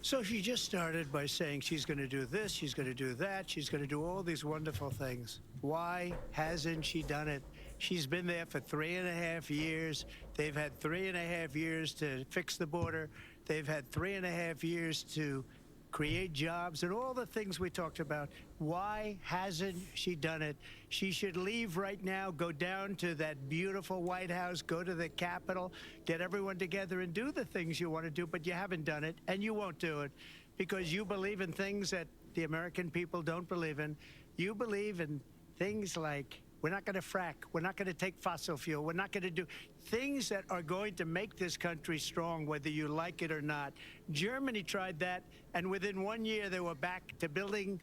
So she just started by saying she's going to do this, she's going to do that, she's going to do all these wonderful things. Why hasn't she done it? She's been there for 3.5 years. They've had 3.5 years to fix the border. They've had 3.5 years to create jobs and all the things we talked about. Why hasn't she done it? She should leave right now, go down to that beautiful White House, go to the Capitol, get everyone together and do the things you want to do, but you haven't done it, and you won't do it because you believe in things that the American people don't believe in. You believe in things like we're not going to frack. We're not going to take fossil fuel. We're not going to do things that are going to make this country strong, whether you like it or not. Germany tried that, and within 1 year, they were back to building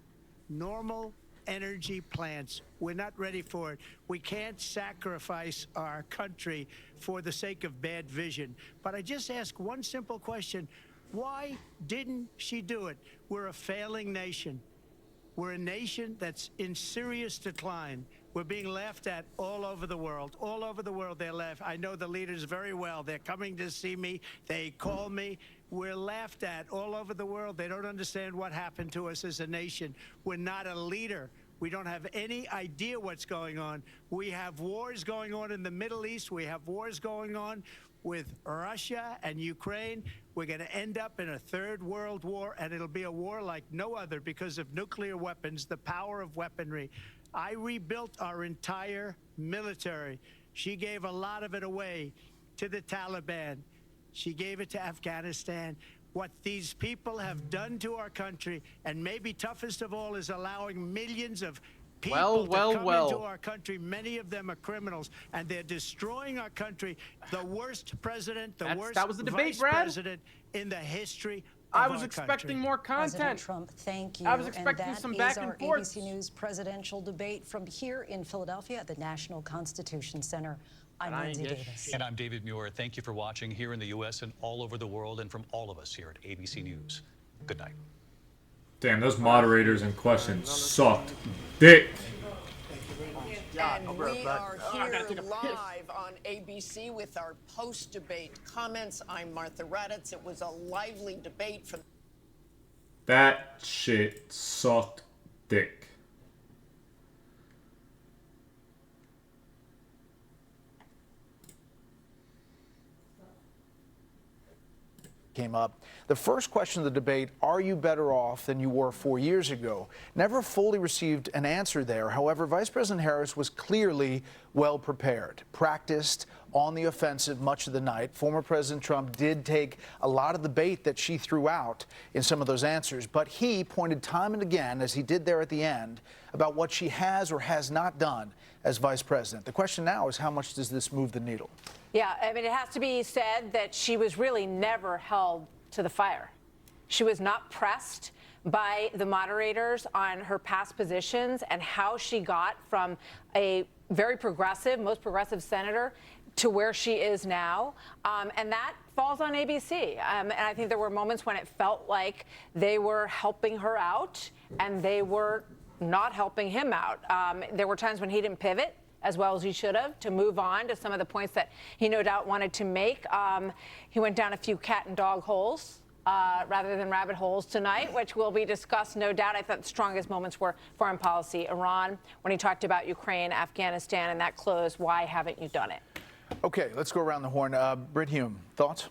normal energy plants. We're not ready for it. We can't sacrifice our country for the sake of bad vision. But I just ask one simple question. Why didn't she do it? We're a failing nation. We're a nation that's in serious decline. We're being laughed at all over the world. All over the world, they're laughed. I know the leaders very well. They're coming to see me. They call me. We're laughed at all over the world. They don't understand what happened to us as a nation. We're not a leader. We don't have any idea what's going on. We have wars going on in the Middle East. We have wars going on with Russia and Ukraine. We're going to end up in a third world war, and it'll be a war like no other because of nuclear weapons, the power of weaponry. I rebuilt our entire military. She gave a lot of it away to the Taliban. She gave it to Afghanistan. What these people have done to our country, and maybe toughest of all, is allowing millions of people to come into our country. Many of them are criminals, and they're destroying our country. The worst president, the worst that was the debate, vice Brad. president in the history of I was our expecting country. more content. President Trump, thank you. I was expecting and that some is back our and forth. ABC News presidential debate from here in Philadelphia at the National Constitution Center. I'm Lindsay Davis. And I'm David Muir. Thank you for watching here in the U.S. and all over the world, and from all of us here at ABC News. Good night. Damn, those moderators in question sucked dick. And we are here live on ABC with our post-debate comments. I'm Martha Raddatz. It was a lively debate from That shit sucked dick. Came up. The first question of the debate, are you better off than you were 4 years ago? Never fully received an answer there. However, Vice President Harris was clearly well prepared, practiced on the offensive much of the night. Former President Trump did take a lot of the bait that she threw out in some of those answers, but he pointed time and again, as he did there at the end, about what she has or has not done as vice president. The question now is, how much does this move the needle? Yeah, I mean, it has to be said that she was really never held to the fire. She was not pressed by the moderators on her past positions and how she got from a very progressive, most progressive senator to where she is now. And that falls on ABC. And I think there were moments when it felt like they were helping her out and they were not helping him out. There were times when he didn't pivot as well as he should have to move on to some of the points that he no doubt wanted to make. He went down a few cat and dog holes rather than rabbit holes tonight, which will be discussed, no doubt. I thought the strongest moments were foreign policy, Iran, when he talked about Ukraine, Afghanistan, and that close. Why haven't you done it? Okay, let's go around the horn. Britt Hume, thoughts?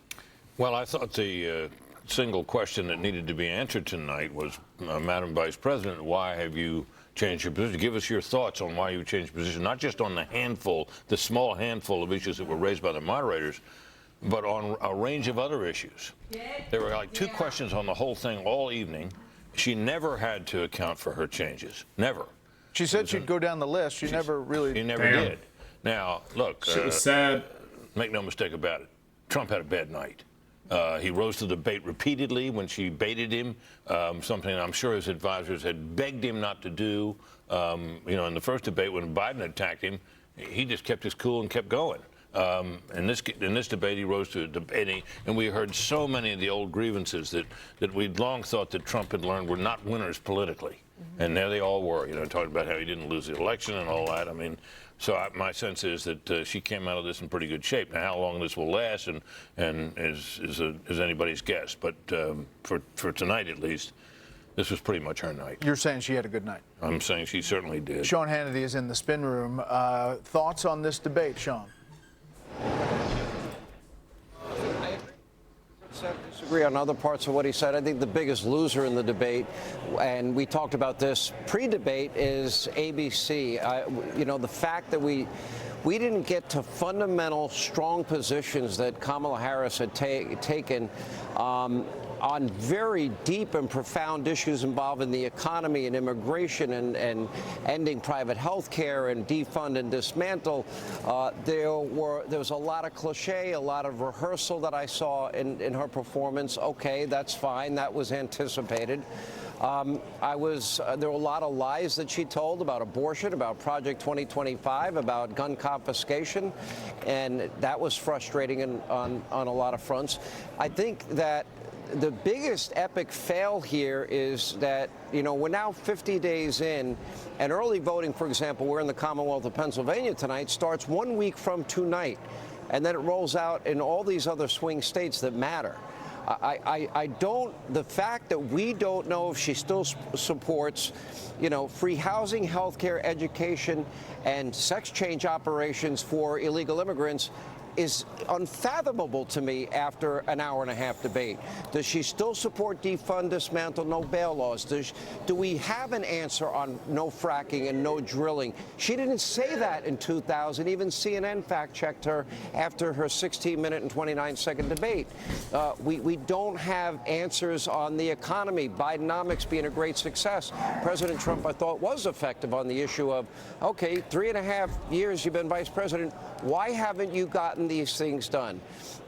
Well, I thought the single question that needed to be answered tonight was, Madam Vice President, why have you changed your position? Give us your thoughts on why you changed your position, not just on the small handful of issues that were raised by the moderators, but on a range of other issues. There were like two questions on the whole thing all evening. She never had to account for her changes. Never. She said she'd go down the list. She never really. She never did. Now, look. Shit was sad. Make no mistake about it. Trump had a bad night. He rose to the bait repeatedly when she baited him, something I'm sure his advisors had begged him not to do. You know, in the first debate when Biden attacked him, he just kept his cool and kept going. In this debate, he rose to debating, and we heard so many of the old grievances that we'd long thought that Trump had learned were not winners politically. And there they all were, you know, talking about how he didn't lose the election and all that. I mean, my sense is that she came out of this in pretty good shape. Now, how long this will last and is anybody's guess. But for tonight, at least, this was pretty much her night. You're saying she had a good night? I'm saying she certainly did. Sean Hannity is in the spin room. Thoughts on this debate, Sean? Disagree on other parts of what he said. I think the biggest loser in the debate, and we talked about this pre-debate, is ABC. You know, the fact that we didn't get to fundamental, strong positions that Kamala Harris had taken on very deep and profound issues involving the economy and immigration and ending private health care and defund and dismantle. There was a lot of cliche, a lot of rehearsal that I saw in her performance. Okay, that's fine. That was anticipated. There were a lot of lies that she told about abortion, about Project 2025, about gun confiscation, and that was frustrating on a lot of fronts. I think that the biggest epic fail here is that, you know, we're now 50 days in, and early voting, for example, we're in the Commonwealth of Pennsylvania tonight, starts 1 week from tonight, and then it rolls out in all these other swing states that matter. The fact that we don't know if she still supports, you know, free housing, health care, education, and sex change operations for illegal immigrants is unfathomable to me after an hour-and-a-half debate. Does she still support defund, dismantle, no bail laws? Do we have an answer on no fracking and no drilling? She didn't say that in 2000. Even CNN fact-checked her after her 16-minute and 29-second debate. We don't have answers on the economy. Bidenomics being a great success. President Trump, I thought, was effective on the issue of, okay, 3.5 years you've been vice president. Why haven't you gotten these things done?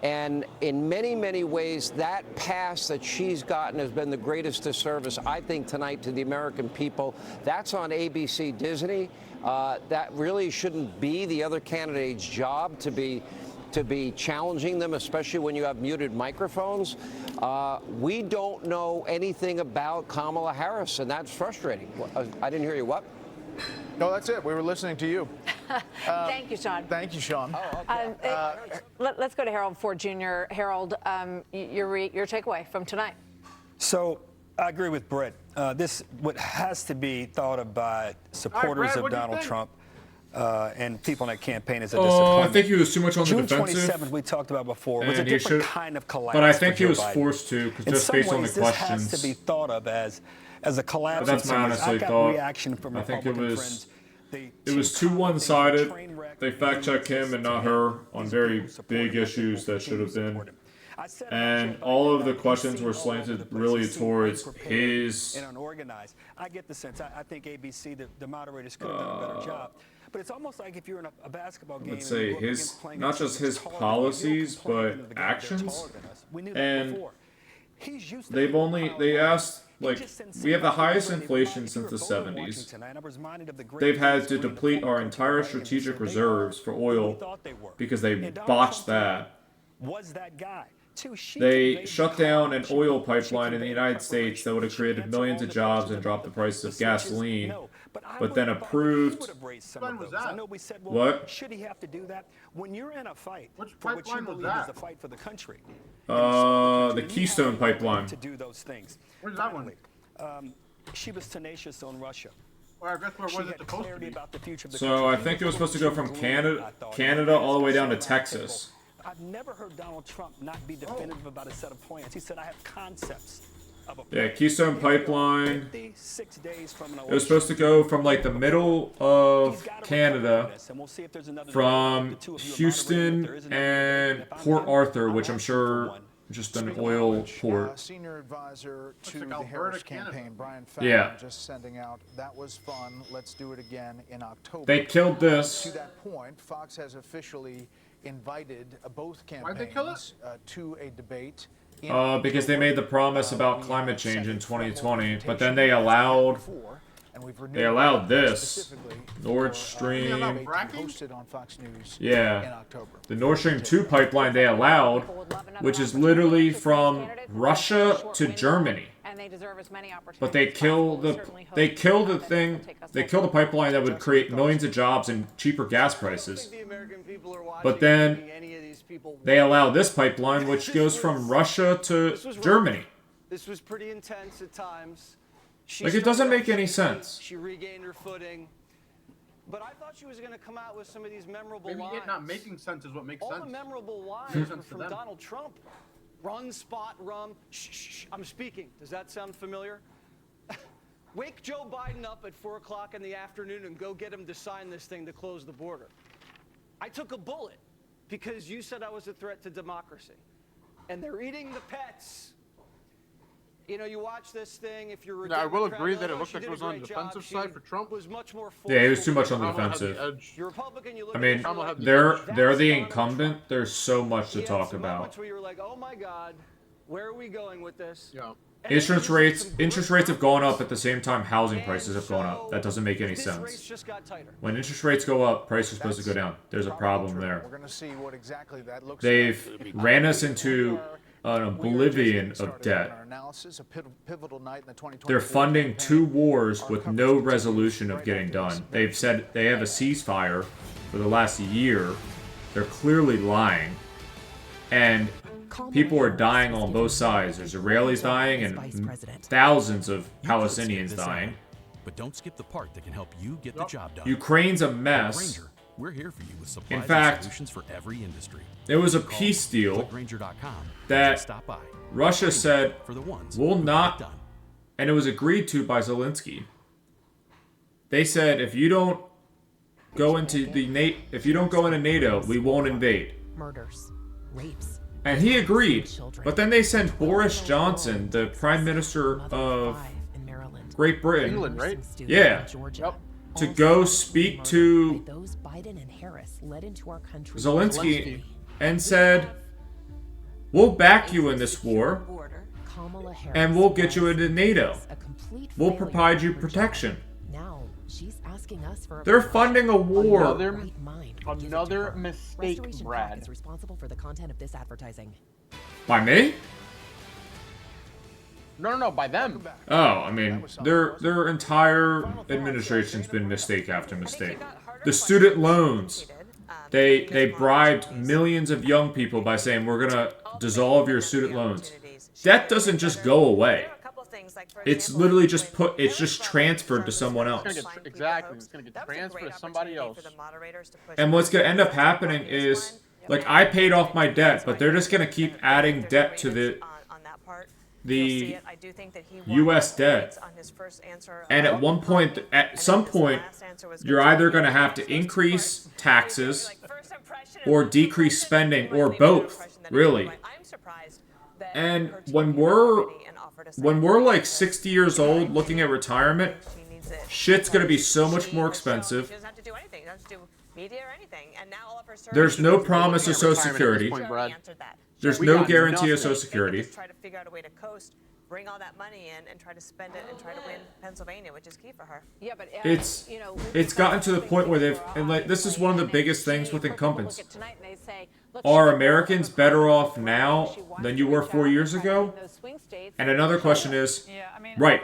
And in many, many ways, that pass that she's gotten has been the greatest disservice, I think, tonight to the American people. That's on ABC Disney. That really shouldn't be the other candidate's job to be challenging them, especially when you have muted microphones. We don't know anything about Kamala Harris, and that's frustrating. I didn't hear you. What? No, that's it. We were listening to you. Thank you, Sean. Thank you, Sean. Let's go to Harold Ford Jr. Harold, your takeaway from tonight. So I agree with Brett. This has to be thought of by supporters of Donald Trump and people in that campaign as a disappointment. I think he was too much on the defensive. June 27th, we talked about before, was a different kind of collapse. But I think he was Biden. forced to, because just In some based on the ways, questions. this has to be thought of as a collapse. That's my honestly thought. Reaction from I think Republican it was. friends. It was too one-sided. They fact-checked him and not her on very big issues that should have been. And all of the questions were slanted really towards his. And unorganized. I get the sense. I think ABC, the moderators, could have done a better job. But it's almost like if you're in a basketball game. Let's say his, not just his policies, but actions. And they asked. Like, we have the highest inflation since the 70s. They've had to deplete our entire strategic reserves for oil because they botched that. They shut down an oil pipeline in the United States that would have created millions of jobs and dropped the price of gasoline, but then approved. What? Should he have to do that? When you're in a fight, which you believe is the fight for the country. The Keystone Pipeline. To do those things. Where's that one? She was tenacious on Russia. Well, I guess where was it supposed to be? So I think it was supposed to go from Canada all the way down to Texas. I've never heard Donald Trump not be definitive about a set of plans. He said, I have concepts of a plan. Yeah, Keystone Pipeline. 56 days from an it was supposed to go from like the middle of Canada, from Houston and Port Arthur, which I'm sure just an oil port. Senior advisor to the Harris campaign, Brian Fallon, just sending out, that was fun, let's do it again in October. They killed this. To that point, Fox has officially invited both Why'd they kill campaigns to a debate. Because they made the promise about climate change in 2020, but then they allowed this Nord Stream. Hosted on Fox News in Yeah, October. the Nord Stream 2 pipeline they allowed, which is literally from Russia to Germany. And they deserve as many opportunities. But they kill the pipeline that would create millions of jobs and cheaper gas prices. But then they allow this pipeline, which goes from Russia to Germany. This was pretty intense at times. Like, it doesn't make any sense. She regained her footing. But I thought she was going to come out with some of these memorable Maybe lines. it not making sense is what makes All sense. the memorable lines Makes were sense to from them. Donald Trump. Run, spot, rum. Shh, shh, shh, I'm speaking. Does that sound familiar? Wake Joe Biden up at 4 o'clock in the afternoon and go get him to sign this thing to close the border. I took a bullet because you said I was a threat to democracy. And they're eating the pets. You know, you watch this thing, if you're a I will Democrat, agree that oh, it looked she like it did a was on the great defensive job. side for Trump. Was much more Yeah, he was too much on the Kamala had the defensive. edge. You're Republican, you look I at mean, this, you're like, they're the incumbent. There's so much to talk about. moments where you were like, oh my God, where are we going with this? Yeah. Interest rates have gone up at the same time housing prices have gone up. That doesn't make any sense. Just got tighter. When interest rates go up, prices are supposed to go down. There's a problem there. We're going to see what exactly that looks They've ran us into an oblivion of debt. our analysis. A pivotal night in the 2020 They're funding 2 wars with no resolution of getting done. They've said they have a ceasefire for the last year. They're clearly lying. And people are dying on both sides. There's Israelis dying and thousands of Palestinians dying. But don't skip the part that can help you get the job done. Ukraine's a At mess. Grainger, we're here for you with supplies In fact, and solutions for every industry. there was a Call peace deal Grainger.com that stop by. Russia said for the ones will who not, get it done. and it was agreed to by Zelensky. They said if you don't go into NATO, we won't invade. Murders, rapes. And he agreed. But then they sent Boris Johnson, the Prime Minister of Great Britain, England, right? yeah, to go speak to Those Biden and Harris led into our country. Zelensky and said, we'll back you in this war Kamala Harris and we'll get you into NATO. a complete We'll failure provide you of her protection. job. Now she's asking us for a They're funding a war. Another mistake, Restoration Brad. Park is responsible for the content of this advertising. By me? No, by them. Oh, I mean, their entire administration's been mistake after mistake. The student loans. They bribed millions of young people by saying we're gonna dissolve your student loans. Debt doesn't just go away. It's literally just transferred to someone else. Exactly. It's going to get transferred to somebody else. And what's gonna end up happening is, like, I paid off my debt, but they're just gonna keep adding debt to the U.S. debt. And at some point, you're either going to have to increase taxes or decrease spending, or both, really. And when we're like 60 years old looking at retirement, shit's going to be so much more expensive. There's no promise of Social Security. There's no guarantee of Social Security. Try to figure out a way to coast, bring all that money in, and try to spend it and try to win Pennsylvania, which is key for her. Yeah, but It's gotten to the point where this is one of the biggest things with incumbents. Are Americans better off now than you were 4 years ago? And another question is, right.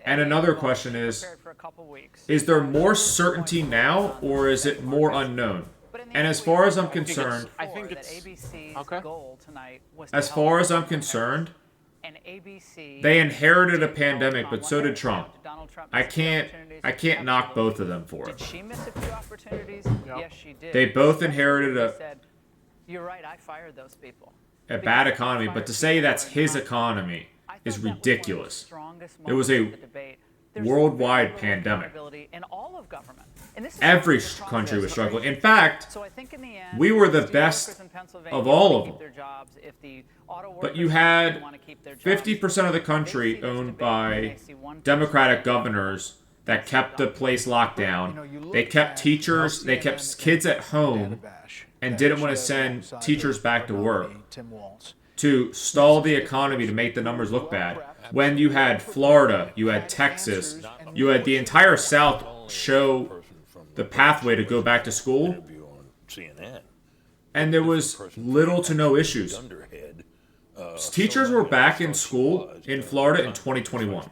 And another question is there more certainty now, or is it more unknown? And as far as I'm concerned, I think it's okay. As far as I'm concerned, they inherited a pandemic, but so did Trump. I can't knock both of them for it. Did she miss a few opportunities? Yes, she did. They both inherited You're right, I fired those people. a bad economy, but to say that's his economy is ridiculous. It was a worldwide pandemic. In all of government. Every country was struggling. In fact, we were the best of all of them. But you had 50% of the country owned by Democratic governors that kept the place locked down. They kept teachers, they kept kids at home, and didn't want to send alongside teachers back to work Tim Walz. to stall the economy to make the numbers look bad. When you had Florida, you had Texas, you had the entire South show the pathway to go back to school, and there was little to no issues. Teachers were back in school in Florida in 2021.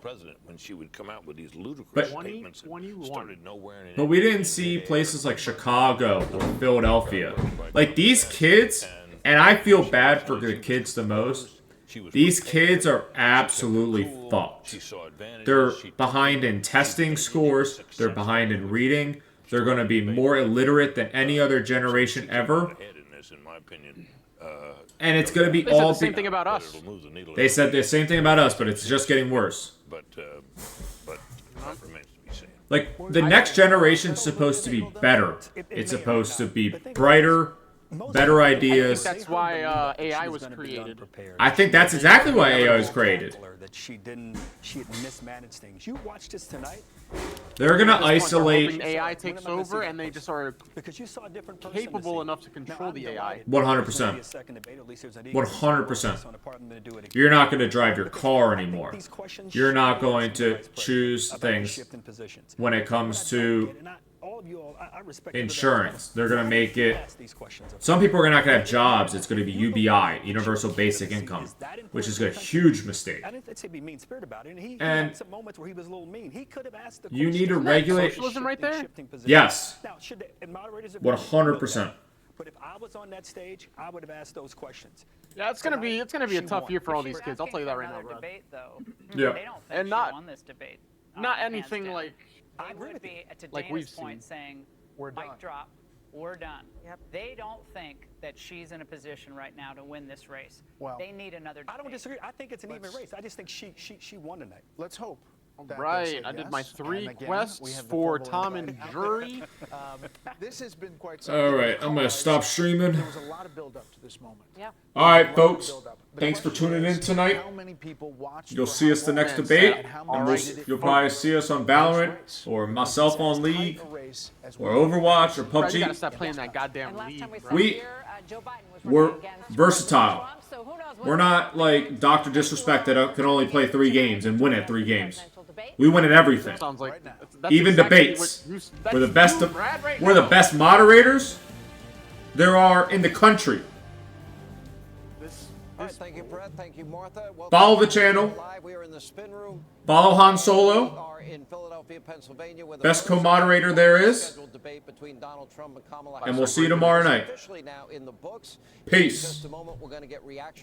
But we didn't see places like Chicago or Philadelphia. Like, these kids, and I feel bad for the kids the most, these kids are absolutely fucked. They're behind in testing scores, they're behind in reading, they're going to be more illiterate than any other generation ever. And it's going to be They said all... the same thing about us. They said the same thing about us, but it's just getting worse. Like, the next generation's supposed to be better. It's supposed to be brighter, better ideas. I think that's why AI was created. I think that's exactly why AI was created. That she had mismanaged things. You watched this tonight. They're gonna isolate. AI takes over, and they just are because you saw a different capable enough to control the AI. 100%. 100%. You're not going to drive your car anymore. You're not going to choose things when it comes to insurance. They're going to make it... Some people are not going to have jobs. It's going to be UBI, Universal Basic Income, which is a huge mistake. And you need to regulate... Socialism right there? Yes. 100%. But if I was on that stage, I would have asked those questions. Yeah, it's gonna be a tough year for all these kids. I'll tell you that right now, bro. Debate, though. Yeah. They don't think And she not- won this debate. Not hands anything down. like They would be, to like Dana's we've point, seen. saying, We're done. mic drop, we're done. They don't think that she's in a position right now to win this race. Well, they need another debate. I don't disagree. I think it's an even race. I just think she won tonight. Let's hope. that they Right, say I did yes. my 3 And again, quests we have the for verbal Tom and invite. Jury. This has been quite All right, I'm going to stop streaming. There was a lot of build up to this moment. Yeah. All right, folks. Thanks for tuning in tonight. How many people watched You'll for see how us the long next and debate, how and much we'll, did it you'll focus probably see us on Valorant, or myself on League, or Overwatch, or Bro, you gotta PUBG. stop playing that goddamn league, bro. We're versatile. We're not like Dr. Disrespect that can only play 3 games and win at 3 games. We win at everything. Sounds like that's Even exactly debates. what you- We're the that's best. you, Brad, right We're the now. best moderators there are in the country. All right, thank you, Brett. Thank you, Martha. Welcome Follow the to channel. Live. We are in the spin room. Follow Han We Solo. are in Philadelphia, Pennsylvania, where the Best first co-moderator there is. scheduled debate between Donald Trump and Kamala And we'll Harris see you tomorrow night. is officially now in the books. Peace. In just a moment, we're going to get reaction.